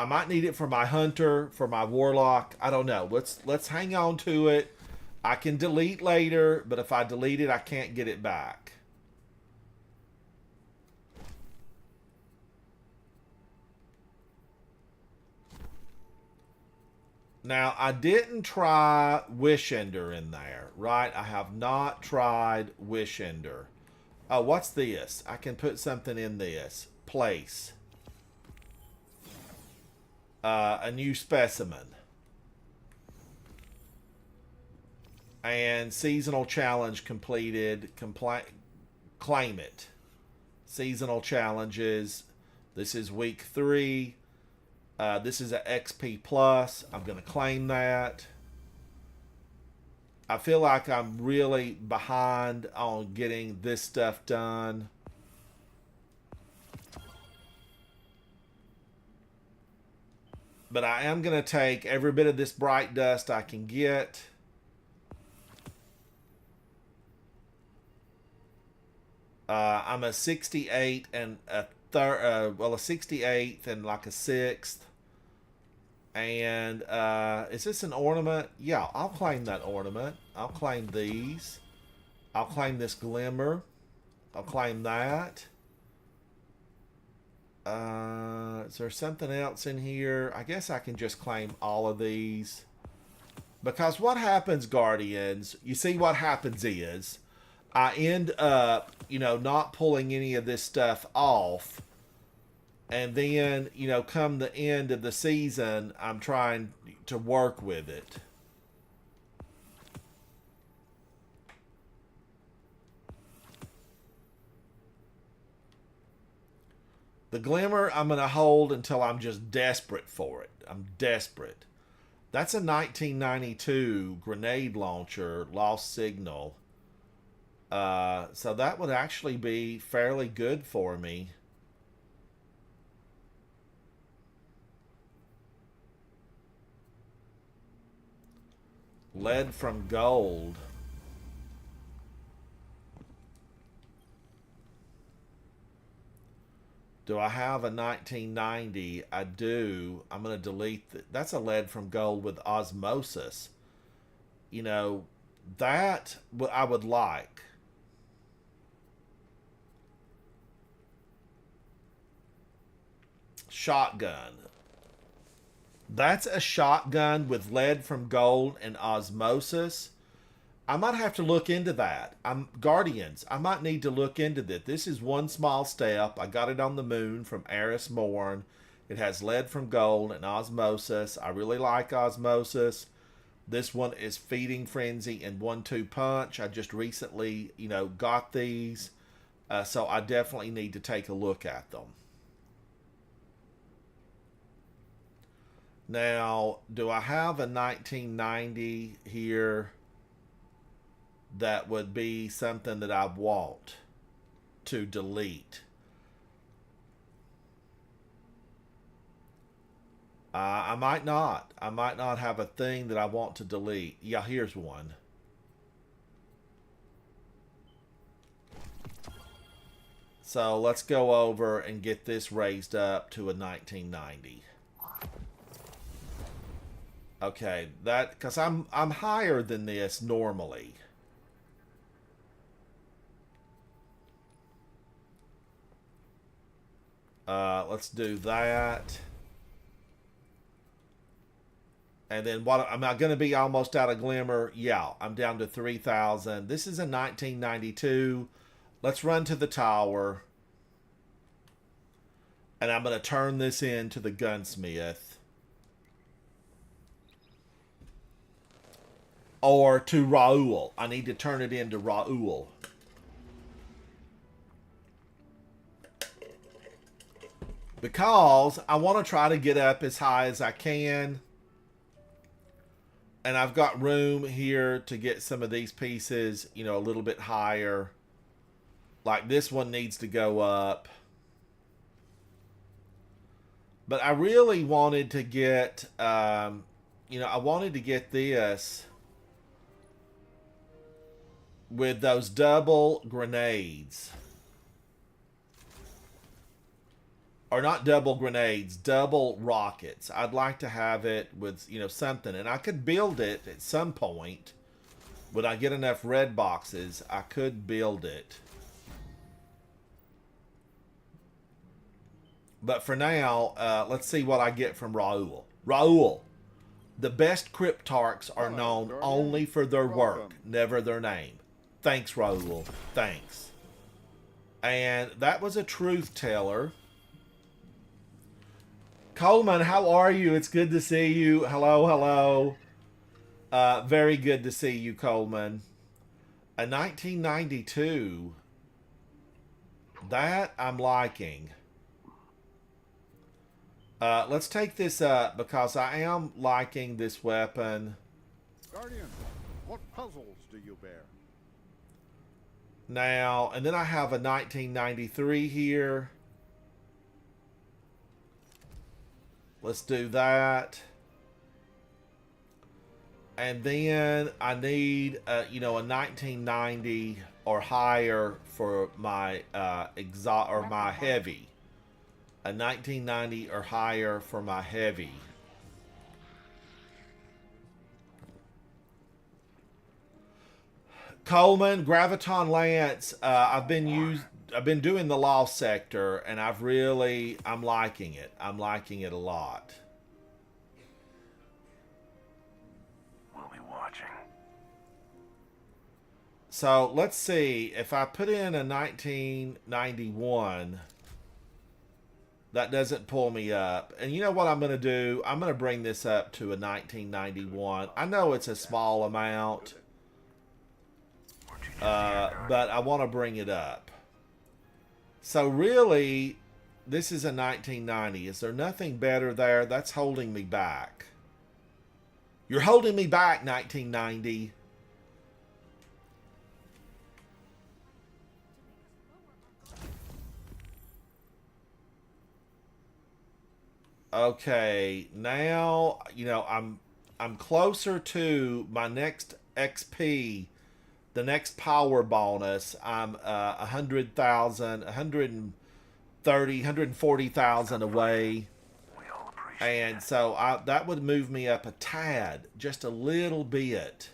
I might need it for my hunter, for my warlock. I don't know. Let's hang on to it. I can delete later, but if I delete it, I can't get it back. Now, I didn't try Wishender in there, right? I have not tried Wishender. Oh, what's this? I can put something in this. Place. A new specimen. And seasonal challenge completed. Claim it. Seasonal challenges. This is week 3. This is a XP plus. I'm going to claim that. I feel like I'm really behind on getting this stuff done. But I am going to take every bit of this bright dust I can get. I'm a 68 and a 68th and like a 6th. And is this an ornament? Yeah, I'll claim that ornament. I'll claim these. I'll claim this glimmer. I'll claim that. Is there something else in here? I guess I can just claim all of these. Because what happens, Guardians, you see what happens is I end up, you know, not pulling any of this stuff off. And then, you know, come the end of the season, I'm trying to work with it. The glimmer I'm going to hold until I'm just desperate for it. I'm desperate. That's a 1992 grenade launcher, lost signal. So that would actually be fairly good for me. Lead from gold. Do I have a 1990? I do. I'm going to delete that's a lead from gold with osmosis. You know, that I would like. Shotgun. That's a shotgun with lead from gold and osmosis. I might have to look into that. Guardians, I might need to look into that. This is one small step. I got it on the moon from Eris Morn. It has lead from gold and osmosis. I really like osmosis. This one is Feeding Frenzy and 1-2 Punch. I just recently, you know, got these. So I definitely need to take a look at them. Now, do I have a 1990 here that would be something that I want to delete? I might not. I might not have a thing that I want to delete. Yeah, here's one. So let's go over and get this raised up to a 1990. Okay, that because I'm higher than this normally. Let's do that. And then what? Am I going to be almost out of glimmer? Yeah, I'm down to 3,000. This is a 1992. Let's run to the tower. And I'm going to turn this into the gunsmith. Or to Raul. I need to turn it into Raul. Because I want to try to get up as high as I can. And I've got room here to get some of these pieces, you know, a little bit higher. Like this one needs to go up. But I really wanted to get, you know, I wanted to get this with those double grenades. Or not double grenades, double rockets. I'd like to have it with, you know, something. And I could build it at some point. When I get enough red boxes, I could build it. But for now, let's see what I get from Raul. Raul, the best cryptarchs are known only for their work, never their name. Thanks, Raul. Thanks. And that was a truth teller. Coleman, how are you? It's good to see you. Hello, hello. Very good to see you, Coleman. A 1992. That I'm liking. Let's take this up because I am liking this weapon. Guardian, what puzzles do you bear? Now, and then I have a 1993 here. Let's do that. And then I need, you know, a 1990 or higher for my my heavy. A 1990 or higher for my heavy. Coleman, Graviton Lance. I've been doing the Lost Sector, and I'm liking it. I'm liking it a lot. We'll be watching. So let's see. If I put in a 1991, that doesn't pull me up. And you know what I'm going to do? I'm going to bring this up to a 1991. I know it's a small amount, but I want to bring it up. So really, this is a 1990. Is there nothing better there? That's holding me back. You're holding me back, 1990. Okay, now, you know, I'm closer to my next XP, the next power bonus. I'm 100,000, 130, 140,000 away. And so that would move me up a tad, just a little bit.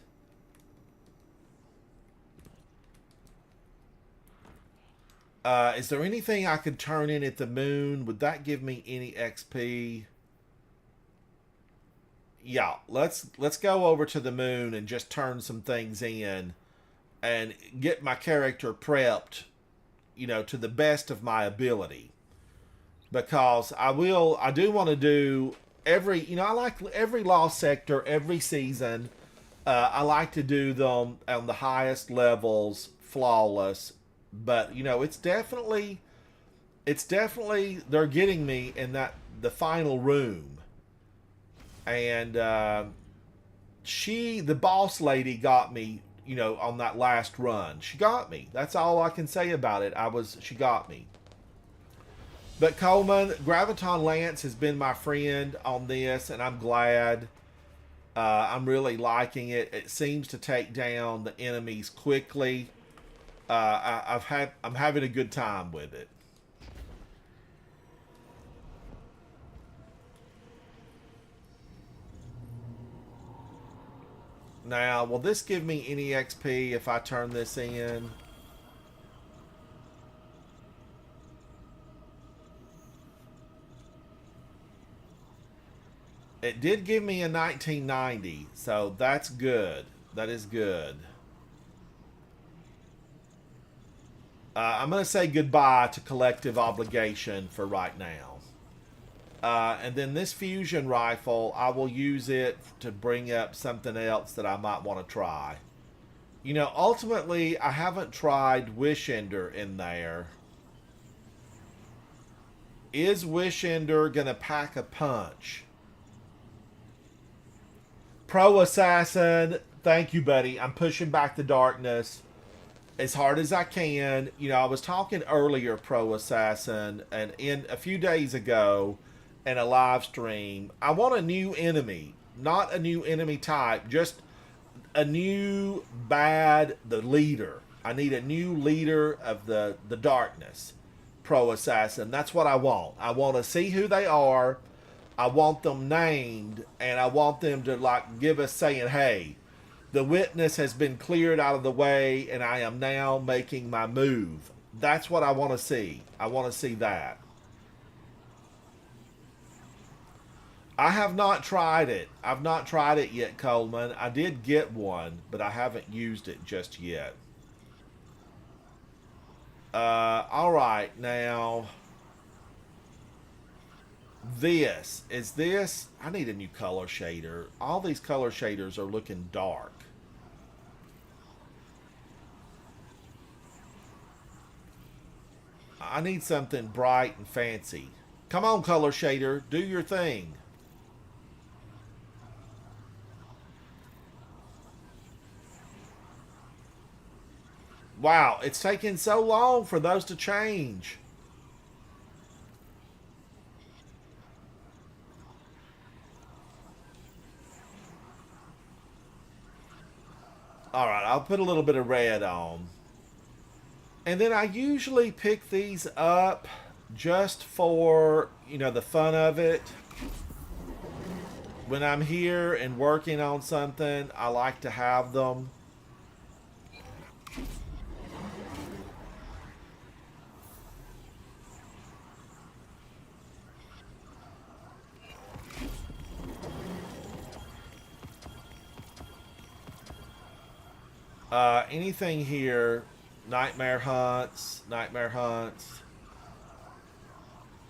Is there anything I could turn in at the moon? Would that give me any XP? Yeah, let's go over to the moon and just turn some things in and get my character prepped, you know, to the best of my ability. Because I do want to do I like every Lost Sector, every season. I like to do them on the highest levels, flawless. But, you know, it's definitely they're getting me in the final room. And the boss lady got me, you know, on that last run. She got me. That's all I can say about it. She got me. But Coleman, Graviton Lance has been my friend on this, and I'm glad. I'm really liking it. It seems to take down the enemies quickly. I'm having a good time with it. Now, will this give me any XP if I turn this in? It did give me a 1990, so that's good. That is good. I'm going to say goodbye to Collective Obligation for right now. And then this fusion rifle, I will use it to bring up something else that I might want to try. You know, ultimately, I haven't tried Wish Ender in there. Is Wish Ender going to pack a punch? Pro Assassin, thank you, buddy. I'm pushing back the darkness as hard as I can. You know, I was talking earlier, Pro Assassin, and in a few days ago in a live stream, I want a new enemy. Not a new enemy type, just a new the leader. I need a new leader of the darkness, Pro Assassin. That's what I want. I want to see who they are. I want them named, and I want them to, like, give us saying, hey, the witness has been cleared out of the way, and I am now making my move. That's what I want to see. I want to see that. I have not tried it. I've not tried it yet, Coleman. I did get one, but I haven't used it just yet. All right, now... I need a new color shader. All these color shaders are looking dark. I need something bright and fancy. Come on, color shader, do your thing. Wow, it's taking so long for those to change. All right, I'll put a little bit of red on. And then I usually pick these up just for, you know, the fun of it. When I'm here and working on something, I like to have them. Anything here? Nightmare hunts.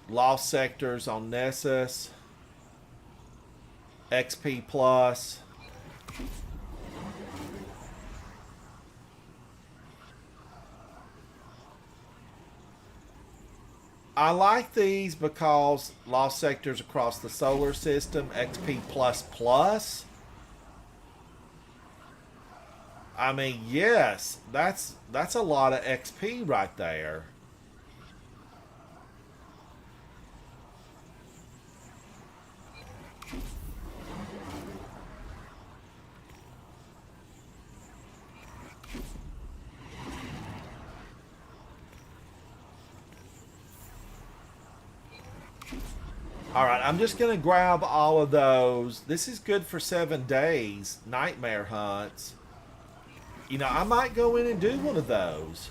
Lost sectors on Nessus. XP plus. I like these because lost sectors across the solar system, XP plus plus. I mean, yes, that's a lot of XP right there. All right, I'm just going to grab all of those. This is good for 7 days. Nightmare hunts. You know, I might go in and do one of those.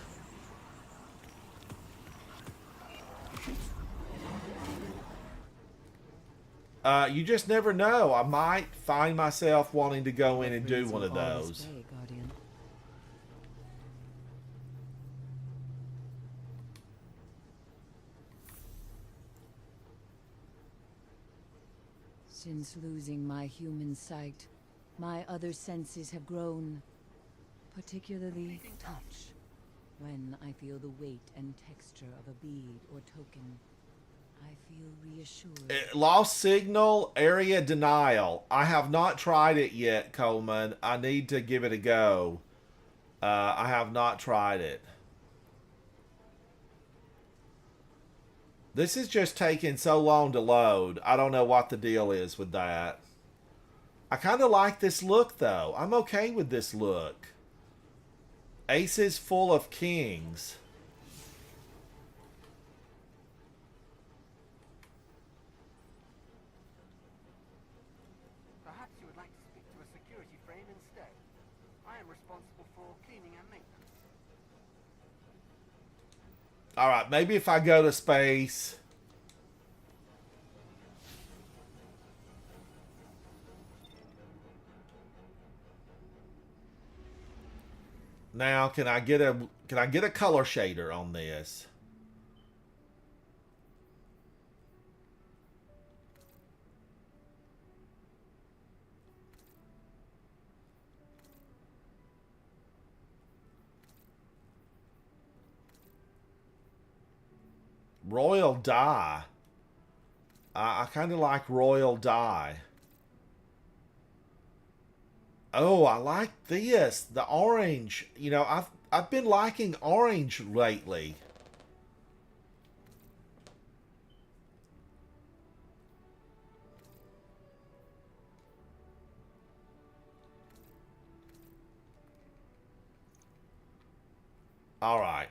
You just never know. I might find myself wanting to go in and do one of those. Since losing my human sight, my other senses have grown, particularly touch. When I feel the weight and texture of a bead or token, I feel reassured. Lost signal, area denial. I have not tried it yet, Coleman. I need to give it a go. I have not tried it. This is just taking so long to load. I don't know what the deal is with that. I kind of like this look, though. I'm okay with this look. Aces full of kings. Perhaps you would like to speak to a security frame instead. I am responsible for cleaning and maintenance. Alright, maybe if I go to space. Now, can I get a color shader on this? Royal dye. I kind of like royal dye. Oh, I like this. The orange. You know, I've been liking orange lately. All right.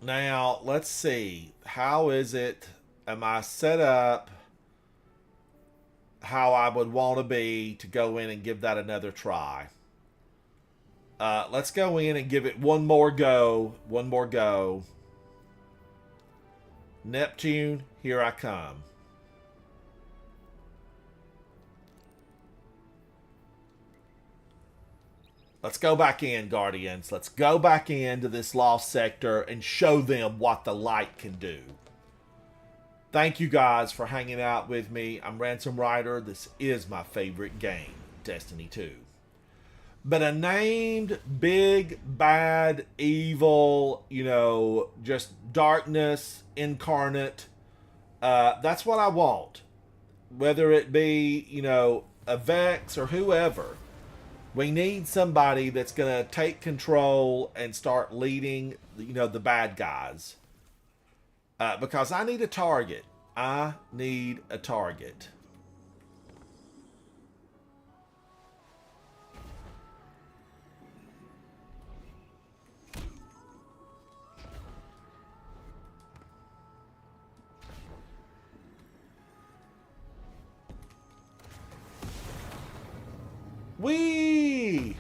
Now, let's see. How is it? Am I set up how I would want to be to go in and give that another try? Let's go in and give it one more go. One more go. Neptune, here I come. Let's go back in, Guardians. Let's go back into this lost sector and show them what the light can do. Thank you guys for hanging out with me. I'm Ransom Rider. This is my favorite game, Destiny 2. But a named big, bad, evil, you know, just darkness incarnate. That's what I want. Whether it be, you know, a Vex or whoever. We need somebody that's going to take control and start leading, you know, the bad guys. Because I need a target. I need a target. Whee!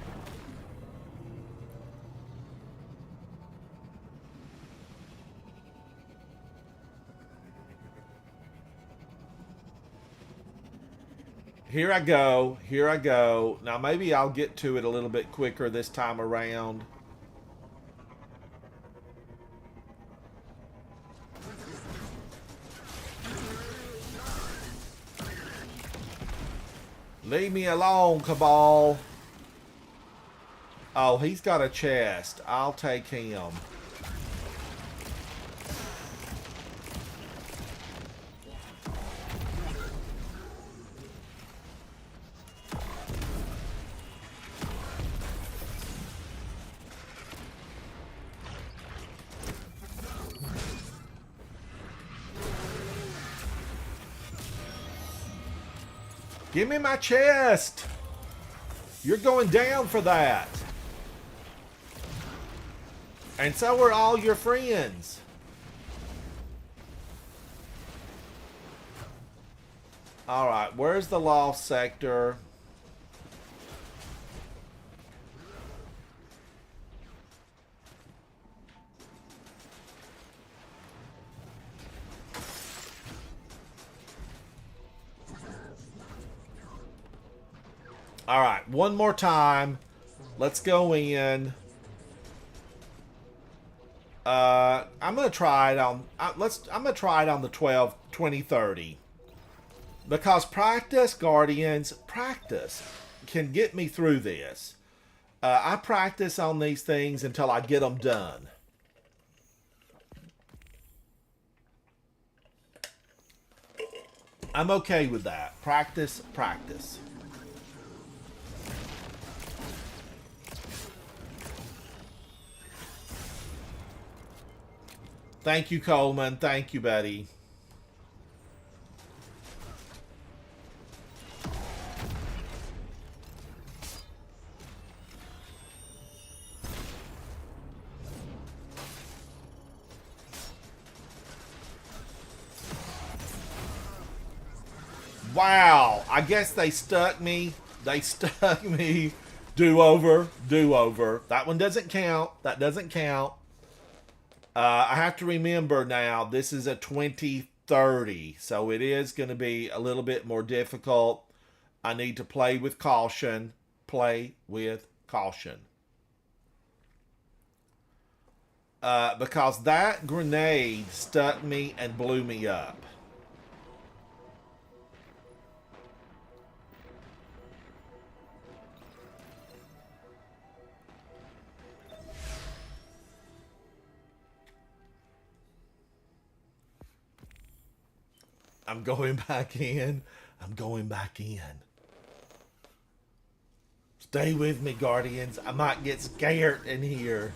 Here I go. Here I go. Now maybe I'll get to it a little bit quicker this time around. Leave me alone, Cabal. Oh, he's got a chest. I'll take him. Give me my chest. You're going down for that. And so are all your friends. All right, where's the lost sector? All right, one more time. Let's go in. I'm gonna try it on. I'm gonna try it on the 2030 because practice, Guardians, practice can get me through this. I practice on these things until I get them done. I'm okay with that. Practice, practice. Thank you, Coleman. Thank you, Betty. Wow. I guess they stuck me. They stuck me. Do-over. Do-over. That one doesn't count. That doesn't count. I have to remember now, this is a 2030, so it is going to be a little bit more difficult. I need to play with caution. Play with caution. Because that grenade stuck me and blew me up. I'm going back in. I'm going back in. Stay with me, Guardians. I might get scared in here.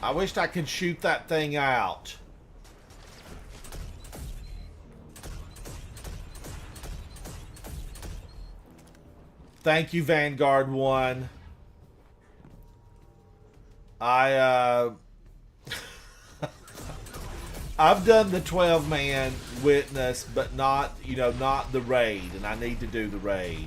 I wished I could shoot that thing out. Thank you, Vanguard 1. I've done the 12-man witness, but not, not the raid, and I need to do the raid.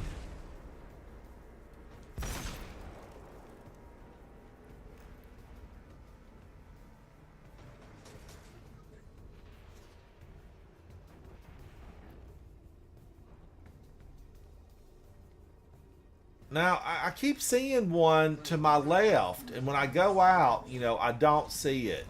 Now, I keep seeing one to my left, and when I go out, I don't see it.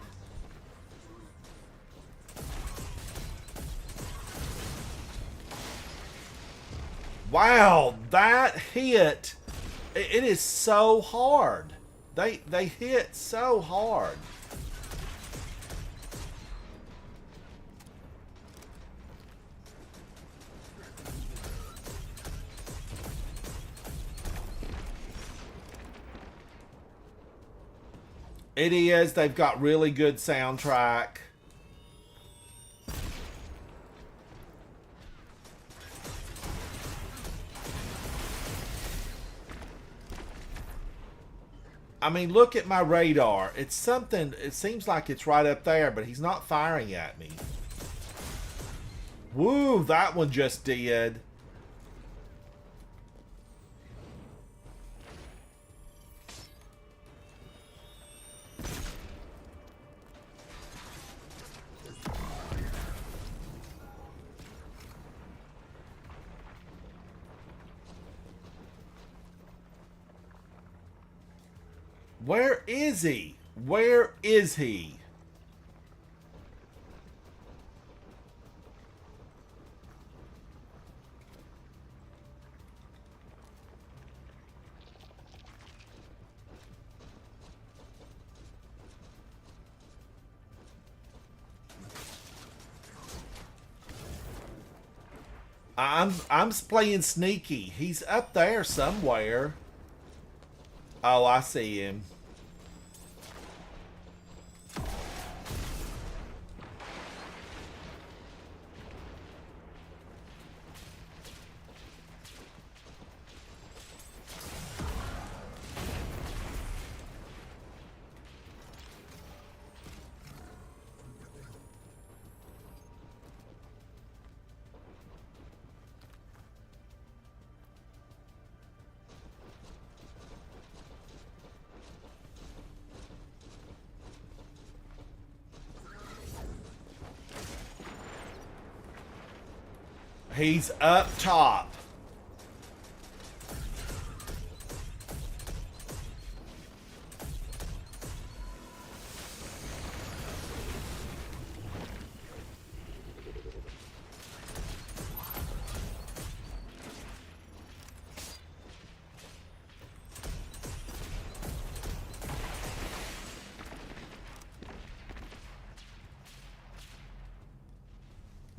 Wow, that hit, it is so hard. They hit so hard. It is. They've got really good soundtrack. I mean, look at my radar. It's something, it seems like it's right up there, but he's not firing at me. Woo, that one just did. Where is he? Where is he? I'm playing sneaky. He's up there somewhere. Oh, I see him. He's up top.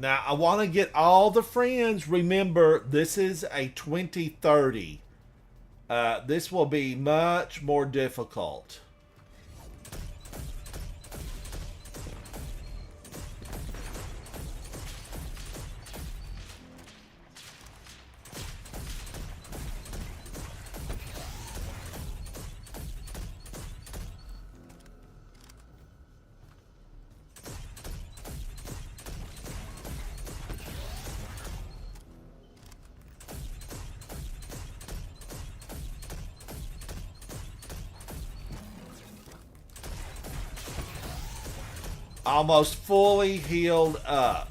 Now, I want to get all the friends. Remember, this is a 2030. This will be much more difficult. Almost fully healed up.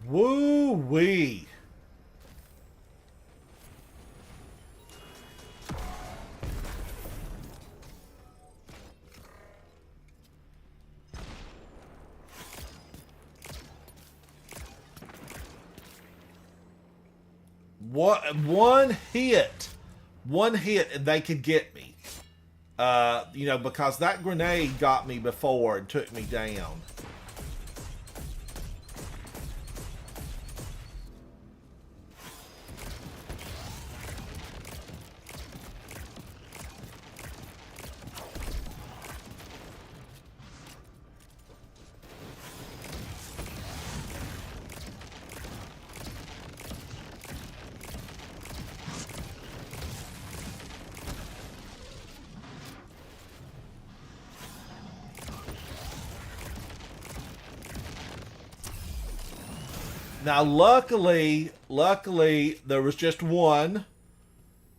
Woo-wee. What, one hit and they could get me. You know, because that grenade got me before and took me down. Now, luckily, there was just one,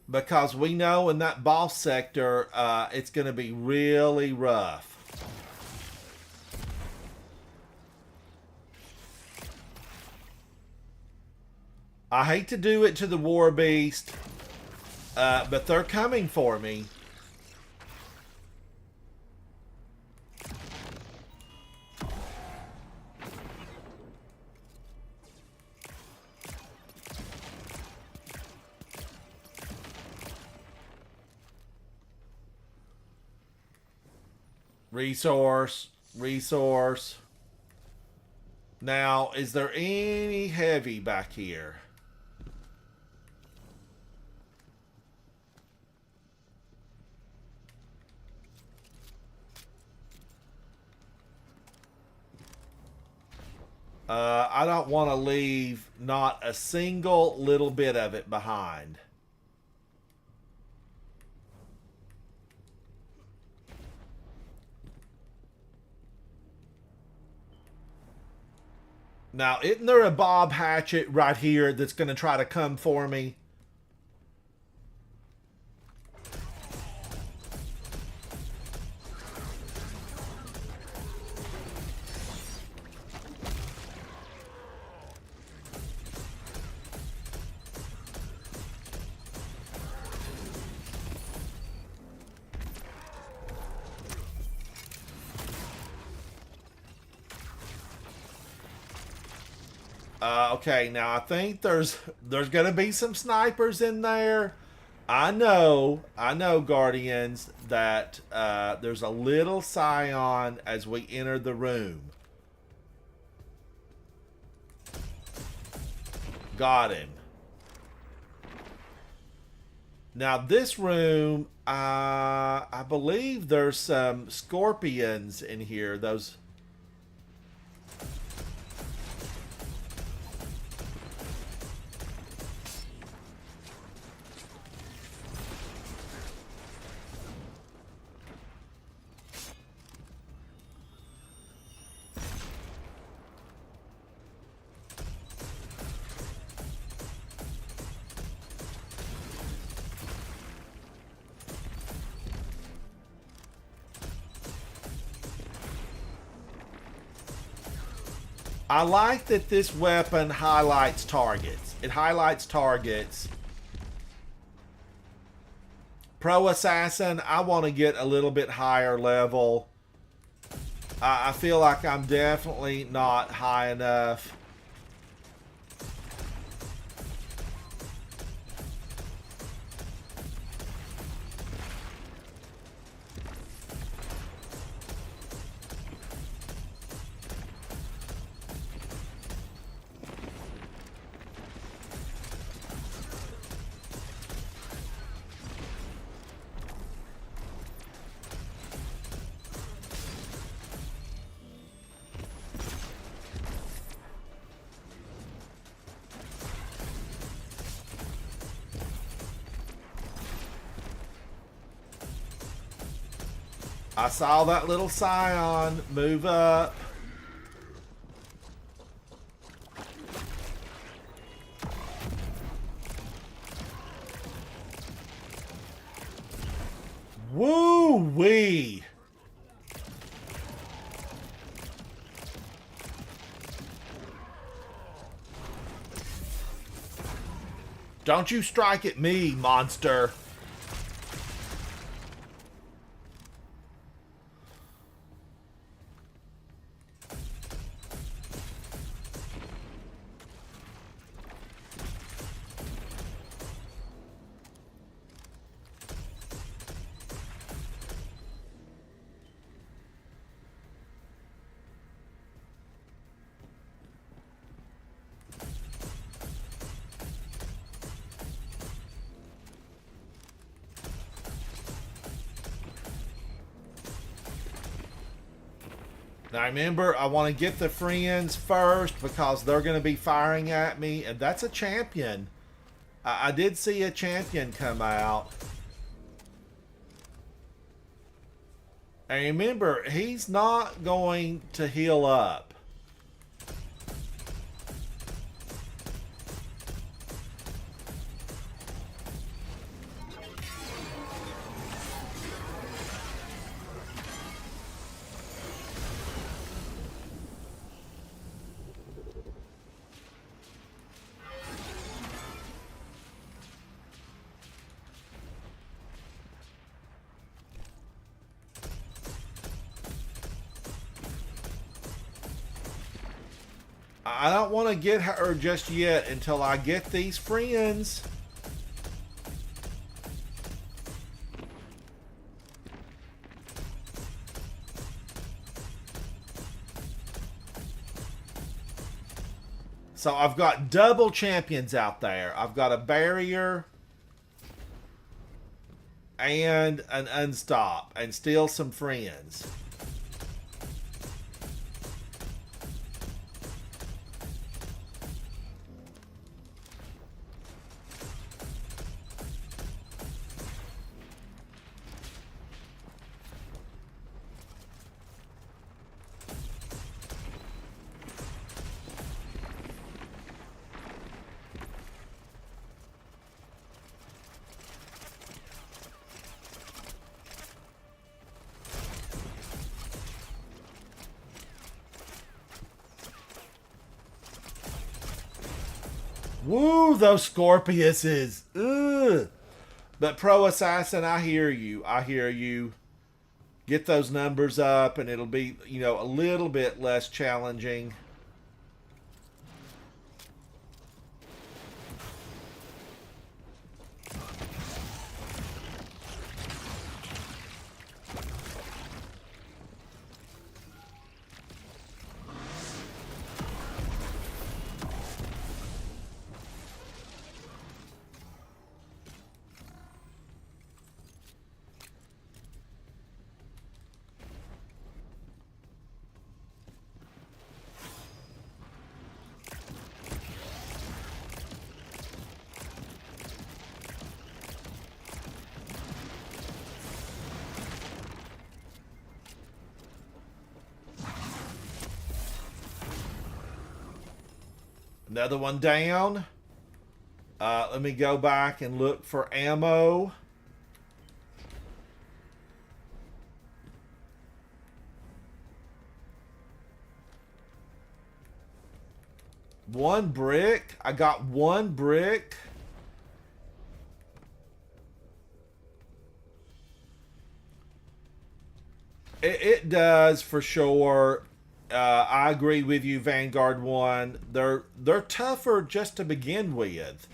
because we know in that boss sector, it's going to be really rough. I hate to do it to the War Beast. But they're coming for me. Resource. Now, is there any heavy back here? I don't want to leave not a single little bit of it behind. Now, isn't there a Bob Hatchet right here that's going to try to come for me? Okay, now I think there's gonna be some snipers in there. I know, Guardians, that there's a little Scion as we enter the room. Got him. Now this room, I believe there's some scorpions in here. Those. I like that this weapon highlights targets. It highlights targets. Pro Assassin, I want to get a little bit higher level. I feel like I'm definitely not high enough. I saw that little Scion move up. Woo-wee! Don't you strike at me, monster. Now remember, I want to get the friends first because they're going to be firing at me. And that's a champion. I did see a champion come out. And remember, he's not going to heal up. I don't want to get her just yet until I get these friends. So I've got double champions out there. I've got a barrier and an unstop and still some friends. Woo, those Scorpiuses. Ugh. But Pro Assassin, I hear you. I hear you. Get those numbers up and it'll be, you know, a little bit less challenging. Another one down. Let me go back and look for ammo. One brick. I got one brick. It does for sure. I agree with you, Vanguard 1. They're tougher just to begin with.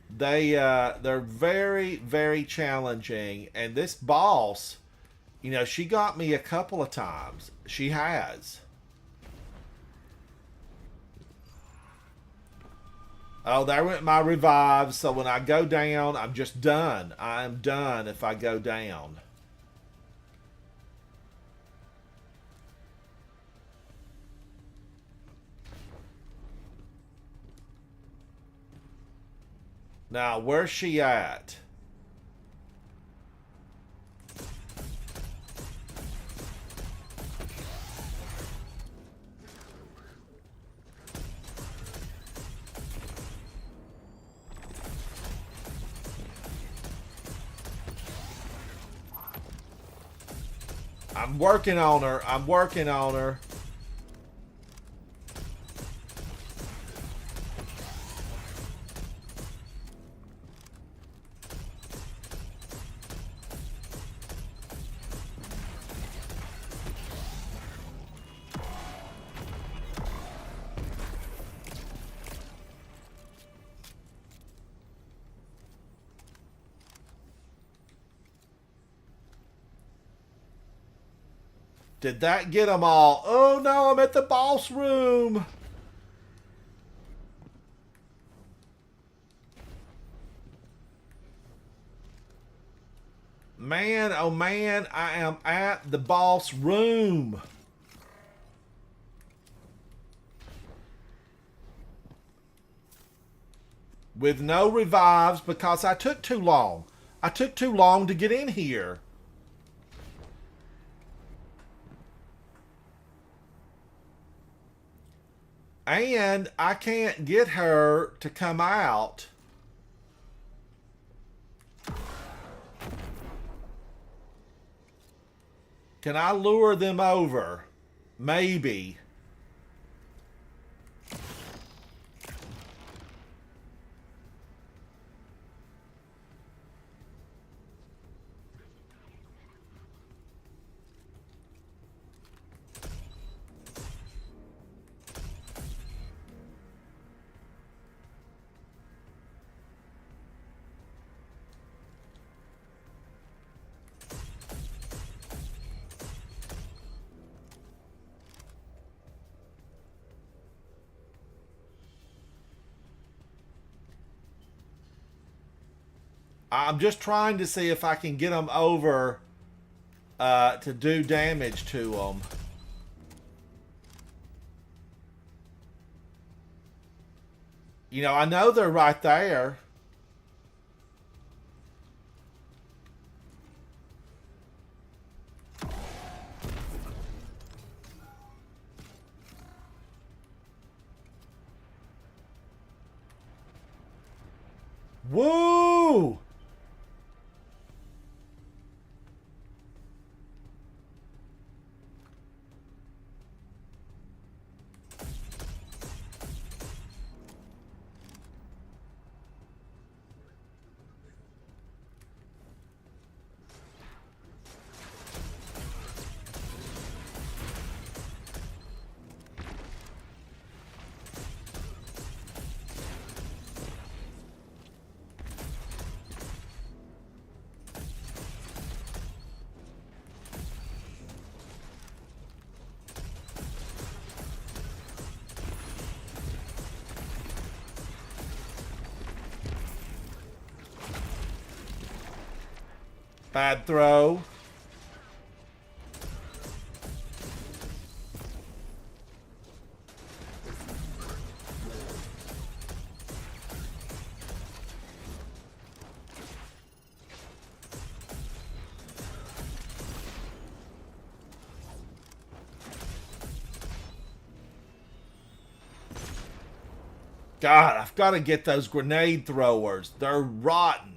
They're very, very challenging. And this boss, you know, she got me a couple of times. She has. Oh, there went my revives. So when I go down, I'm just done. I'm done if I go down. Now, where's she at? I'm working on her. I'm working on her. Did that get them all? Oh no, I'm at the boss room. Man, oh man, I am at the boss room. With no revives because I took too long. I took too long to get in here. And I can't get her to come out. Can I lure them over? Maybe. I'm just trying to see if I can get them over to do damage to them. You know, I know they're right there. Woo! Bad throw. God, I've got to get those grenade throwers. They're rotten.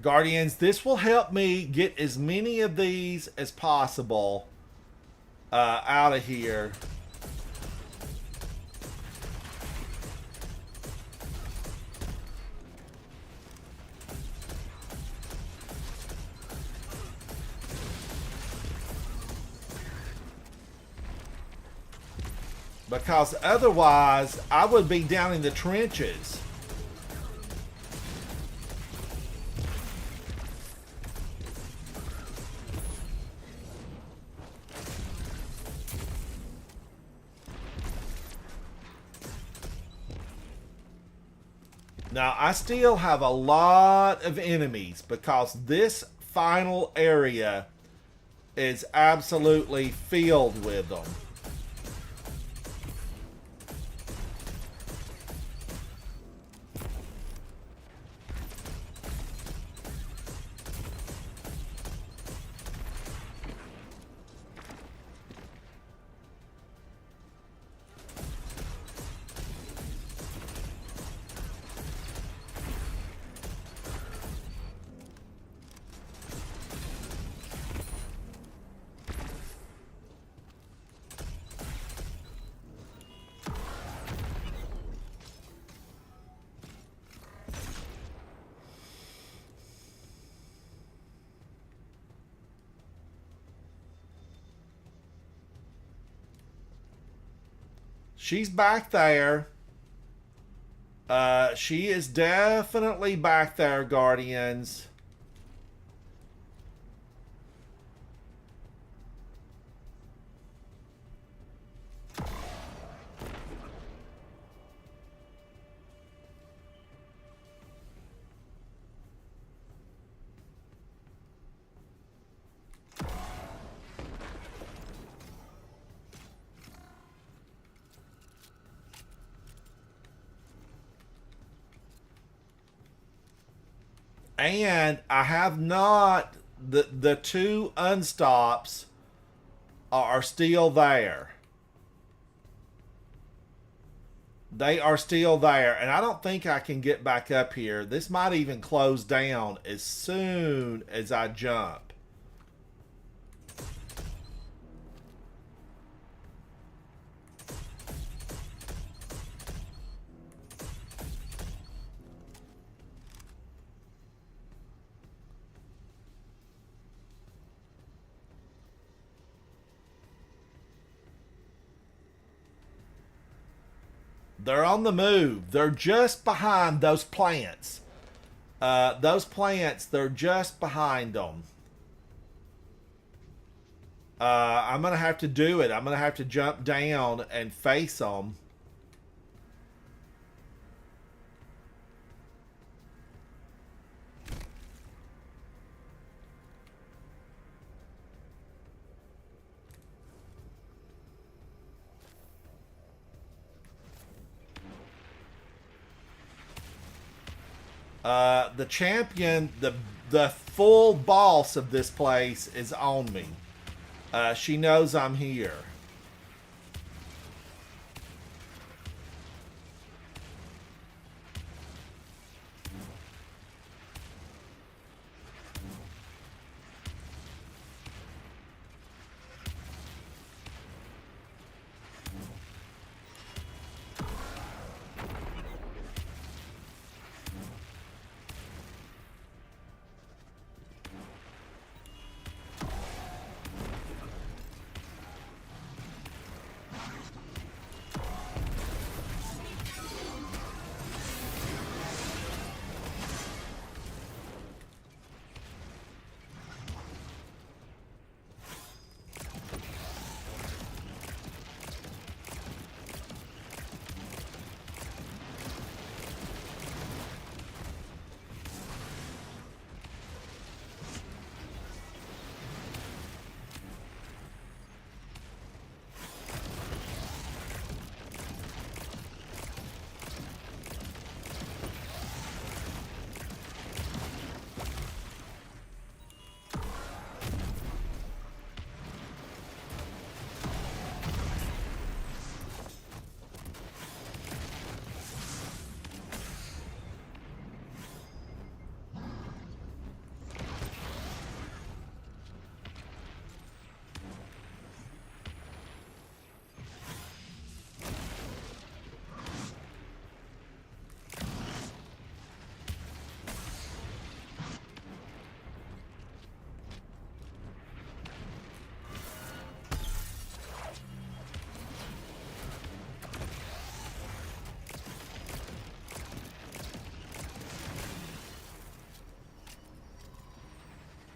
Guardians, this will help me get as many of these as possible out of here. Because otherwise, I would be down in the trenches. Now, I still have a lot of enemies because this final area is absolutely filled with them. She's back there. She is definitely back there, Guardians. And I have not, the two unstops are still there. They are still there, and I don't think I can get back up here. This might even close down as soon as I jump. They're on the move. They're just behind those plants. They're just behind them. I'm going to have to do it. I'm going to have to jump down and face them. The champion, the full boss of this place is on me. She knows I'm here.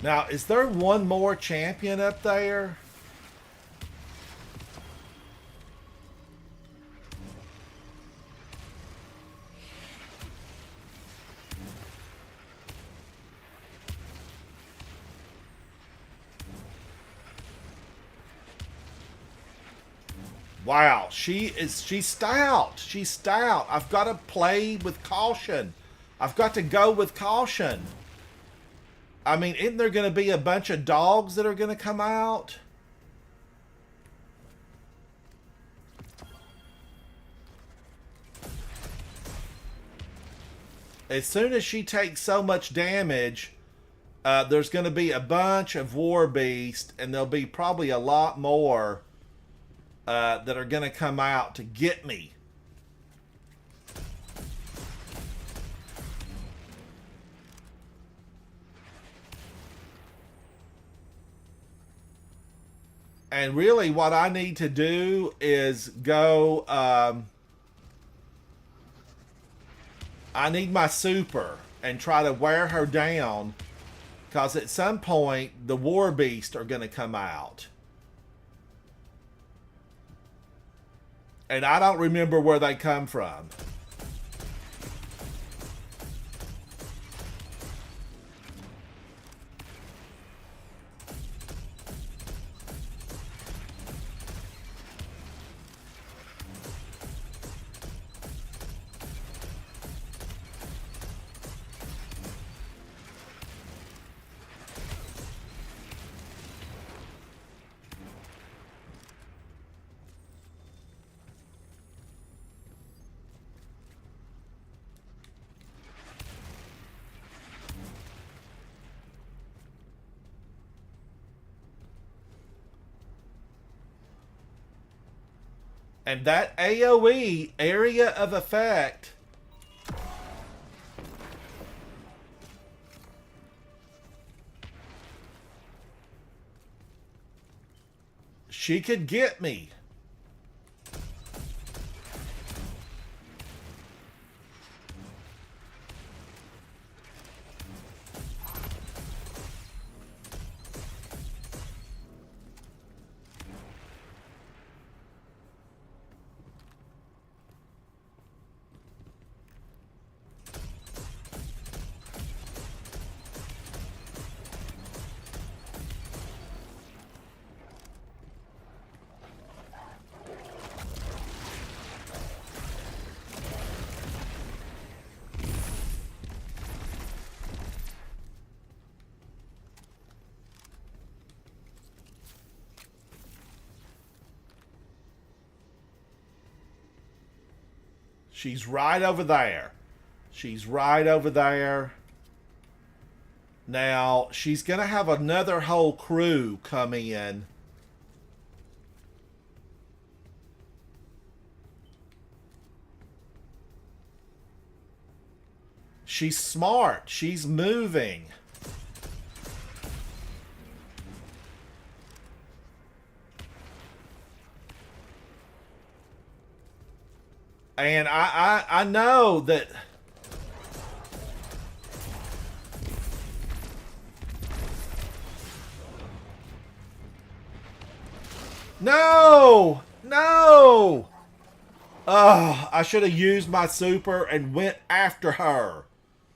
Now, is there one more champion up there? Wow, she's stout. She's stout. I've got to play with caution. I've got to go with caution. I mean, isn't there going to be a bunch of dogs that are going to come out? As soon as she takes so much damage, there's going to be a bunch of war beasts, and there'll be probably a lot more that are going to come out to get me. And really what I need to do is go... I need my super and try to wear her down, because at some point the war beasts are going to come out. And I don't remember where they come from. And that AoE, area of effect, she could get me. She's right over there. She's right over there. Now, she's going to have another whole crew come in. She's smart. She's moving. And I know that... No! No! Oh, I should have used my super and went after her.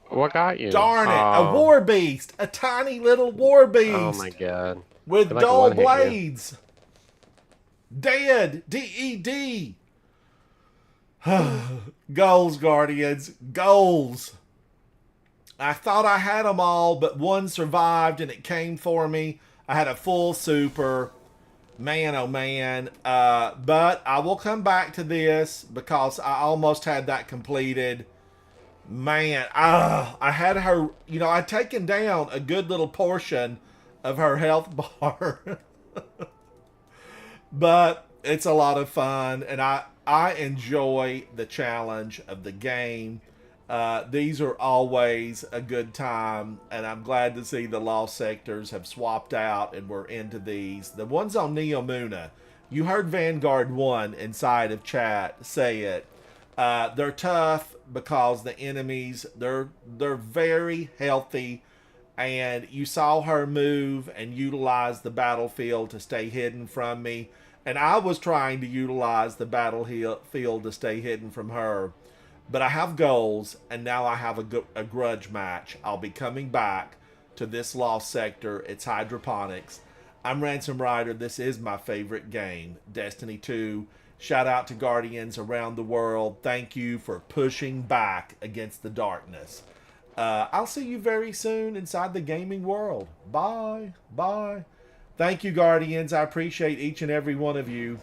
What got you? Darn it. A Oh. war beast. A tiny little war beast. Oh my god. With Feel like dull one hit you. blades. Dead. D-E-D. Goals, Guardians. Goals. I thought I had them all, but one survived and it came for me. I had a full super. Man, oh man. But I will come back to this because I almost had that completed. Man, I had her, you know, I'd taken down a good little portion of her health bar. But it's a lot of fun, and I enjoy the challenge of the game. These are always a good time, and I'm glad to see the Lost Sectors have swapped out and we're into these. The ones on Neomuna, you heard Vanguard 1 inside of chat say it. They're tough because the enemies, they're very healthy, and you saw her move and utilize the battlefield to stay hidden from me, and I was trying to utilize the battlefield to stay hidden from her. But I have goals, and now I have a grudge match. I'll be coming back to this Lost Sector. It's Hydroponics. I'm Ransom Rider. This is my favorite game, Destiny 2. Shout out to Guardians around the world. Thank you for pushing back against the darkness. I'll see you very soon inside the gaming world. Bye. Bye. Thank you, Guardians. I appreciate each and every one of you.